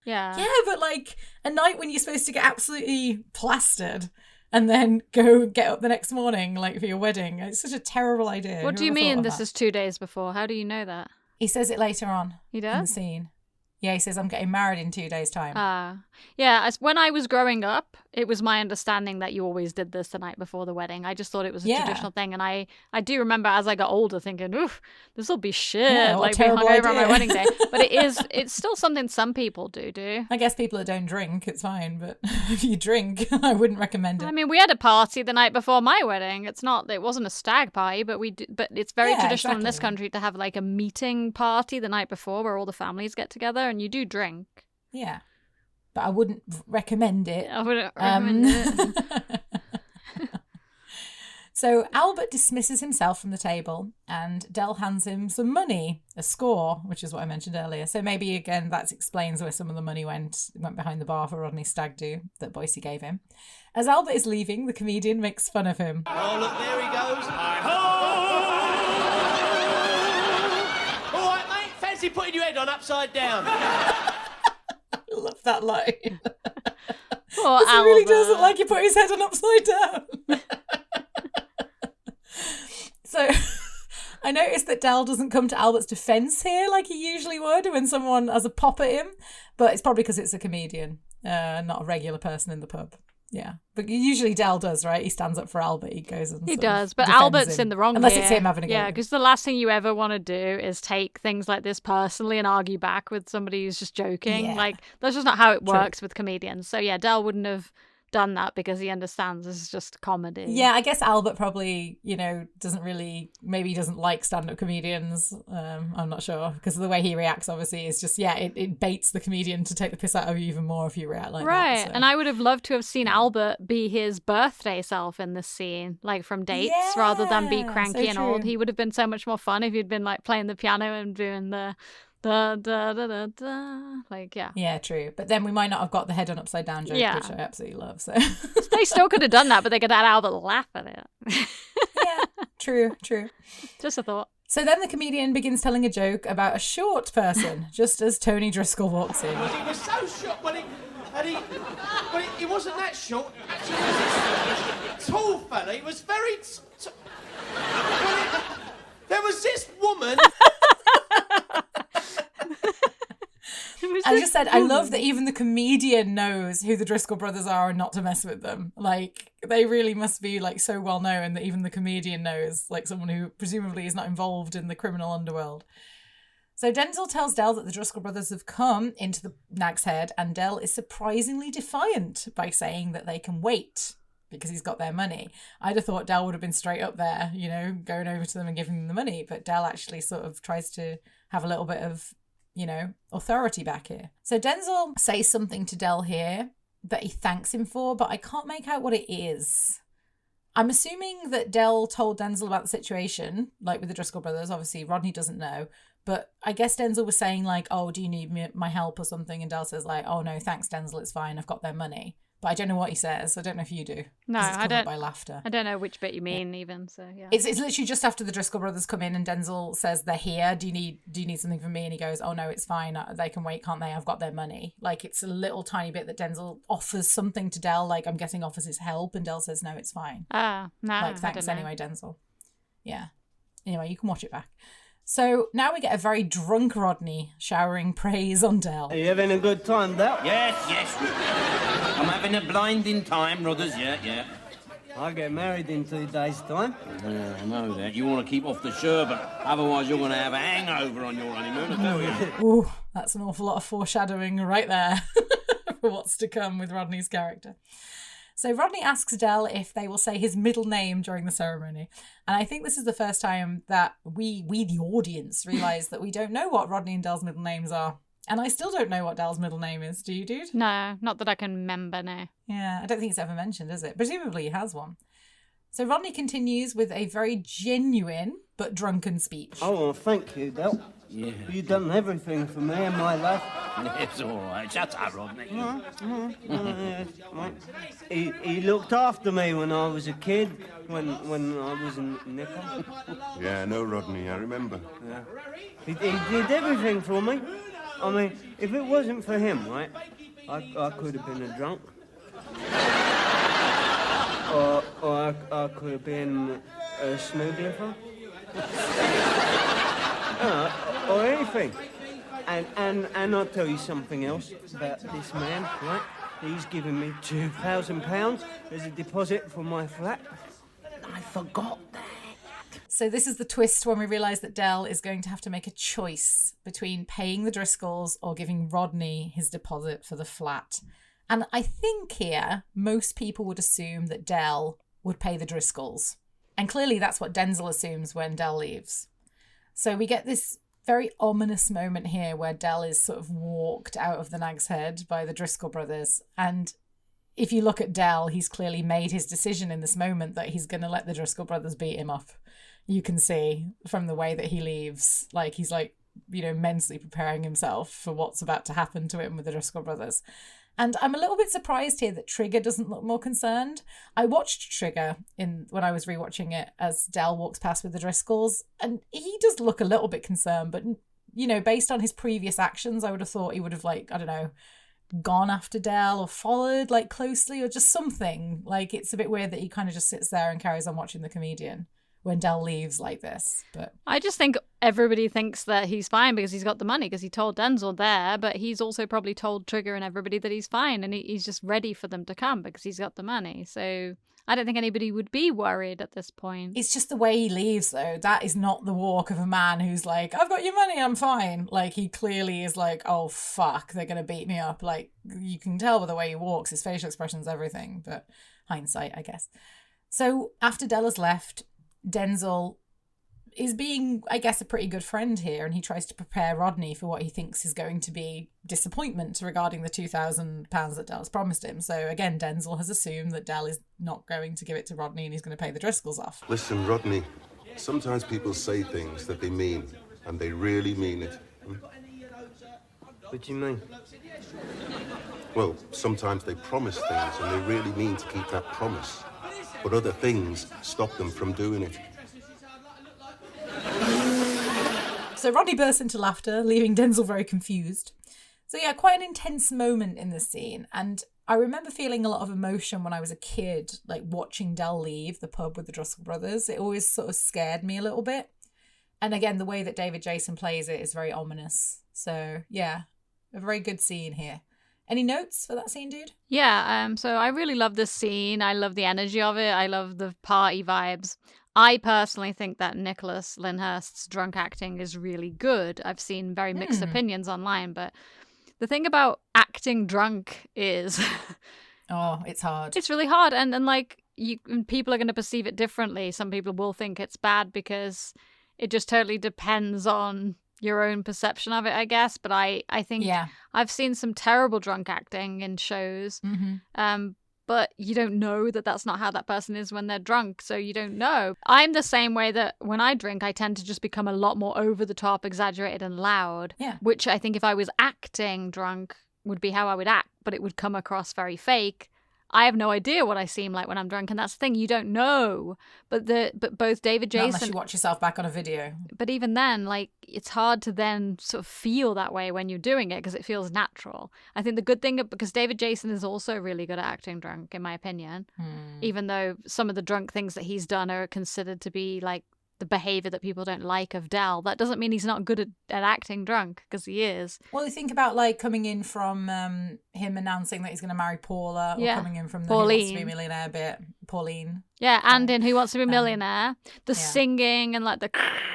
Yeah. Yeah, but like a night when you're supposed to get absolutely plastered and then go get up the next morning, like for your wedding. It's such a terrible idea. What do you mean this is 2 days before? How do you know that? He says it later on. He does? In the scene. Yeah, he says, I'm getting married in 2 days' time. Yeah, when I was growing up, it was my understanding that you always did this the night before the wedding. I just thought it was a traditional thing. And I do remember as I got older thinking, oof, this will be shit. Yeah, like being hungover on my wedding day. But it's still something some people do. I guess people that don't drink, it's fine. But if you drink, I wouldn't recommend it. I mean, we had a party the night before my wedding. it wasn't a stag party, but but it's very traditional in this country to have like a meeting party the night before where all the families get together and you do drink. Yeah. But I wouldn't recommend it. I wouldn't recommend it. So Albert dismisses himself from the table and Del hands him some money, a score, which is what I mentioned earlier. So maybe, again, that explains where some of the money went behind the bar for Rodney's stag do that Boise gave him. As Albert is leaving, the comedian makes fun of him. Oh, look, there he goes. All right, mate, fancy putting your head on upside down. I love that line. Poor He really does look like he put his head on upside down. So I noticed that Del doesn't come to Albert's defense here like he usually would when someone has a pop at him, but it's probably because it's a comedian, not a regular person in the pub. Yeah, but usually Del does, right? He stands up for Albert. He goes and he does, but Albert's in the wrong unless here. It's him having a go. Yeah, because the last thing you ever want to do is take things like this personally and argue back with somebody who's just joking. Yeah. Like that's just not how it works with comedians. So yeah, Del wouldn't have done that because he understands this is just comedy. Yeah, I guess Albert probably, doesn't like stand-up comedians. I'm not sure because of the way he reacts, obviously, is just, it baits the comedian to take the piss out of you even more if you react like that. Right, So. and I would have loved to have seen Albert be his birthday self in this scene, like from Dates, rather than be cranky and old. He would have been so much more fun if he'd been like playing the piano and doing the da da da da da, like yeah, true, but then we might not have got the head on upside down joke, which I absolutely love. So they still could have done that, but they could have had Albert laugh at it. Yeah, true. Just a thought. So then the comedian begins telling a joke about a short person, just as Tony Driscoll walks in. He was so short when he wasn't that short. Actually, he was a tall fella. He was very there was this woman. I just said, I love that even the comedian knows who the Driscoll brothers are and not to mess with them. Like, they really must be, like, so well known that even the comedian knows, like, someone who presumably is not involved in the criminal underworld. So Denzel tells Del that the Driscoll brothers have come into the Nag's Head, and Del is surprisingly defiant by saying that they can wait because he's got their money. I'd have thought Del would have been straight up there, going over to them and giving them the money, but Del actually sort of tries to have a little bit of authority back here. So Denzel says something to Del here that he thanks him for, but I can't make out what it is. I'm assuming that Del told Denzel about the situation, like with the Driscoll brothers. Obviously, Rodney doesn't know, but I guess Denzel was saying like, oh, do you need my help or something? And Del says like, oh no, thanks Denzel, it's fine, I've got their money. But I don't know what he says. I don't know if you do. No, I don't. By laughter. I don't know which bit you mean even. So yeah, it's literally just after the Driscoll brothers come in and Denzel says they're here. Do you need something from me? And he goes, oh no, it's fine. They can wait, can't they? I've got their money. Like it's a little tiny bit that Denzel offers something to Del. Like I'm guessing offers his help, and Del says no, it's fine. No. Like thanks anyway, Denzel. Yeah. Anyway, you can watch it back. So now we get a very drunk Rodney showering praise on Del. Are you having a good time, Del? Yes. I'm having a blinding time, Rothers, yeah. I get married in 2 days' time. Yeah, I know that. You want to keep off the sherbet, otherwise you're going to have a hangover on your honeymoon, I tell you. Ooh, that's an awful lot of foreshadowing right there for what's to come with Rodney's character. So Rodney asks Del if they will say his middle name during the ceremony. And I think this is the first time that we the audience, realise that we don't know what Rodney and Del's middle names are. And I still don't know what Del's middle name is. Do you, dude? No, not that I can remember, no. Yeah, I don't think it's ever mentioned, is it? Presumably he has one. So Rodney continues with a very genuine but drunken speech. Oh, well, thank you, Del. Yeah. You've done everything for me and my life. It's all right. Shut up, Rodney. He looked after me when I was a kid, when I was in Nickel. Yeah, no, Rodney, I remember. Yeah. He did everything for me. I mean, if it wasn't for him, right, I could have been a drunk. Or I could have been a snoodliffer. Or anything. And I'll tell you something else about this man, right? He's given me £2,000 as a deposit for my flat. I forgot that. So this is the twist when we realise that Del is going to have to make a choice between paying the Driscolls or giving Rodney his deposit for the flat. And I think here, most people would assume that Del would pay the Driscolls. And clearly that's what Denzel assumes when Del leaves. So we get this very ominous moment here where Del is sort of walked out of the Nag's Head by the Driscoll brothers. And if you look at Del, he's clearly made his decision in this moment that he's going to let the Driscoll brothers beat him up. You can see from the way that he leaves, like he's like, you know, mentally preparing himself for what's about to happen to him with the Driscoll brothers. And I'm a little bit surprised here that Trigger doesn't look more concerned. I watched Trigger when I was rewatching it as Del walks past with the Driscolls, and he does look a little bit concerned, but, you know, based on his previous actions, I would have thought he would have, like, I don't know, gone after Del or followed, like, closely or just something. Like, it's a bit weird that he kind of just sits there and carries on watching the comedian when Del leaves like this. But I just think everybody thinks that he's fine because he's got the money, because he told Denzel there, but he's also probably told Trigger and everybody that he's fine, and he's just ready for them to come because he's got the money. So I don't think anybody would be worried at this point. It's just the way he leaves, though. That is not the walk of a man who's like, I've got your money, I'm fine. Like, he clearly is like, oh, fuck, they're going to beat me up. Like, you can tell by the way he walks, his facial expressions, everything, but hindsight, I guess. So after Del has left, Denzel is being, I guess, a pretty good friend here, and he tries to prepare Rodney for what he thinks is going to be disappointment regarding the £2,000 that Del's promised him. So again, Denzel has assumed that Del is not going to give it to Rodney and he's going to pay the Driscolls off. Listen, Rodney, sometimes people say things that they mean, and they really mean it. What do you mean? Well, sometimes they promise things and they really mean to keep that promise. But other things stop them from doing it. So Rodney bursts into laughter, leaving Denzel very confused. So yeah, quite an intense moment in this scene. And I remember feeling a lot of emotion when I was a kid, like watching Del leave the pub with the Driscoll brothers. It always sort of scared me a little bit. And again, the way that David Jason plays it is very ominous. So yeah, a very good scene here. Any notes for that scene, dude? Yeah, so I really love this scene. I love the energy of it. I love the party vibes. I personally think that Nicholas Lyndhurst's drunk acting is really good. I've seen very mixed opinions online, but the thing about acting drunk is... oh, it's hard. It's really hard, and like, people are going to perceive it differently. Some people will think it's bad because it just totally depends on your own perception of it, I guess. But I think I've seen some terrible drunk acting in shows, but you don't know that that's not how that person is when they're drunk, so you don't know. I'm the same way that when I drink, I tend to just become a lot more over the top, exaggerated and loud, which I think if I was acting drunk would be how I would act, but it would come across very fake. I have no idea what I seem like when I'm drunk, and that's the thing, you don't know. But both David Jason... Not unless you watch yourself back on a video. But even then, like, it's hard to then sort of feel that way when you're doing it because it feels natural. I think the good thing, because David Jason is also really good at acting drunk, in my opinion, even though some of the drunk things that he's done are considered to be, like, the behavior that people don't like of Del. That doesn't mean he's not good at acting drunk, because he is. Well, you think about like coming in from him announcing that he's going to marry Paula, or coming in from the Who Wants to Be a Millionaire bit, Pauline. Yeah, and in Who Wants to Be a Millionaire, the singing and like the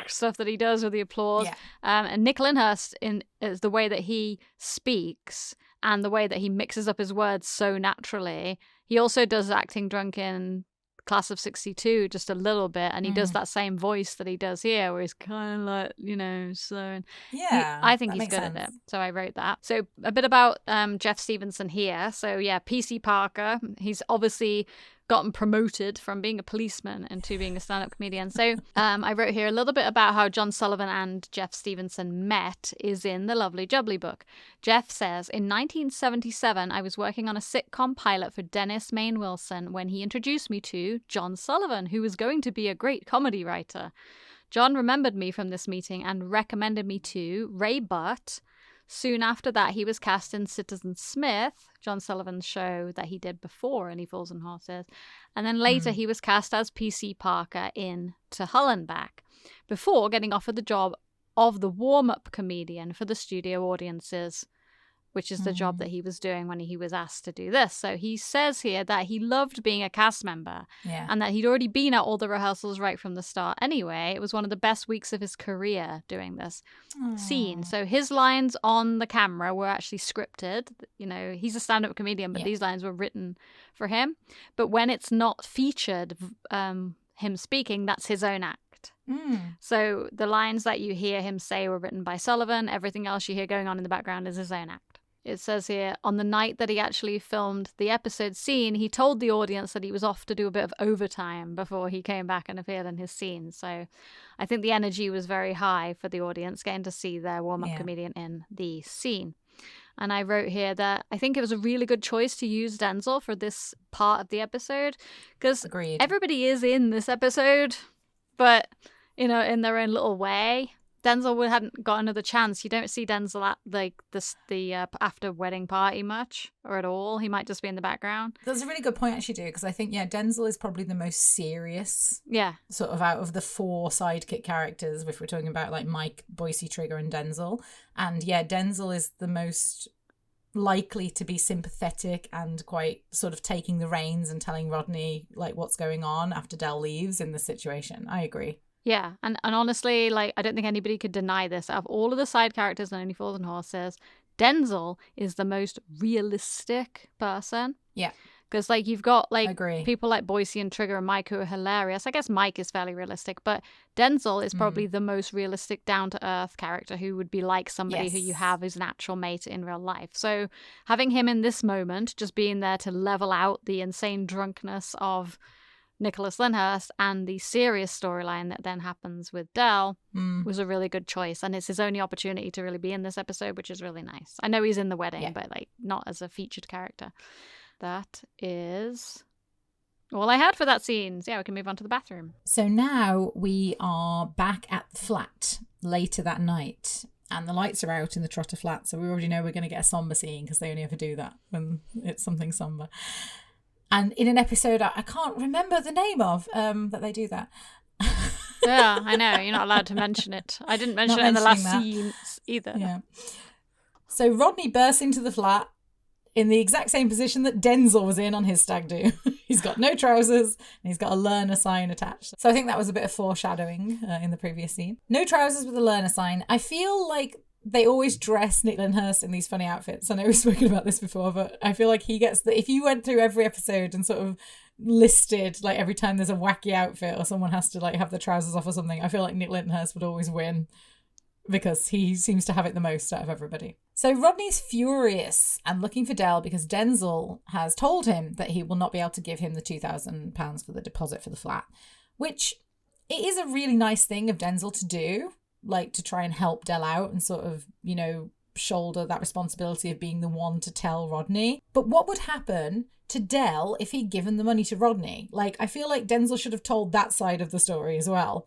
stuff that he does with the applause. And Nick Lyndhurst is the way that he speaks and the way that he mixes up his words so naturally. He also does acting drunk in Class of 62 just a little bit, and he does that same voice that he does here, where he's kind of like, you know, slow. And I think he's good at it, so I wrote that. So a bit about Jeff Stevenson here. So yeah, PC Parker, he's obviously gotten promoted from being a policeman into being a stand-up comedian. So I wrote here a little bit about how John Sullivan and Jeff Stevenson met is in the lovely Jubbly book. Jeff says, in 1977, I was working on a sitcom pilot for Dennis Main Wilson when he introduced me to John Sullivan, who was going to be a great comedy writer. John remembered me from this meeting and recommended me to Ray Butt. Soon after that, he was cast in Citizen Smith, John Sullivan's show that he did before Any Fools and Horses. And then later he was cast as PC Parker in To Hull and Back, before getting offered the job of the warm-up comedian for the studio audiences, which is the job that he was doing when he was asked to do this. So he says here that he loved being a cast member and that he'd already been at all the rehearsals right from the start anyway. It was one of the best weeks of his career doing this scene. So his lines on the camera were actually scripted. You know, he's a stand-up comedian, but these lines were written for him. But when it's not featured, him speaking, that's his own act. So the lines that you hear him say were written by Sullivan. Everything else you hear going on in the background is his own act. It says here, on the night that he actually filmed the episode scene, he told the audience that he was off to do a bit of overtime before he came back and appeared in his scene. So I think the energy was very high for the audience getting to see their warm-up comedian in the scene. And I wrote here that I think it was a really good choice to use Denzel for this part of the episode, because everybody is in this episode, but, you know, in their own little way. Denzel hadn't got another chance. You don't see Denzel at like the after wedding party much or at all. He might just be in the background. That's a really good point actually, too, because I think Denzel is probably the most serious. Sort of out of the four sidekick characters, if we're talking about like Mike, Boise, Trigger, and Denzel. And Denzel is the most likely to be sympathetic and quite sort of taking the reins and telling Rodney like what's going on after Del leaves in the situation. I agree. Yeah, and honestly, like, I don't think anybody could deny this. Out of all of the side characters in Only Fools and Horses, Denzel is the most realistic person. Yeah. Because, like, you've got, like, people like Boise and Trigger and Mike who are hilarious. I guess Mike is fairly realistic, but Denzel is probably the most realistic, down-to-earth character who would be like somebody who you have as an actual mate in real life. So having him in this moment, just being there to level out the insane drunkenness of Nicholas Lyndhurst and the serious storyline that then happens with Del was a really good choice, and it's his only opportunity to really be in this episode, which is really nice. I know he's in the wedding, but like not as a featured character. That is all I had for that scene. So we can move on to the bathroom. So now we are back at the flat later that night, and the lights are out in the Trotter flat, so we already know we're going to get a somber scene because they only ever do that when it's something somber. And in an episode I can't remember the name of, that they do that. Yeah, I know. You're not allowed to mention it. I didn't mention it in the last scene either. Yeah. So Rodney bursts into the flat in the exact same position that Denzel was in on his stag do. He's got no trousers and he's got a learner sign attached. So I think that was a bit of foreshadowing in the previous scene. No trousers with a learner sign. I feel like they always dress Nick Lyndhurst in these funny outfits. I know we've spoken about this before, but I feel like he gets if you went through every episode and sort of listed like every time there's a wacky outfit or someone has to like have the trousers off or something, I feel like Nick Lyndhurst would always win because he seems to have it the most out of everybody. So Rodney's furious and looking for Del because Denzel has told him that he will not be able to give him the £2,000 for the deposit for the flat, which it is a really nice thing of Denzel to do. Like to try and help Del out and sort of, you know, shoulder that responsibility of being the one to tell Rodney. But what would happen to Del if he'd given the money to Rodney? Like, I feel like Denzel should have told that side of the story as well.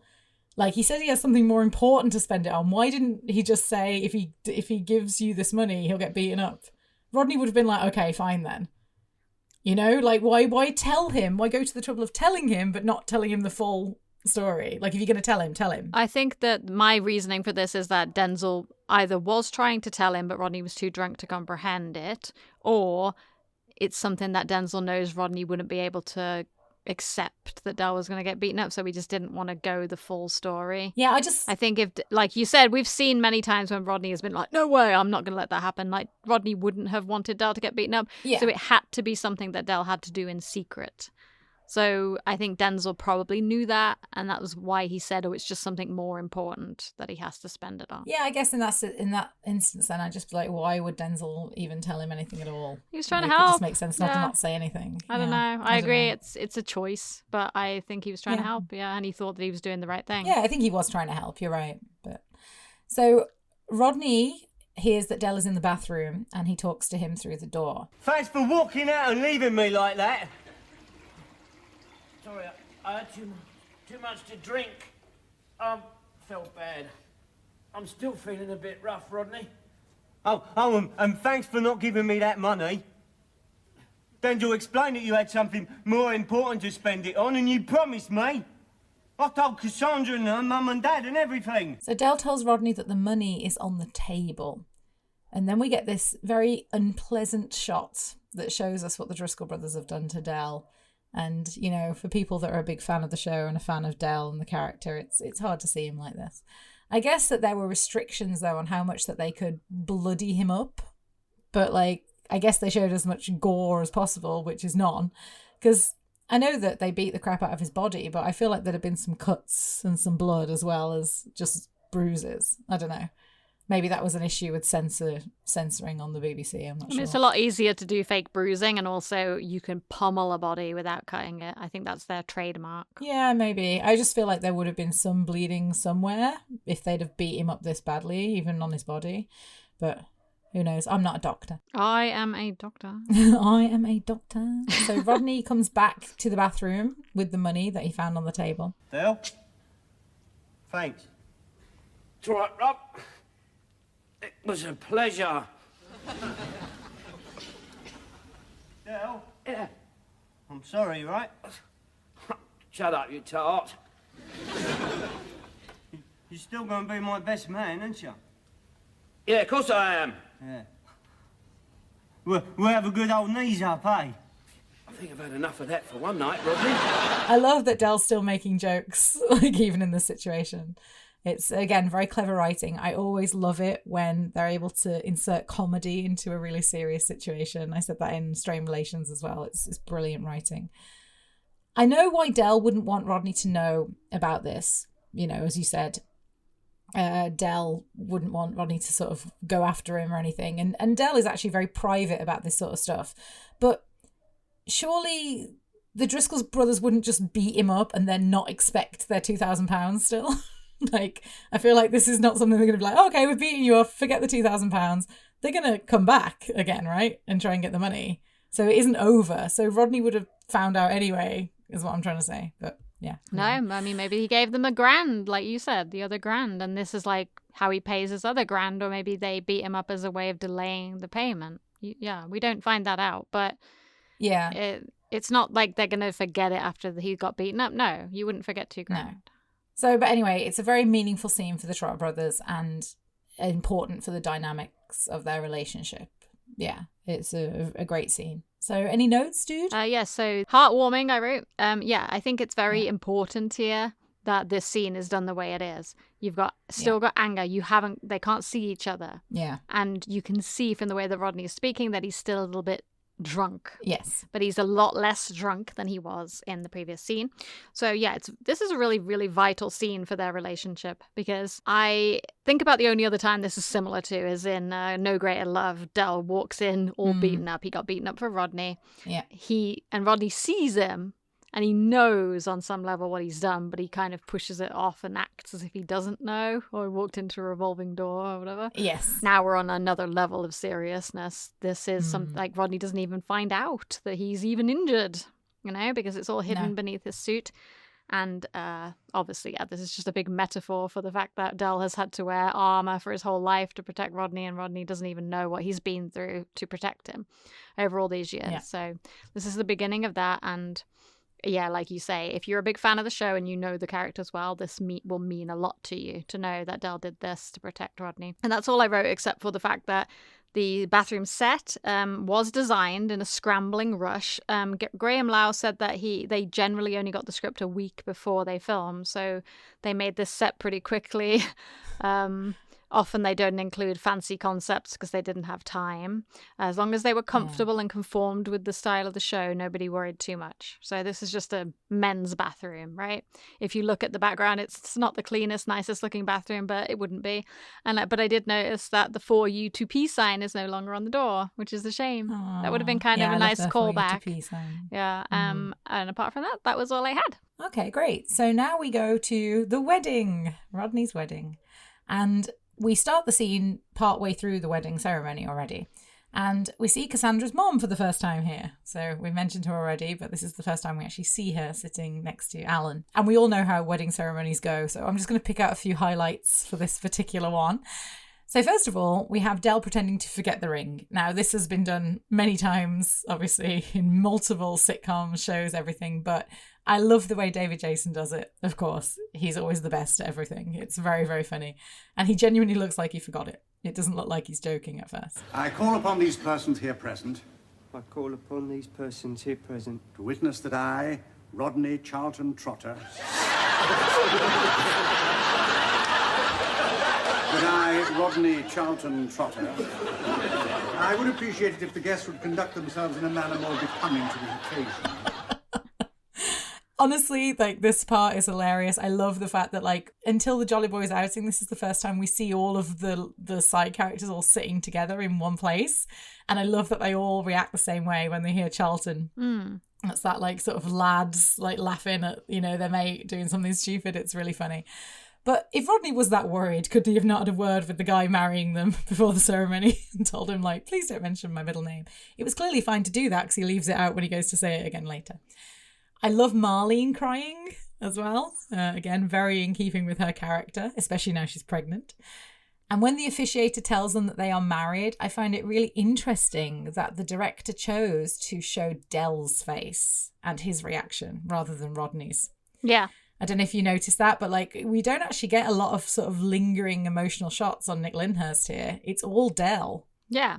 Like, he said he has something more important to spend it on. Why didn't he just say if he gives you this money, he'll get beaten up? Rodney would have been like, okay, fine then. You know, like, why tell him? Why go to the trouble of telling him but not telling him the full story? Like, if you're going to tell him. I think that my reasoning for this is that Denzel either was trying to tell him but Rodney was too drunk to comprehend it, or it's something that Denzel knows Rodney wouldn't be able to accept that Del was going to get beaten up, so we just didn't want to go the full story. Yeah, I think if, like you said, we've seen many times when Rodney has been like, no way, I'm not going to let that happen. Like, Rodney wouldn't have wanted Del to get beaten up. Yeah. So it had to be something that Del had to do in secret. So I think Denzel probably knew that, and that was why he said, oh, it's just something more important that he has to spend it on. Yeah, I guess in that instance, then I'd just be like, why would Denzel even tell him anything at all? He was trying to It help. just makes sense not to not say anything. I don't know. I agree. It's a choice, but I think he was trying to Yeah. help. Yeah, and he thought that he was doing the right thing. Yeah, I think he was trying to help. You're right. But so Rodney hears that Del is in the bathroom, and he talks to him through the door. Thanks for walking out and leaving me like that. Sorry, I had too much to drink. Felt bad. I'm still feeling a bit rough, Rodney. And thanks for not giving me that money. Denzel explained that you had something more important to spend it on, and you promised me. I told Cassandra and her mum and dad and everything. So Del tells Rodney that the money is on the table. And then we get this very unpleasant shot that shows us what the Driscoll brothers have done to Del. And, you know, for people that are a big fan of the show and a fan of Del and the character, it's hard to see him like this. I guess that there were restrictions, though, on how much that they could bloody him up. But, like, I guess they showed as much gore as possible, which is none. Because I know that they beat the crap out of his body, but I feel like there'd have been some cuts and some blood as well as just bruises. I don't know. Maybe that was an issue with censoring on the BBC. I'm not sure. It's a lot easier to do fake bruising, and also you can pummel a body without cutting it. I think that's their trademark. Yeah, maybe. I just feel like there would have been some bleeding somewhere if they'd have beat him up this badly, even on his body. But who knows? I'm not a doctor. I am a doctor. I am a doctor. So Rodney comes back to the bathroom with the money that he found on the table. Del? Thanks. It's all right, Rob. It was a pleasure. Del? Yeah. I'm sorry, right? Shut up, you tart. You're still going to be my best man, aren't you? Yeah, of course I am. Yeah. We'll have a good old knees up, eh? I think I've had enough of that for one night, Rodney. I love that Del's still making jokes, like even in this situation. It's, again, very clever writing. I always love it when they're able to insert comedy into a really serious situation. I said that in Strained Relations as well. It's brilliant writing. I know why Del wouldn't want Rodney to know about this. You know, as you said, Del wouldn't want Rodney to sort of go after him or anything. And Del is actually very private about this sort of stuff. But surely the Driscoll brothers wouldn't just beat him up and then not expect their £2,000 still. Like, I feel like this is not something they're going to be like, oh, okay, we've beaten you off, forget the £2,000. They're going to come back again, right? And try and get the money. So it isn't over. So Rodney would have found out anyway, is what I'm trying to say. But yeah. No, I mean, maybe he gave them £1,000, like you said, the other £1,000. And this is like how he pays his other £1,000, or maybe they beat him up as a way of delaying the payment. Yeah, we don't find that out. But yeah, it's not like they're going to forget it after he got beaten up. No, you wouldn't forget £2,000. No. So, but anyway, it's a very meaningful scene for the Trotter brothers and important for the dynamics of their relationship. Yeah, it's a great scene. So, any notes, dude? Yeah, so heartwarming, I wrote. Yeah, I think it's very important here that this scene is done the way it is. You've got got anger. They can't see each other. Yeah. And you can see from the way that Rodney is speaking that he's still a little bit drunk. Yes. But he's a lot less drunk than he was in the previous scene. So yeah, this is a really, really vital scene for their relationship, because I think about the only other time this is similar to is in No Greater Love. Del walks in all beaten up. He got beaten up for Rodney. Yeah. And Rodney sees him and he knows on some level what he's done, but he kind of pushes it off and acts as if he doesn't know, or he walked into a revolving door or whatever. Yes. Now we're on another level of seriousness. This is something like Rodney doesn't even find out that he's even injured, because it's all hidden beneath his suit. And obviously, this is just a big metaphor for the fact that Del has had to wear armor for his whole life to protect Rodney, and Rodney doesn't even know what he's been through to protect him over all these years. Yeah. So this is the beginning of that. And yeah, like you say, if you're a big fan of the show and you know the characters well, this will mean a lot to you to know that Del did this to protect Rodney. And that's all I wrote, except for the fact that The bathroom set was designed in a scrambling rush. Graham Lau said that they generally only got the script a week before they filmed, so they made this set pretty quickly. Often they don't include fancy concepts because they didn't have time. As long as they were comfortable and conformed with the style of the show, nobody worried too much. So this is just a men's bathroom, right? If you look at the background, it's not the cleanest, nicest looking bathroom, but it wouldn't be. But I did notice that the 4U2P sign is no longer on the door, which is a shame. Aww. That would have been kind of a nice callback. 4U2P sign. Yeah. And apart from that, that was all I had. Okay, great. So now we go to the wedding, Rodney's wedding. And we start the scene partway through the wedding ceremony already. And we see Cassandra's mom for the first time here. So we mentioned her already, but this is the first time we actually see her sitting next to Alan. And we all know how wedding ceremonies go. So I'm just going to pick out a few highlights for this particular one. So first of all, we have Dell pretending to forget the ring. Now, this has been done many times, obviously, in multiple sitcoms, shows, everything. But I love the way David Jason does it, of course. He's always the best at everything. It's very, very funny. And he genuinely looks like he forgot it. It doesn't look like he's joking at first. I call upon these persons here present. I call upon these persons here present. To witness that I, Rodney Charlton Trotter... that I, Rodney Charlton Trotter... I would appreciate it if the guests would conduct themselves in a manner more becoming to the occasion. Honestly, like, this part is hilarious. I love the fact that, like, until the Jolly Boys outing, this is the first time we see all of the side characters all sitting together in one place. And I love that they all react the same way when they hear Charlton. That's that, like, sort of lads, like, laughing at, you know, their mate doing something stupid. It's really funny. But if Rodney was that worried, could he have not had a word with the guy marrying them before the ceremony and told him, like, please don't mention my middle name? It was clearly fine to do that because he leaves it out when he goes to say it again later. I love Marlene crying as well. Again, very in keeping with her character, especially now she's pregnant. And when the officiator tells them that they are married, I find it really interesting that the director chose to show Dell's face and his reaction rather than Rodney's. Yeah. I don't know if you noticed that, but like we don't actually get a lot of sort of lingering emotional shots on Nick Lyndhurst here. It's all Dell. Yeah.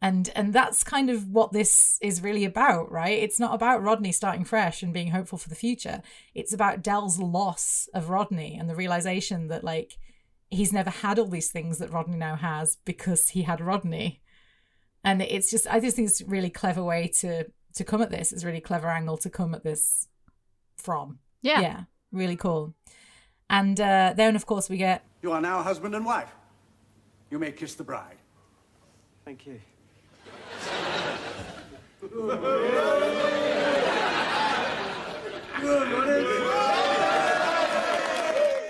And that's kind of what this is really about, right? It's not about Rodney starting fresh and being hopeful for the future. It's about Dell's loss of Rodney and the realization that, like, he's never had all these things that Rodney now has because he had Rodney. And it's just, I just think it's a really clever way to come at this. It's a really clever angle to come at this from. Yeah. Yeah, really cool. And then, of course, we get... You are now husband and wife. You may kiss the bride. Thank you.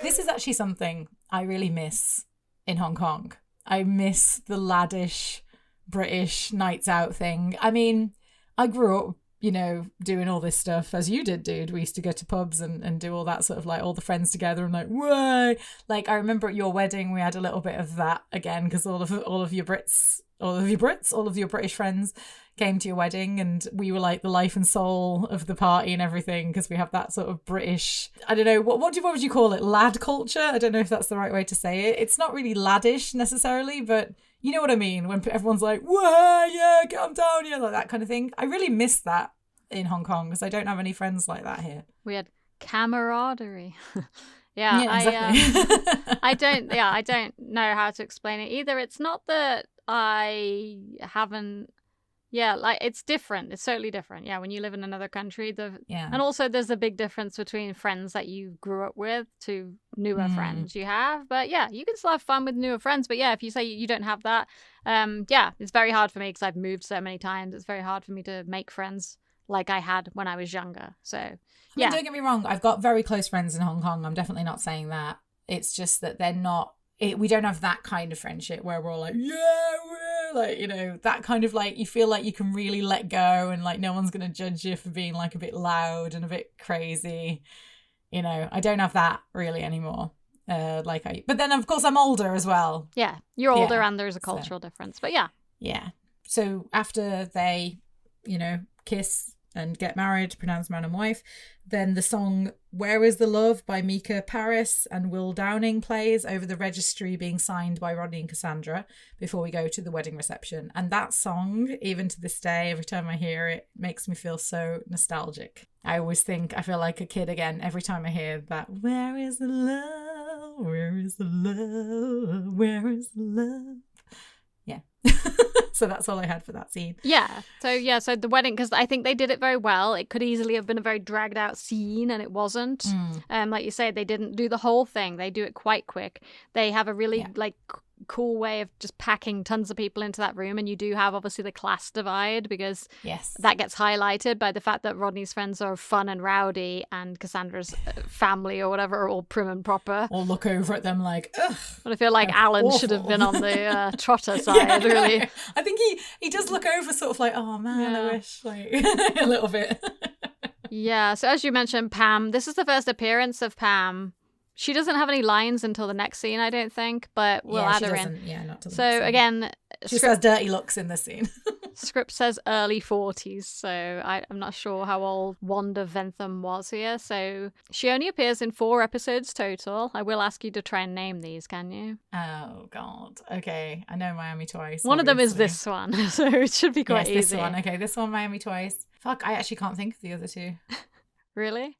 This is actually something I really miss in Hong Kong. I miss the laddish British nights out thing. I mean, I grew up, you know, doing all this stuff as you did, dude. We used to go to pubs and do all that sort of like all the friends together and like, way. Like I remember at your wedding, we had a little bit of that again because all of your British friends came to your wedding and we were like the life and soul of the party and everything because we have that sort of British, I don't know, what would you call it? Lad culture? I don't know if that's the right way to say it. It's not really laddish necessarily, but you know what I mean? When everyone's like, whoa, yeah, get on down, yeah, like that kind of thing. I really miss that in Hong Kong because I don't have any friends like that here. We had camaraderie. Yeah, exactly. I don't know how to explain it either. It's not that I haven't. Yeah, like it's different. It's totally different. Yeah, when you live in another country, and also there's a big difference between friends that you grew up with to newer friends you have. But yeah, you can still have fun with newer friends. But yeah, if you say you don't have that, it's very hard for me because I've moved so many times. It's very hard for me to make friends like I had when I was younger. So I mean, don't get me wrong. I've got very close friends in Hong Kong. I'm definitely not saying that. It's just that they're not. We don't have that kind of friendship where we're all like, yeah, we're like, you know, that kind of like, you feel like you can really let go and like no one's going to judge you for being like a bit loud and a bit crazy. You know, I don't have that really anymore. But then of course I'm older as well. Yeah, you're older and there's a cultural difference, but yeah. Yeah. So after they, you know, kiss and get married, pronounced man and wife, then the song Where Is the Love by Mika Paris and Will Downing plays over the registry being signed by Rodney and Cassandra before we go to the wedding reception. And that song, even to this day, every time I hear it, makes me feel so nostalgic. I always think I feel like a kid again every time I hear that. Where is the love? Where is the love? Where is the love? Yeah. So that's all I had for that scene. Yeah. So the wedding, because I think they did it very well. It could easily have been a very dragged out scene, and it wasn't. Like you say, they didn't do the whole thing. They do it quite quick. They have a really cool way of just packing tons of people into that room, and you do have obviously the class divide, because that gets highlighted by the fact that Rodney's friends are fun and rowdy, and Cassandra's family or whatever are all prim and proper. Or look over at them like, ugh. But I feel like Alan awful. should have been on the Trotter side, really. I think he does look over sort of like, oh man, I wish, like a little bit. Yeah, so as you mentioned, Pam, this is the first appearance of Pam. She doesn't have any lines until the next scene, I don't think, but we'll add her in. Yeah, not to the So next scene. again, She has dirty looks in this scene. script says early 40s, so I'm not sure how old Wanda Ventham was here. So she only appears in 4 episodes total. I will ask you to try and name these, can you? Oh God. Okay, I know Miami Twice. One of them is obviously. this one, so it should be quite easy. easy. This one. Okay, this one Miami Twice. Fuck, I actually can't think of the other two. Really?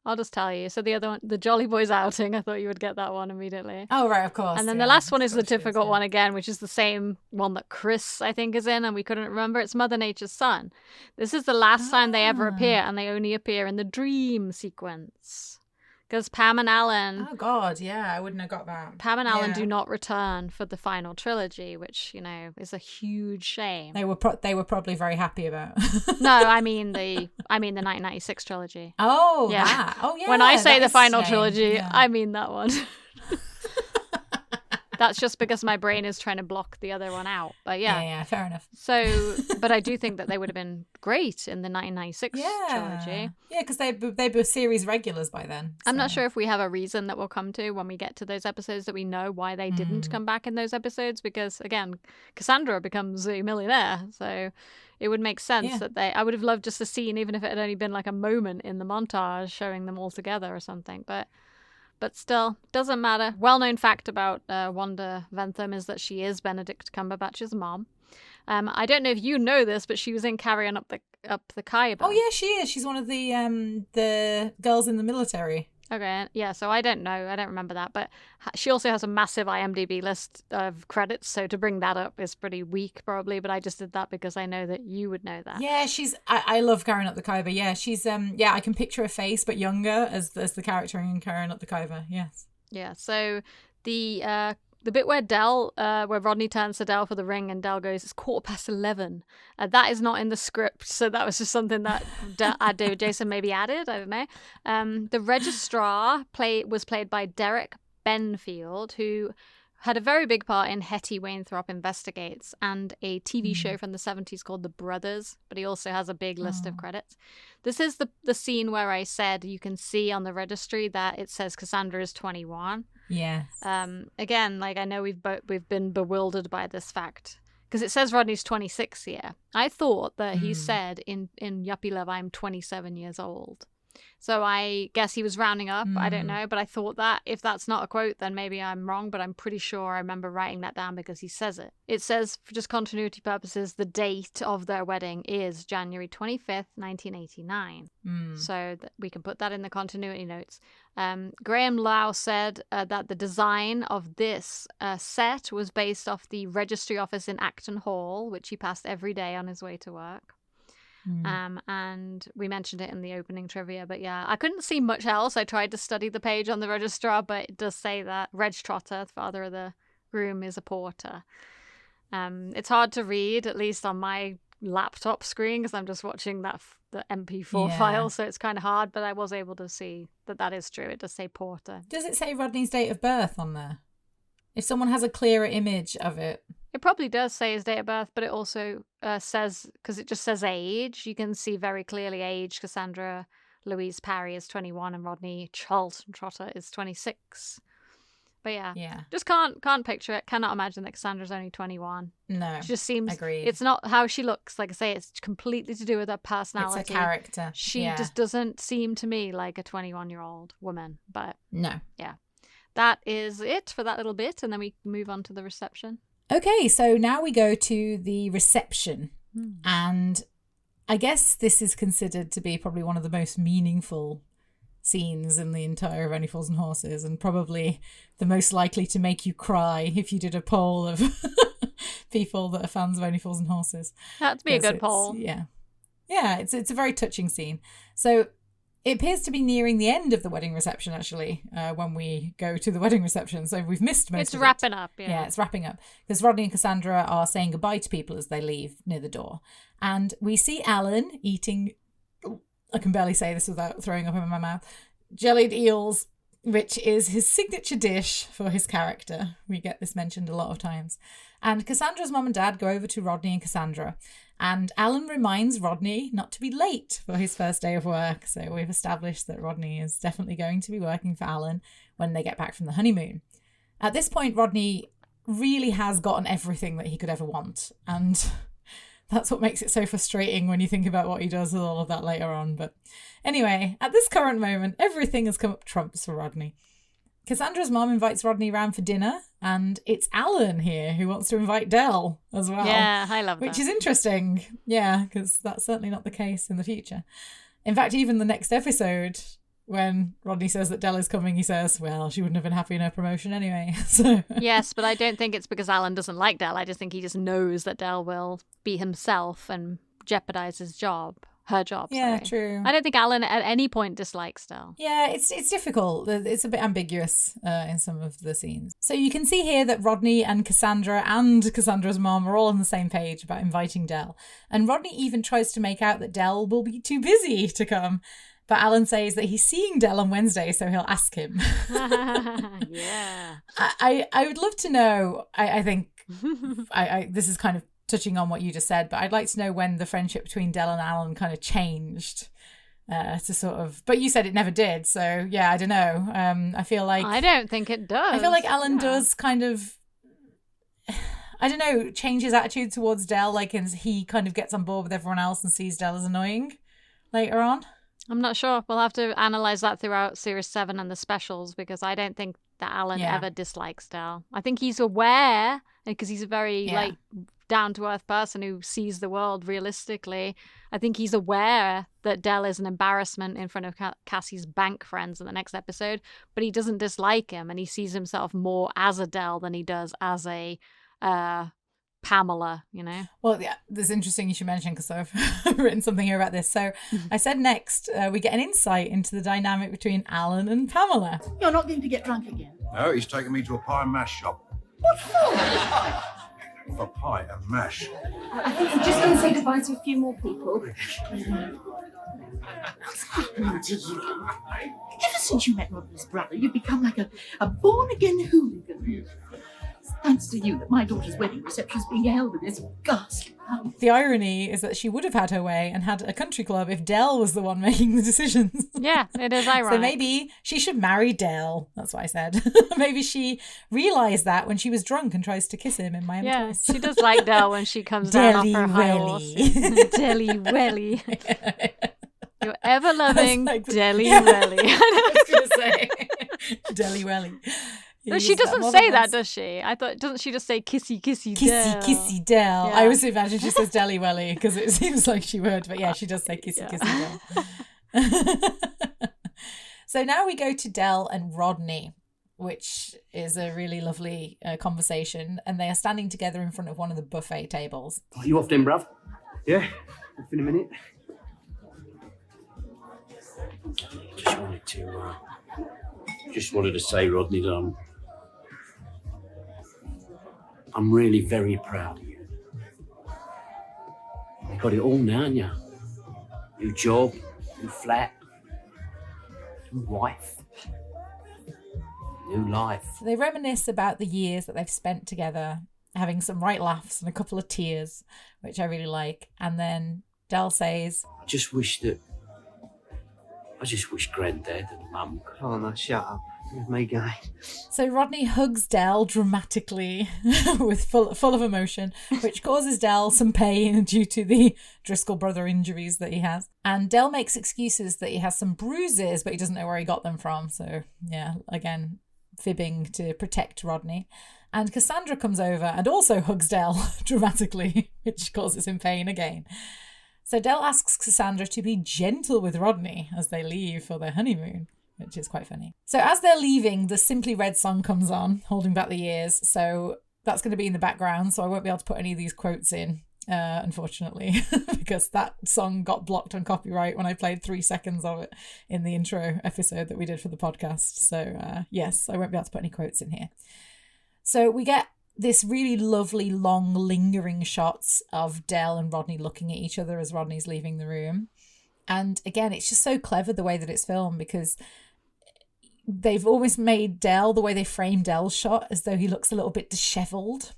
I'll just tell you. So the other one, the Jolly Boys outing, I thought you would get that one immediately. Oh, right, of course. And then the last one is the difficult one again, which is the same one that Chris, I think, is in, and we couldn't remember. It's Mother Nature's Son. This is the last time they ever appear, and they only appear in the dream sequence. Because Pam and Alan... Oh, God, yeah, I wouldn't have got that. Pam and Alan do not return for the final trilogy, which, is a huge shame. They were probably very happy about. No, I mean the 1996 trilogy. Oh, yeah. That. Oh, yeah. When I say the final trilogy, I mean that one. That's just because my brain is trying to block the other one out. But yeah, fair enough. So, but I do think that they would have been great in the 1996 trilogy. Yeah, because they were series regulars by then. I'm not sure if we have a reason that we'll come to when we get to those episodes that we know why they didn't come back in those episodes. Because again, Cassandra becomes a millionaire, so it would make sense that I would have loved just a scene, even if it had only been like a moment in the montage showing them all together or something. But still, doesn't matter. Well-known fact about Wanda Ventham is that she is Benedict Cumberbatch's mom. I don't know if you know this, but she was in Carrying Up the Khyber. Oh yeah, she is. She's one of the girls in the military. Okay, yeah. So I don't know. I don't remember that. But she also has a massive IMDb list of credits. So to bring that up is pretty weak, probably. But I just did that because I know that you would know that. Yeah, I love Carrying Up the Khyber. Yeah, she's I can picture her face, but younger as the character in Carrying Up the Khyber. Yes. Yeah. So the bit where where Rodney turns to Del for the ring and Del goes, it's 11:15. That is not in the script. So that was just something that David Jason maybe added. I don't know. The registrar was played by Derek Benfield, who had a very big part in Hetty Wainthropp Investigates and a TV show from the 70s called The Brothers, but he also has a big list of credits. This is the scene where I said you can see on the registry that it says Cassandra is 21. Yes. Again, like I know we've been bewildered by this fact because it says Rodney's 26 here. I thought that he said in Yuppie Love, I'm 27 years old. So I guess he was rounding up. I don't know, but I thought that if that's not a quote, then maybe I'm wrong, but I'm pretty sure I remember writing that down because he says it. It says, for just continuity purposes, the date of their wedding is January 25th, 1989. So we can put that in the continuity notes. Graham Lau said that the design of this set was based off the registry office in Acton Hall, which he passed every day on his way to work. And we mentioned it in the opening trivia, but yeah, I couldn't see much else. I tried to study the page on the registrar, but it does say that Reg Trotter, the father of the groom, is a porter. It's hard to read, at least on my laptop screen, because I'm just watching the MP4 file, so it's kind of hard, but I was able to see that is true. It does say porter. Does it say Rodney's date of birth on there? If someone has a clearer image of it. It probably does say his date of birth, but it also says, because it just says age, you can see very clearly age. Cassandra Louise Parry is 21 and Rodney Charlton Trotter is 26. But yeah. Yeah. Just can't picture it. Cannot imagine that Cassandra's only 21. No. It just seems... Agreed. It's not how she looks. Like I say, it's completely to do with her personality. It's her character. She just doesn't seem to me like a 21-year-old woman. But no. Yeah. That is it for that little bit. And then we move on to the reception. Okay, so now we go to the reception. And I guess this is considered to be probably one of the most meaningful scenes in the entire of Only Fools and Horses, and probably the most likely to make you cry if you did a poll of people that are fans of Only Fools and Horses. That'd be a good poll. Yeah, it's a very touching scene. So it appears to be nearing the end of the wedding reception, actually, when we go to the wedding reception. So we've missed most of it. It's wrapping up, Yeah, it's wrapping up. Because Rodney and Cassandra are saying goodbye to people as they leave near the door. And we see Alan eating, I can barely say this without throwing up in my mouth, jellied eels, which is his signature dish for his character. We get this mentioned a lot of times. And Cassandra's mum and dad go over to Rodney and Cassandra. And Alan reminds Rodney not to be late for his first day of work. So we've established that Rodney is definitely going to be working for Alan when they get back from the honeymoon. At this point, Rodney really has gotten everything that he could ever want. And that's what makes it so frustrating when you think about what he does with all of that later on. But anyway, at this current moment, everything has come up trumps for Rodney. Cassandra's mom invites Rodney round for dinner, and it's Alan here who wants to invite Del as well. Yeah, I love that. Which is interesting. Yeah, because that's certainly not the case in the future. In fact, even the next episode, when Rodney says that Del is coming, he says, well, she wouldn't have been happy in her promotion anyway. So yes, but I don't think it's because Alan doesn't like Del. I just think he just knows that Del will be himself and jeopardize her job. Yeah, sorry. true. I don't think Alan at any point dislikes Del. Yeah, it's difficult. It's a bit ambiguous in some of the scenes. So you can see here that Rodney and Cassandra and Cassandra's mom are all on the same page about inviting Del. And Rodney even tries to make out that Del will be too busy to come. But Alan says that he's seeing Del on Wednesday, so he'll ask him. Yeah. I would love to know, I think, this is kind of touching on what you just said, but I'd like to know when the friendship between Del and Alan kind of changed to sort of, but you said it never did, so yeah, I don't know. I feel like I don't think it does. I feel like Alan does kind of, I don't know, change his attitude towards Del, like he kind of gets on board with everyone else and sees Del as annoying later on. I'm not sure. We'll have to analyse that throughout Series 7 and the specials, because I don't think that Alan ever dislikes Del. I think he's aware, because he's a very down-to-earth person who sees the world realistically. I think he's aware that Del is an embarrassment in front of Cassie's bank friends in the next episode, but he doesn't dislike him, and he sees himself more as a Del than he does as a Pamela, you know? Well, yeah, this is interesting you should mention, because I've written something here about this. So I said next, we get an insight into the dynamic between Alan and Pamela. You're not going to get drunk again? No, he's taking me to a pie and mash shop. What for? For pie and mash. I think I'm just going to say goodbye to a few more people. What's happening to you? Ever since you met Rodney's brother, you've become like a born-again hooligan. It's thanks to you that my daughter's wedding reception is being held in this ghastly house. The irony is that she would have had her way and had a country club if Del was the one making the decisions. Yeah, it is ironic. So maybe she should marry Del. That's what I said. Maybe she realised that when she was drunk and tries to kiss him in Miami Twice. She does like Del when she comes down off her high horse. Deli Welly. Your ever-loving Deli Welly. I was going to say Deli Welly. She doesn't say that, does she? I thought, doesn't she just say kissy, kissy, Del? Kissy Del. Yeah. I always imagine she says Deli Welly because it seems like she would. But yeah, she does say kissy, kissy Del. So now we go to Del and Rodney, which is a really lovely conversation. And they are standing together in front of one of the buffet tables. Are you off then, bruv? Yeah, off in a minute. Just wanted to say, Rodney, that I'm really very proud of you. You got it all now, haven't you? New job, new flat, new wife, new life. So they reminisce about the years that they've spent together, having some right laughs and a couple of tears, which I really like. And then Del says, I just wish Granddad and Mum could... Oh, no, shut up. Here's me going. So Rodney hugs Del dramatically with full of emotion, which causes Del some pain due to the Driscoll brother injuries that he has. And Del makes excuses that he has some bruises, but he doesn't know where he got them from. So yeah, again, fibbing to protect Rodney. And Cassandra comes over and also hugs Del dramatically, which causes him pain again. So Del asks Cassandra to be gentle with Rodney as they leave for their honeymoon, which is quite funny. So as they're leaving, the Simply Red song comes on, Holding Back the Years. So that's going to be in the background, so I won't be able to put any of these quotes in, unfortunately, because that song got blocked on copyright when I played 3 seconds of it in the intro episode that we did for the podcast. So yes, I won't be able to put any quotes in here. So we get this really lovely, long, lingering shots of Del and Rodney looking at each other as Rodney's leaving the room. And again, it's just so clever the way that it's filmed, because they've almost made Del, the way they frame Del's shot, as though he looks a little bit disheveled.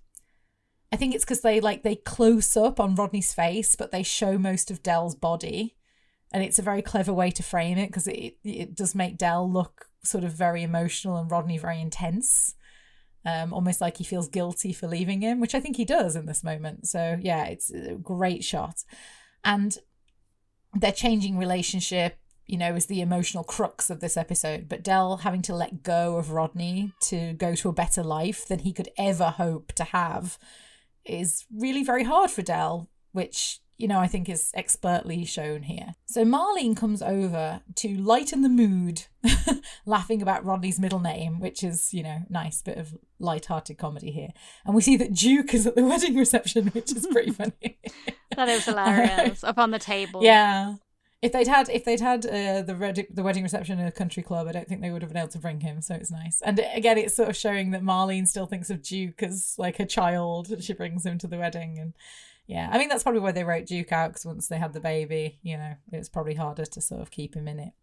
I think it's because they close up on Rodney's face, but they show most of Del's body. And it's a very clever way to frame it, because it does make Del look sort of very emotional and Rodney very intense. Almost like he feels guilty for leaving him, which I think he does in this moment. So yeah, it's a great shot. And their changing relationship, is the emotional crux of this episode. But Del having to let go of Rodney to go to a better life than he could ever hope to have is really very hard for Del, which, I think is expertly shown here. So Marlene comes over to lighten the mood, laughing about Rodney's middle name, which is, nice bit of light-hearted comedy here. And we see that Duke is at the wedding reception, which is pretty funny. That is hilarious. Up on the table. Yeah. If they'd had the wedding reception in a country club, I don't think they would have been able to bring him. So it's nice. And again, it's sort of showing that Marlene still thinks of Duke as like a child. She brings him to the wedding, and yeah, I mean, that's probably why they wrote Duke out, because once they had the baby, it's probably harder to sort of keep him in it.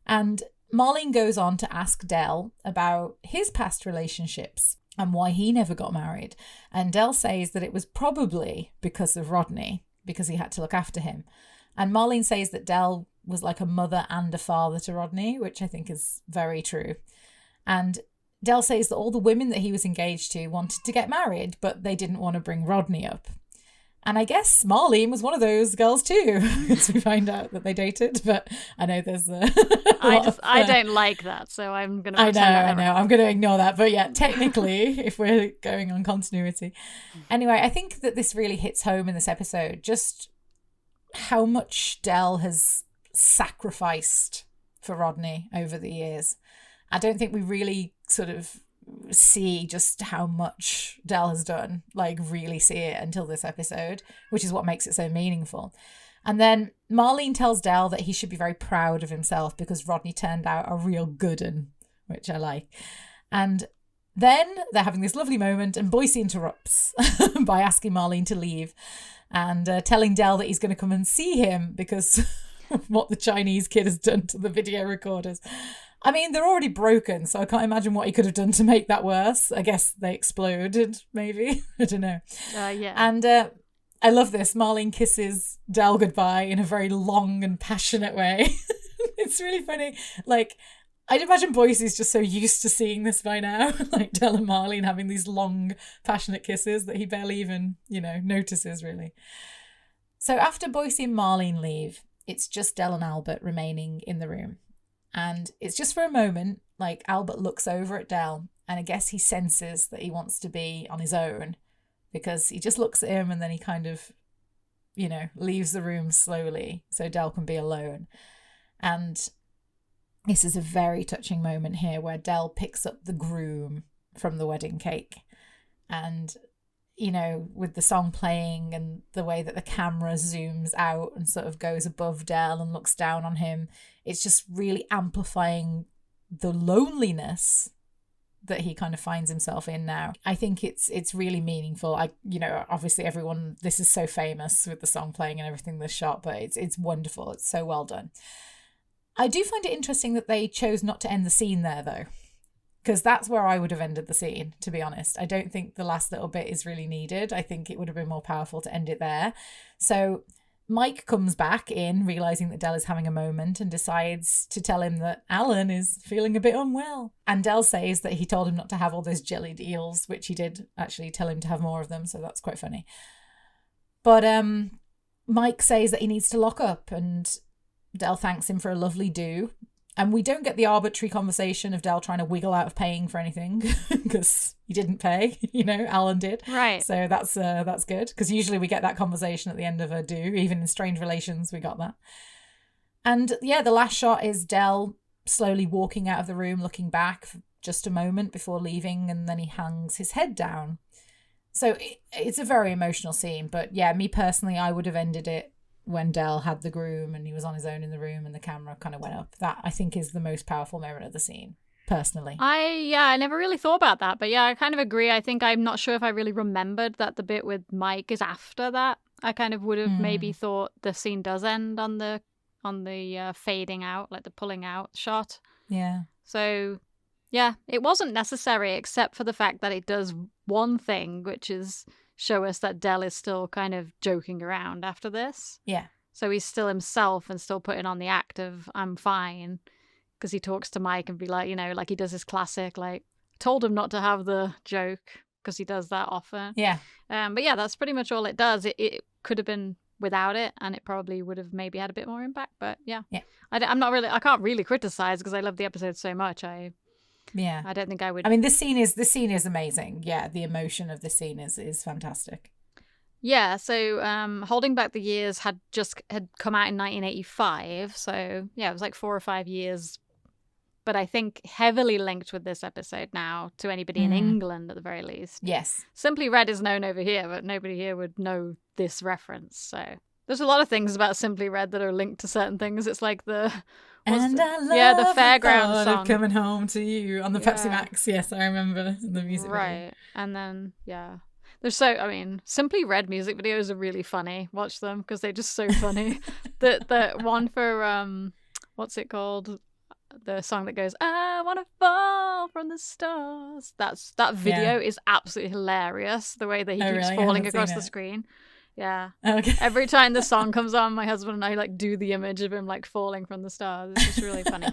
And Marlene goes on to ask Del about his past relationships and why he never got married. And Del says that it was probably because of Rodney, because he had to look after him. And Marlene says that Del was like a mother and a father to Rodney, which I think is very true. And Del says that all the women that he was engaged to wanted to get married, but they didn't want to bring Rodney up. And I guess Marlene was one of those girls too, as we find out that they dated. But I know there's I don't like that, so I'm going to I know. I'm going to ignore that. But yeah, technically, if we're going on continuity. Anyway, I think that this really hits home in this episode, just how much Del has sacrificed for Rodney over the years. I don't think we really sort of see just how much Del has done, really see it until this episode, which is what makes it so meaningful. And then Marlene tells Del that he should be very proud of himself because Rodney turned out a real good un, which I like. And then they're having this lovely moment and Boyce interrupts by asking Marlene to leave and telling Del that he's going to come and see him because of what the Chinese kid has done to the video recorders. I mean, they're already broken, so I can't imagine what he could have done to make that worse. I guess they exploded, maybe. I don't know. Yeah. And I love this. Marlene kisses Del goodbye in a very long and passionate way. It's really funny. I'd imagine Boyce is just so used to seeing this by now. Del and Marlene having these long, passionate kisses that he barely even, notices, really. So after Boyce and Marlene leave, it's just Del and Albert remaining in the room. And it's just for a moment, Albert looks over at Del and I guess he senses that he wants to be on his own because he just looks at him and then he kind of, leaves the room slowly so Del can be alone. And this is a very touching moment here where Del picks up the groom from the wedding cake. And, with the song playing and the way that the camera zooms out and sort of goes above Del and looks down on him, it's just really amplifying the loneliness that he kind of finds himself in now. I think it's really meaningful. Obviously everyone, this is so famous with the song playing and everything that's shot, but it's wonderful. It's so well done. I do find it interesting that they chose not to end the scene there though, because that's where I would have ended the scene, to be honest. I don't think the last little bit is really needed. I think it would have been more powerful to end it there. So Mike comes back in, realising that Del is having a moment, and decides to tell him that Alan is feeling a bit unwell. And Del says that he told him not to have all those jellied eels, which he did actually tell him to have more of them, so that's quite funny. But Mike says that he needs to lock up, and Del thanks him for a lovely do. And we don't get the arbitrary conversation of Del trying to wiggle out of paying for anything because he didn't pay, Alan did. Right. So that's good, because usually we get that conversation at the end of a do. Even in Strange Relations, we got that. And yeah, the last shot is Del slowly walking out of the room, looking back for just a moment before leaving, and then he hangs his head down. So it's a very emotional scene. But yeah, me personally, I would have ended it when Del had the groom and he was on his own in the room and the camera kind of went up. That, I think, is the most powerful moment of the scene, personally. I never really thought about that, but yeah, I kind of agree. I think I'm not sure if I really remembered that the bit with Mike is after that. I kind of would have maybe thought the scene does end on the fading out, like the pulling out shot. Yeah. So yeah, it wasn't necessary except for the fact that it does one thing, which is show us that Del is still kind of joking around after this. Yeah. So he's still himself and still putting on the act of I'm fine, because he talks to Mike and be like, like he does his classic, like, told him not to have the joke, because he does that often. Yeah. But yeah, that's pretty much all it does. It could have been without it, and it probably would have maybe had a bit more impact. But yeah. I can't really criticize because I love the episode so much. I don't think I would. I mean, this scene is amazing. Yeah, the emotion of this scene is fantastic. Yeah, so Holding Back the Years had come out in 1985, so yeah, it was like 4 or 5 years. But I think heavily linked with this episode now to anybody in England at the very least. Yes. Simply Red is known over here, but nobody here would know this reference. So there's a lot of things about Simply Red that are linked to certain things. It's like the the fairground song of Coming Home to You on the Pepsi Max. Yes, I remember the music video. Right. And then there's Simply Red music videos are really funny. Watch them because they're just so funny. the one for what's it called? The song that goes, I wanna fall from the stars. That video is absolutely hilarious. The way that he keeps falling across the screen. Yeah. Okay. Every time the song comes on, my husband and I like do the image of him like falling from the stars. It's just really funny.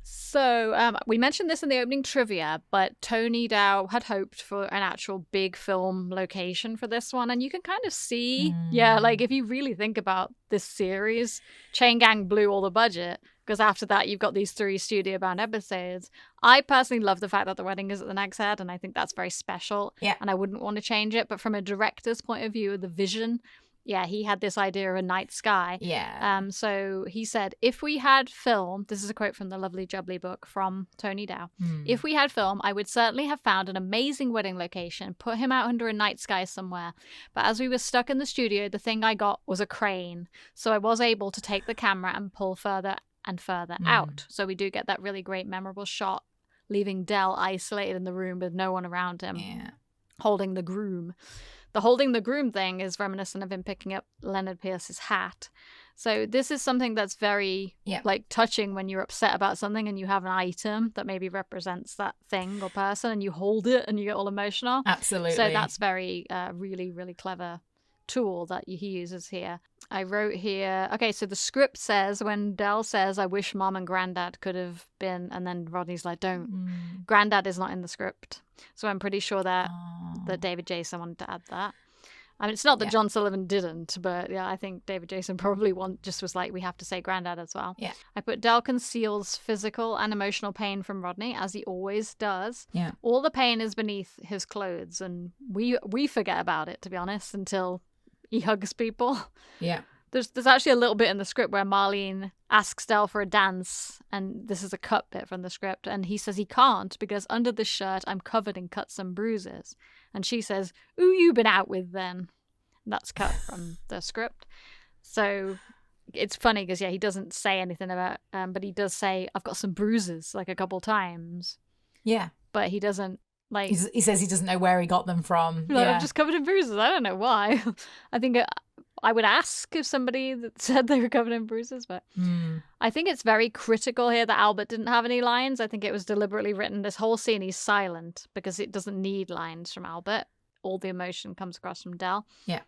So we mentioned this in the opening trivia, but Tony Dow had hoped for an actual big film location for this one. And you can kind of see, like if you really think about this series, Chain Gang blew all the budget. Because after that, you've got these 3 studio-bound episodes. I personally love the fact that the wedding is at the Nag's Head, and I think that's very special. Yeah. And I wouldn't want to change it. But from a director's point of view, the vision, he had this idea of a night sky. Yeah. So he said, if we had film, this is a quote from the lovely Jubbly book from Tony Dow. If we had film, I would certainly have found an amazing wedding location, put him out under a night sky somewhere. But as we were stuck in the studio, the thing I got was a crane. So I was able to take the camera and pull further and further out. So we do get that really great memorable shot leaving Del isolated in the room with no one around him holding the groom. The holding the groom thing is reminiscent of him picking up Leonard Pierce's hat. So this is something that's very like touching when you're upset about something and you have an item that maybe represents that thing or person and you hold it and you get all emotional. Absolutely. So that's very really, really clever tool that he uses here. I wrote here, okay, so the script says when Del says, I wish Mom and Granddad could have been, and then Rodney's like, don't. Granddad is not in the script. So I'm pretty sure that David Jason wanted to add that. I mean, it's not that John Sullivan didn't, but I think David Jason probably just was like, we have to say Granddad as well. Yeah. I put Del conceals physical and emotional pain from Rodney, as he always does. Yeah. All the pain is beneath his clothes, and we forget about it, to be honest, until he hugs people. Yeah. There's actually a little bit in the script where Marlene asks Del for a dance, and this is a cut bit from the script, and he says he can't because under the shirt I'm covered in cuts and bruises. And she says, "Who you been out with then?" And that's cut from the script. So it's funny because he doesn't say anything about, but he does say, "I've got some bruises," like a couple times. Yeah. But he doesn't. Like he says he doesn't know where he got them from. Like, I'm just covered in bruises. I don't know why. I think I would ask if somebody that said they were covered in bruises, but I think it's very critical here that Albert didn't have any lines. I think it was deliberately written. This whole scene he's silent because it doesn't need lines from Albert. All the emotion comes across from Del. Yeah.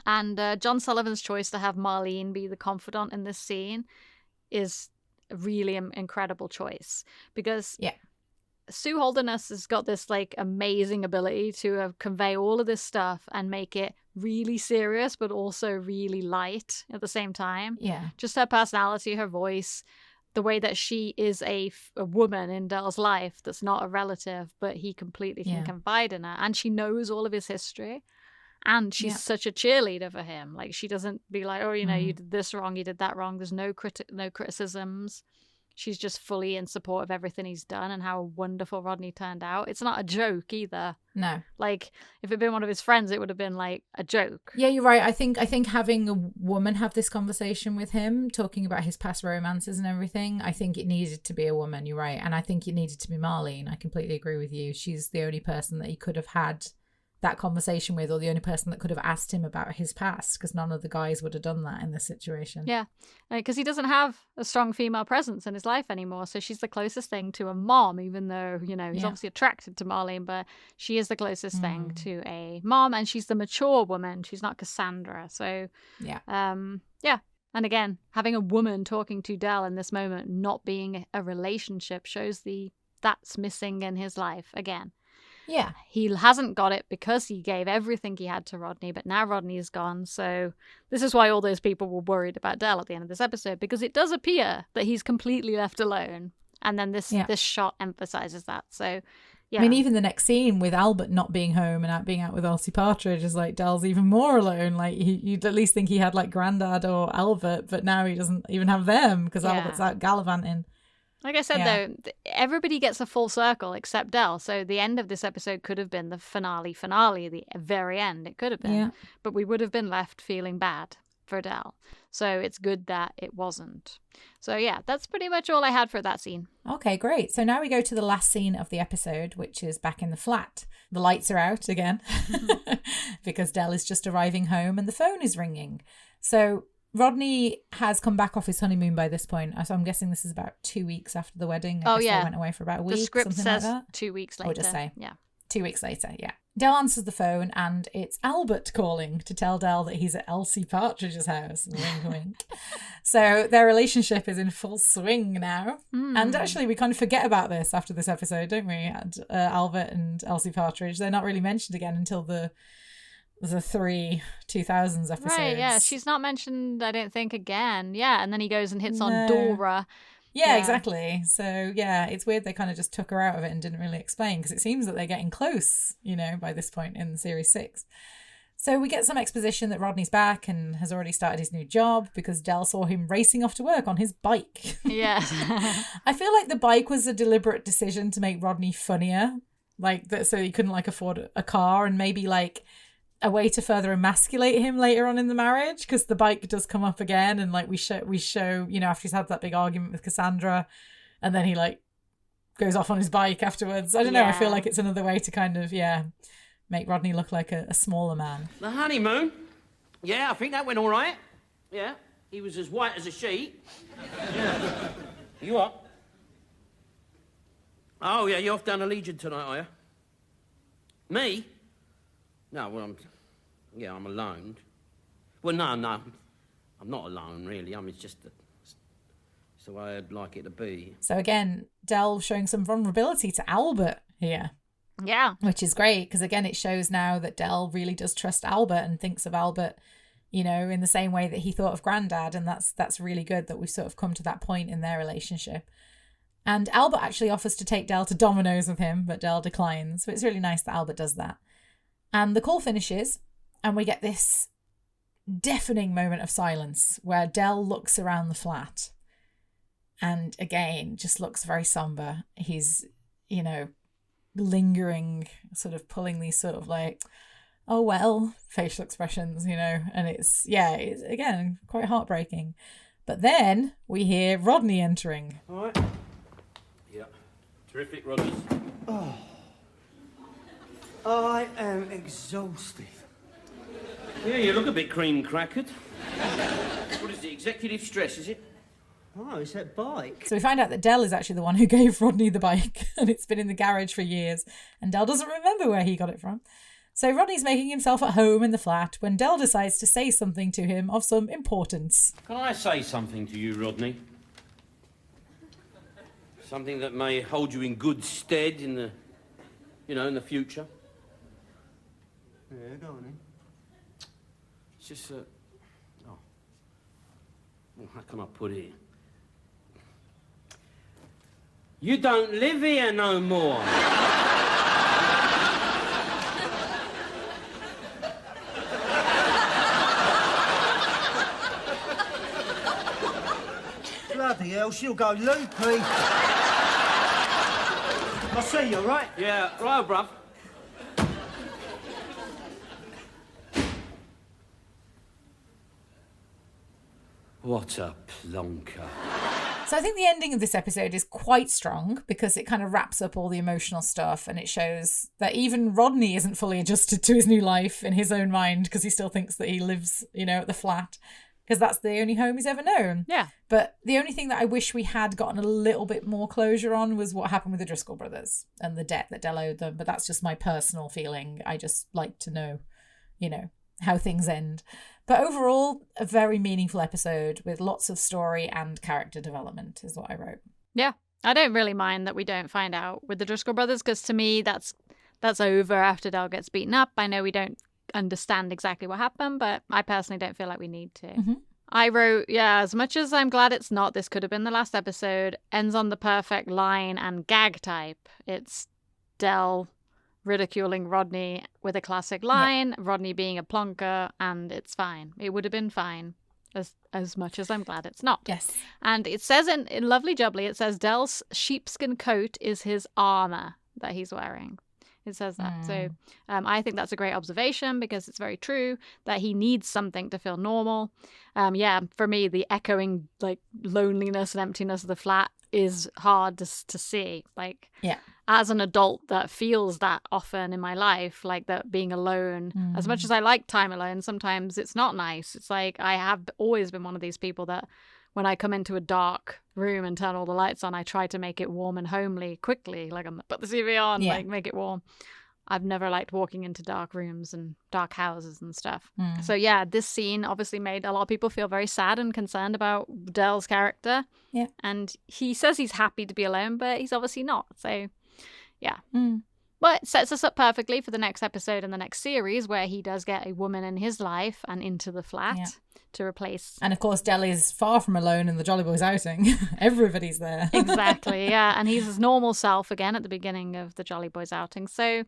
And John Sullivan's choice to have Marlene be the confidant in this scene is a really incredible choice, because Sue Holderness has got this like amazing ability to convey all of this stuff and make it really serious but also really light at the same time. Yeah. Just her personality, her voice, the way that she is a woman in Dell's life that's not a relative, but he completely can confide in her, and she knows all of his history. And she's such a cheerleader for him. Like, she doesn't be like, oh, you know, you did this wrong, you did that wrong. There's no criticisms. She's just fully in support of everything he's done and how wonderful Rodney turned out. It's not a joke either. No. Like, if it had been one of his friends, it would have been like a joke. Yeah, you're right. I think having a woman have this conversation with him, talking about his past romances and everything, I think it needed to be a woman. You're right. And I think it needed to be Marlene. I completely agree with you. She's the only person that he could have had that conversation with, or the only person that could have asked him about his past, because none of the guys would have done that in this situation. Yeah, because he doesn't have a strong female presence in his life anymore, so she's the closest thing to a mom, even though, you know, he's obviously attracted to Marlene, but she is the closest thing to a mom, and she's the mature woman. She's not Cassandra. So and again, having a woman talking to Dell in this moment, not being a relationship, shows that's missing in his life again. Yeah. He hasn't got it because he gave everything he had to Rodney, but now Rodney is gone. So this is why all those people were worried about Dell at the end of this episode, because it does appear that he's completely left alone. And then this shot emphasizes that. So, yeah. I mean, even the next scene with Albert not being home and being out with Elsie Partridge is like, Dell's even more alone. Like, you'd at least think he had like Grandad or Albert, but now he doesn't even have them because Albert's out gallivanting. Like I said, though, everybody gets a full circle except Dell. So the end of this episode could have been the finale, the very end. It could have been. Yeah. But we would have been left feeling bad for Dell. So it's good that it wasn't. So yeah, that's pretty much all I had for that scene. Okay, great. So now we go to the last scene of the episode, which is back in the flat. The lights are out again because Dell is just arriving home and the phone is ringing. So Rodney has come back off his honeymoon by this point. So I'm guessing this is about 2 weeks after the wedding. I guess they went away for about a week. The script something says like that. 2 weeks later. Or just say. Yeah. 2 weeks later, yeah. Dell answers the phone and it's Albert calling to tell Dell that he's at Elsie Partridge's house. Wink, wink. So their relationship is in full swing now. And actually, we kind of forget about this after this episode, don't we? And, Albert and Elsie Partridge, they're not really mentioned again until the 3 2000s episodes. Right, yeah. She's not mentioned, I don't think, again. Yeah, and then he goes and hits on Dora. Yeah, exactly. So, yeah, it's weird they kind of just took her out of it and didn't really explain, because it seems that they're getting close, you know, by this point in Series 6. So we get some exposition that Rodney's back and has already started his new job because Dell saw him racing off to work on his bike. Yeah. I feel like the bike was a deliberate decision to make Rodney funnier, like that, so he couldn't like afford a car, and maybe like a way to further emasculate him later on in the marriage, because the bike does come up again, and like we show, you know, after he's had that big argument with Cassandra, and then he like goes off on his bike afterwards. I don't know. I feel like it's another way to kind of make Rodney look like a smaller man. The honeymoon? Yeah, I think that went all right. Yeah, he was as white as a sheet. Yeah. You what? Oh, yeah, you're off down to Legion tonight, are you? Me? No, well, I'm alone. Well, no, I'm not alone, really. I mean, it's the way I'd like it to be. So again, Dell showing some vulnerability to Albert here. Yeah. Which is great, because again, it shows now that Dell really does trust Albert and thinks of Albert, you know, in the same way that he thought of Grandad, and that's really good that we've sort of come to that point in their relationship. And Albert actually offers to take Dell to Domino's with him, but Dell declines. So it's really nice that Albert does that. And the call finishes, and we get this deafening moment of silence where Dell looks around the flat and again just looks very somber. He's, you know, lingering, sort of pulling these sort of like, oh well, facial expressions, you know, and it's again quite heartbreaking. But then we hear Rodney entering. All right. Yeah. Terrific, Rodney. Oh. I am exhausted. Yeah, you look a bit cream-crackered. What is it, executive stress, is it? Oh, it's that bike. So we find out that Dell is actually the one who gave Rodney the bike, and it's been in the garage for years, and Dell doesn't remember where he got it from. So Rodney's making himself at home in the flat when Del decides to say something to him of some importance. Can I say something to you, Rodney? Something that may hold you in good stead in the, in the future? Yeah, go on then. It's just that... Well, how can I put it? You don't live here no more. Bloody hell, she'll go loopy. I'll see you, all right? Yeah, right, bruv. What a plonker. So I think the ending of this episode is quite strong because it kind of wraps up all the emotional stuff and it shows that even Rodney isn't fully adjusted to his new life in his own mind because he still thinks that he lives, at the flat because that's the only home he's ever known. Yeah. But the only thing that I wish we had gotten a little bit more closure on was what happened with the Driscoll brothers and the debt that Del owed them. But that's just my personal feeling. I just like to know, how things end. But overall, a very meaningful episode with lots of story and character development is what I wrote. Yeah, I don't really mind that we don't find out with the Driscoll brothers because to me that's over after Del gets beaten up. I know we don't understand exactly what happened, but I personally don't feel like we need to. Mm-hmm. I wrote, as much as I'm glad it's not, this could have been the last episode, ends on the perfect line and gag type. It's Del ridiculing Rodney with a classic line, Rodney being a plonker, and it's fine. It would have been fine, as much as I'm glad it's not. Yes. And it says in Lovely Jubbly, it says Del's sheepskin coat is his armour that he's wearing. It says that. So I think that's a great observation because it's very true that he needs something to feel normal. For me, the echoing loneliness and emptiness of the flat is hard to see. As an adult that feels that often in my life, like that being alone, as much as I like time alone, sometimes it's not nice. It's like I have always been one of these people that when I come into a dark room and turn all the lights on, I try to make it warm and homely quickly. Like I'm put the TV on, make it warm. I've never liked walking into dark rooms and dark houses and stuff. So this scene obviously made a lot of people feel very sad and concerned about Del's character. Yeah. And he says he's happy to be alone, but he's obviously not. So But it sets us up perfectly for the next episode in the next series where he does get a woman in his life and into the flat to replace. And of course, Del is far from alone in the Jolly Boys outing. Everybody's there. Exactly, yeah. And he's his normal self again at the beginning of the Jolly Boys outing. So,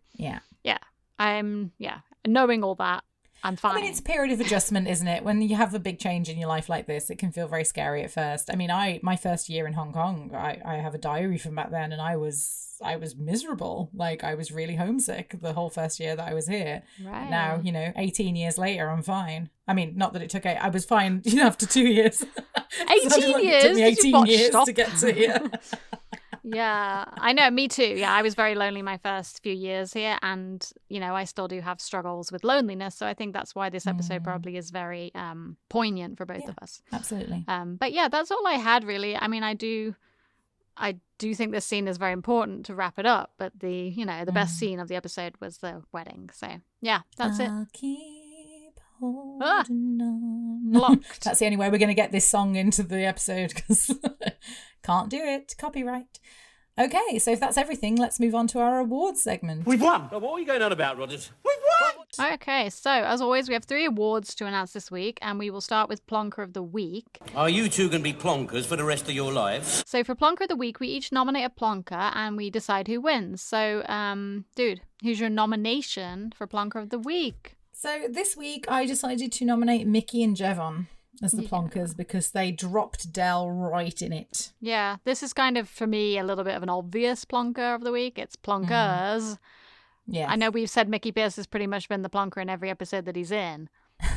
knowing all that, I'm fine. I mean, it's a period of adjustment, isn't it? When you have a big change in your life like this, it can feel very scary at first. I mean, my first year in Hong Kong, I have a diary from back then, and I was miserable. Like, I was really homesick the whole first year that I was here. Right. Now, 18 years later, I'm fine. I mean, not that it took I was fine, after 2 years. 18 years? It took me 18 years to get to here. Yeah, I know, me too. Yeah, I was very lonely my first few years here and, I still do have struggles with loneliness. So I think that's why this episode probably is very poignant for both of us. Absolutely. But yeah, that's all I had really. I mean, I do think this scene is very important to wrap it up, but the best scene of the episode was the wedding. So yeah, that's I'll it. Keep holding on. Blocked. That's the only way we're going to get this song into the episode because can't do it. Copyright. Okay, so if that's everything, let's move on to our awards segment. We've won! What are you going on about, Rodders? We've won! Okay, so as always, we have 3 awards to announce this week, and we will start with Plonker of the Week. Are you two going to be plonkers for the rest of your lives? So for Plonker of the Week, we each nominate a plonker, and we decide who wins. So, dude, who's your nomination for Plonker of the Week? So this week, I decided to nominate Mickey and Jevon as the plonkers because they dropped Del right in it. Yeah, this is kind of, for me, a little bit of an obvious plonker of the week. It's plonkers. Yeah. I know we've said Mickey Pierce has pretty much been the plonker in every episode that he's in,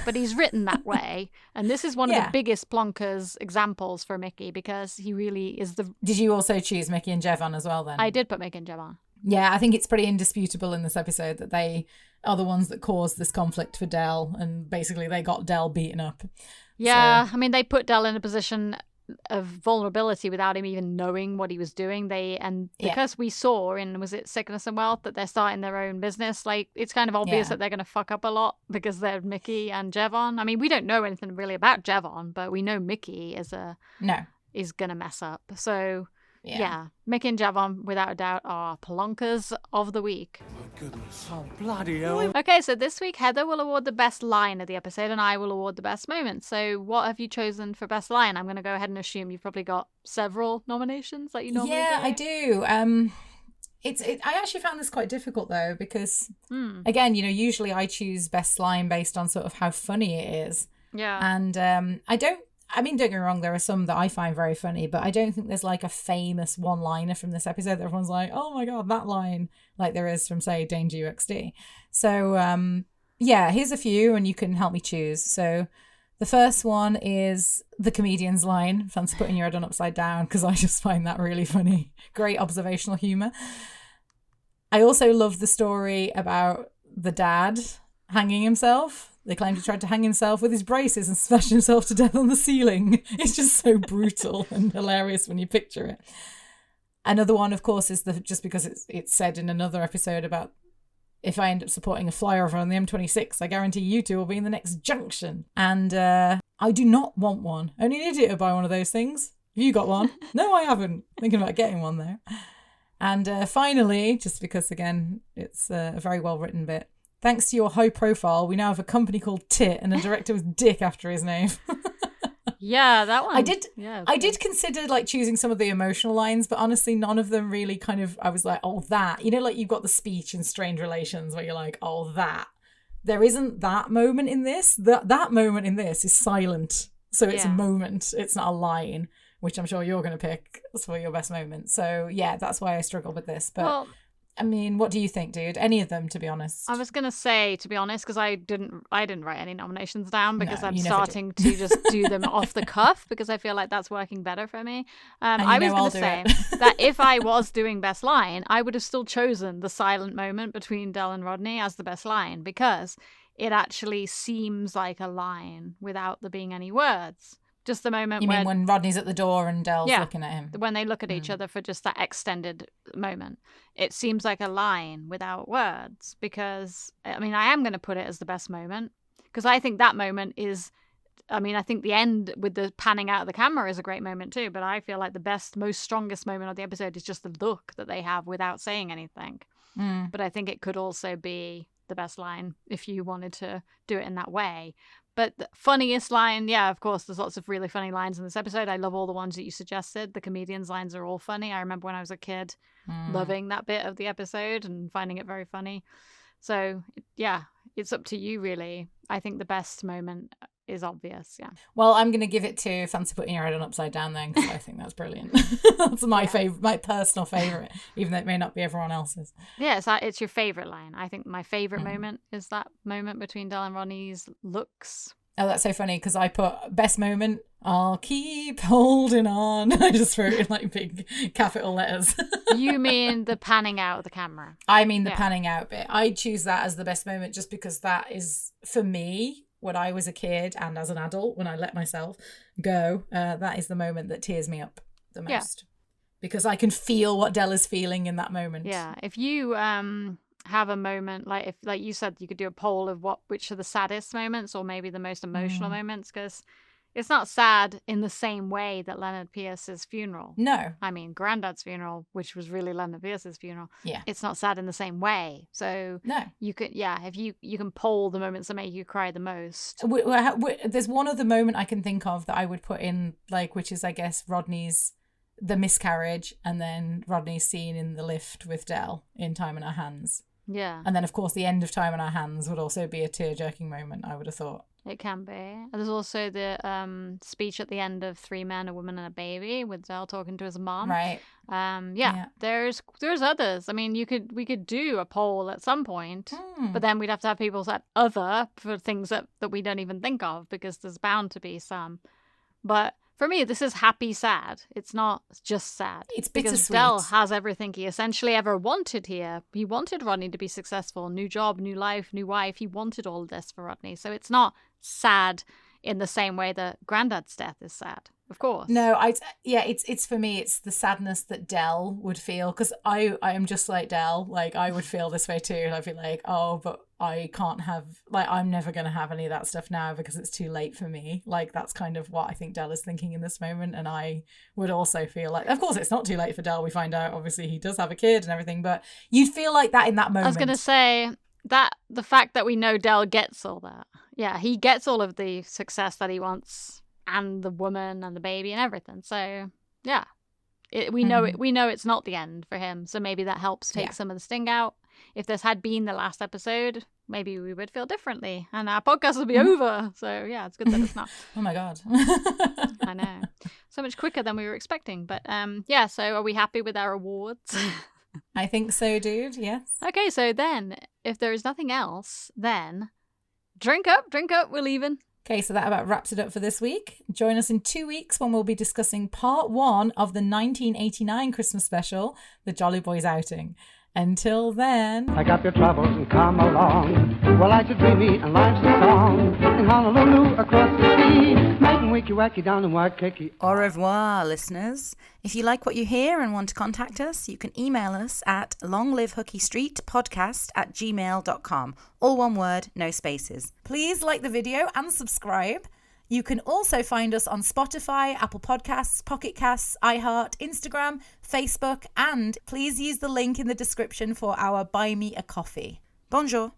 but he's written that way. And this is one of the biggest plonkers examples for Mickey because he really is the... Did you also choose Mickey and Jevon as well then? I did put Mickey and Jevon. Yeah, I think it's pretty indisputable in this episode that they are the ones that caused this conflict for Del and basically they got Del beaten up. Yeah, so. I mean, they put Del in a position of vulnerability without him even knowing what he was doing. Because we saw in, was it Sickness and Wealth, that they're starting their own business, like it's kind of obvious that they're going to fuck up a lot because they're Mickey and Jevon. I mean, we don't know anything really about Jevon, but we know Mickey is going to mess up. So yeah, Mickey and Jevon, without a doubt, are Pelunkers of the week. My goodness. Oh, bloody hell. Okay, so this week Heather will award the best line of the episode and I will award the best moment. So what have you chosen for best line? I'm going to go ahead and assume you've probably got several nominations like you normally do. Yeah, I do. I actually found this quite difficult though, because again, usually I choose best line based on sort of how funny it is. Yeah. And don't get me wrong, there are some that I find very funny, but I don't think there's like a famous one-liner from this episode that everyone's like, oh my God, that line, like there is from, say, Danger UXD. So, here's a few and you can help me choose. So the first one is the comedian's line, fancy putting your head on upside down, because I just find that really funny. Great observational humour. I also love the story about the dad hanging himself. They claimed he tried to hang himself with his braces and smashed himself to death on the ceiling. It's just so brutal and hilarious when you picture it. Another one, of course, is just because it's said in another episode about if I end up supporting a flyover on the M26, I guarantee you two will be in the next junction. And I do not want one. Only an idiot would buy one of those things. Have you got one? No, I haven't. Thinking about getting one though. And finally, just because, again, it's a very well-written bit, thanks to your high profile, we now have a company called Tit and a director with Dick after his name. Yeah, that one. I did consider like choosing some of the emotional lines, but honestly, none of them really kind of, I was like, oh, that. Like you've got the speech in Strange Relations where you're like, oh, that. There isn't that moment in this. That moment in this is silent. So it's a moment. It's not a line, which I'm sure you're going to pick for your best moment. So yeah, that's why I struggle with this. But I mean, what do you think, dude? Any of them, to be honest? I was going to say, to be honest, because I didn't write any nominations down because I'm starting to just do them off the cuff because I feel like that's working better for me. I was going to say that if I was doing best line, I would have still chosen the silent moment between Del and Rodney as the best line because it actually seems like a line without there being any words. Just the moment you mean when Rodney's at the door and Del's looking at him? When they look at each other for just that extended moment. It seems like a line without words because, I mean, I am going to put it as the best moment because I think that moment is, I mean, I think the end with the panning out of the camera is a great moment too, but I feel like the best, most strongest moment of the episode is just the look that they have without saying anything. But I think it could also be the best line if you wanted to do it in that way. But the funniest line, yeah, of course, there's lots of really funny lines in this episode. I love all the ones that you suggested. The comedians' lines are all funny. I remember when I was a kid loving that bit of the episode and finding it very funny. So, yeah, it's up to you, really. I think the best moment is obvious, yeah. Well, I'm going to give it to Fancy Putting Your Head on Upside Down then, because I think that's brilliant. That's my favorite, my personal favorite, even though it may not be everyone else's. Yeah, it's your favorite line. I think my favorite moment is that moment between Del and Rodney's looks. Oh, that's so funny, because I put best moment, I'll keep holding on. I just wrote in like big capital letters. You mean the panning out of the camera? I mean the panning out bit. I choose that as the best moment just because that is, for me, when I was a kid and as an adult, when I let myself go, that is the moment that tears me up the most. Because I can feel what Del is feeling in that moment. Yeah, if you have a moment, like if, like you said, you could do a poll of which are the saddest moments or maybe the most emotional moments, because it's not sad in the same way that Leonard Pierce's funeral. No. I mean, Grandad's funeral, which was really Leonard Pierce's funeral. Yeah. It's not sad in the same way. So no, you could, if you can poll the moments that make you cry the most. There's one other moment I can think of that I would put in, like, which is, I guess, Rodney's, the miscarriage, and then Rodney's scene in the lift with Del in Time in Our Hands. Yeah. And then, of course, the end of Time in Our Hands would also be a tear-jerking moment, I would have thought. It can be. And there's also the speech at the end of 3 Men, a Woman and a Baby with Del talking to his mom. Right. There's others. I mean, we could do a poll at some point, but then we'd have to have people set other for things that we don't even think of because there's bound to be some. But for me, this is happy sad. It's not just sad. It's because Del has everything he essentially ever wanted here. He wanted Rodney to be successful, new job, new life, new wife. He wanted all of this for Rodney. So it's not sad in the same way that Grandad's death is sad. of course. No, it's for me, it's the sadness that Del would feel, because I am just like Del. Like, I would feel this way too, and I'd be like, oh, but I can't have, like, I'm never going to have any of that stuff now because it's too late for me. Like, that's kind of what I think Del is thinking in this moment, and I would also feel like, of course, it's not too late for Del. We find out, obviously, he does have a kid and everything, but you'd feel like that in that moment. I was going to say that the fact that we know Del gets all that. Yeah, he gets all of the success that he wants, and the woman and the baby and everything. So yeah, we know it's not the end for him. So maybe that helps take some of the sting out. If this had been the last episode, maybe we would feel differently, and our podcast would be over. So yeah, it's good that it's not. Oh my god. I know, so much quicker than we were expecting. But yeah. So are we happy with our awards? I think so, dude. Yes. Okay, so then if there is nothing else, then drink up, we're leaving. Okay, so that about wraps it up for this week. Join us in 2 weeks when we'll be discussing part 1 of the 1989 Christmas special, The Jolly Boys Outing. Until then... Pack up your troubles and come along. Well, I should dreamy and life's a song. In Honolulu across the sea, making wakey-wacky down in Waikiki. Au revoir, listeners. If you like what you hear and want to contact us, you can email us at longlivehookystreetpodcast@gmail.com. All one word, no spaces. Please like the video and subscribe. You can also find us on Spotify, Apple Podcasts, Pocket Casts, iHeart, Instagram, Facebook, and please use the link in the description for our Buy Me a Coffee. Bonjour.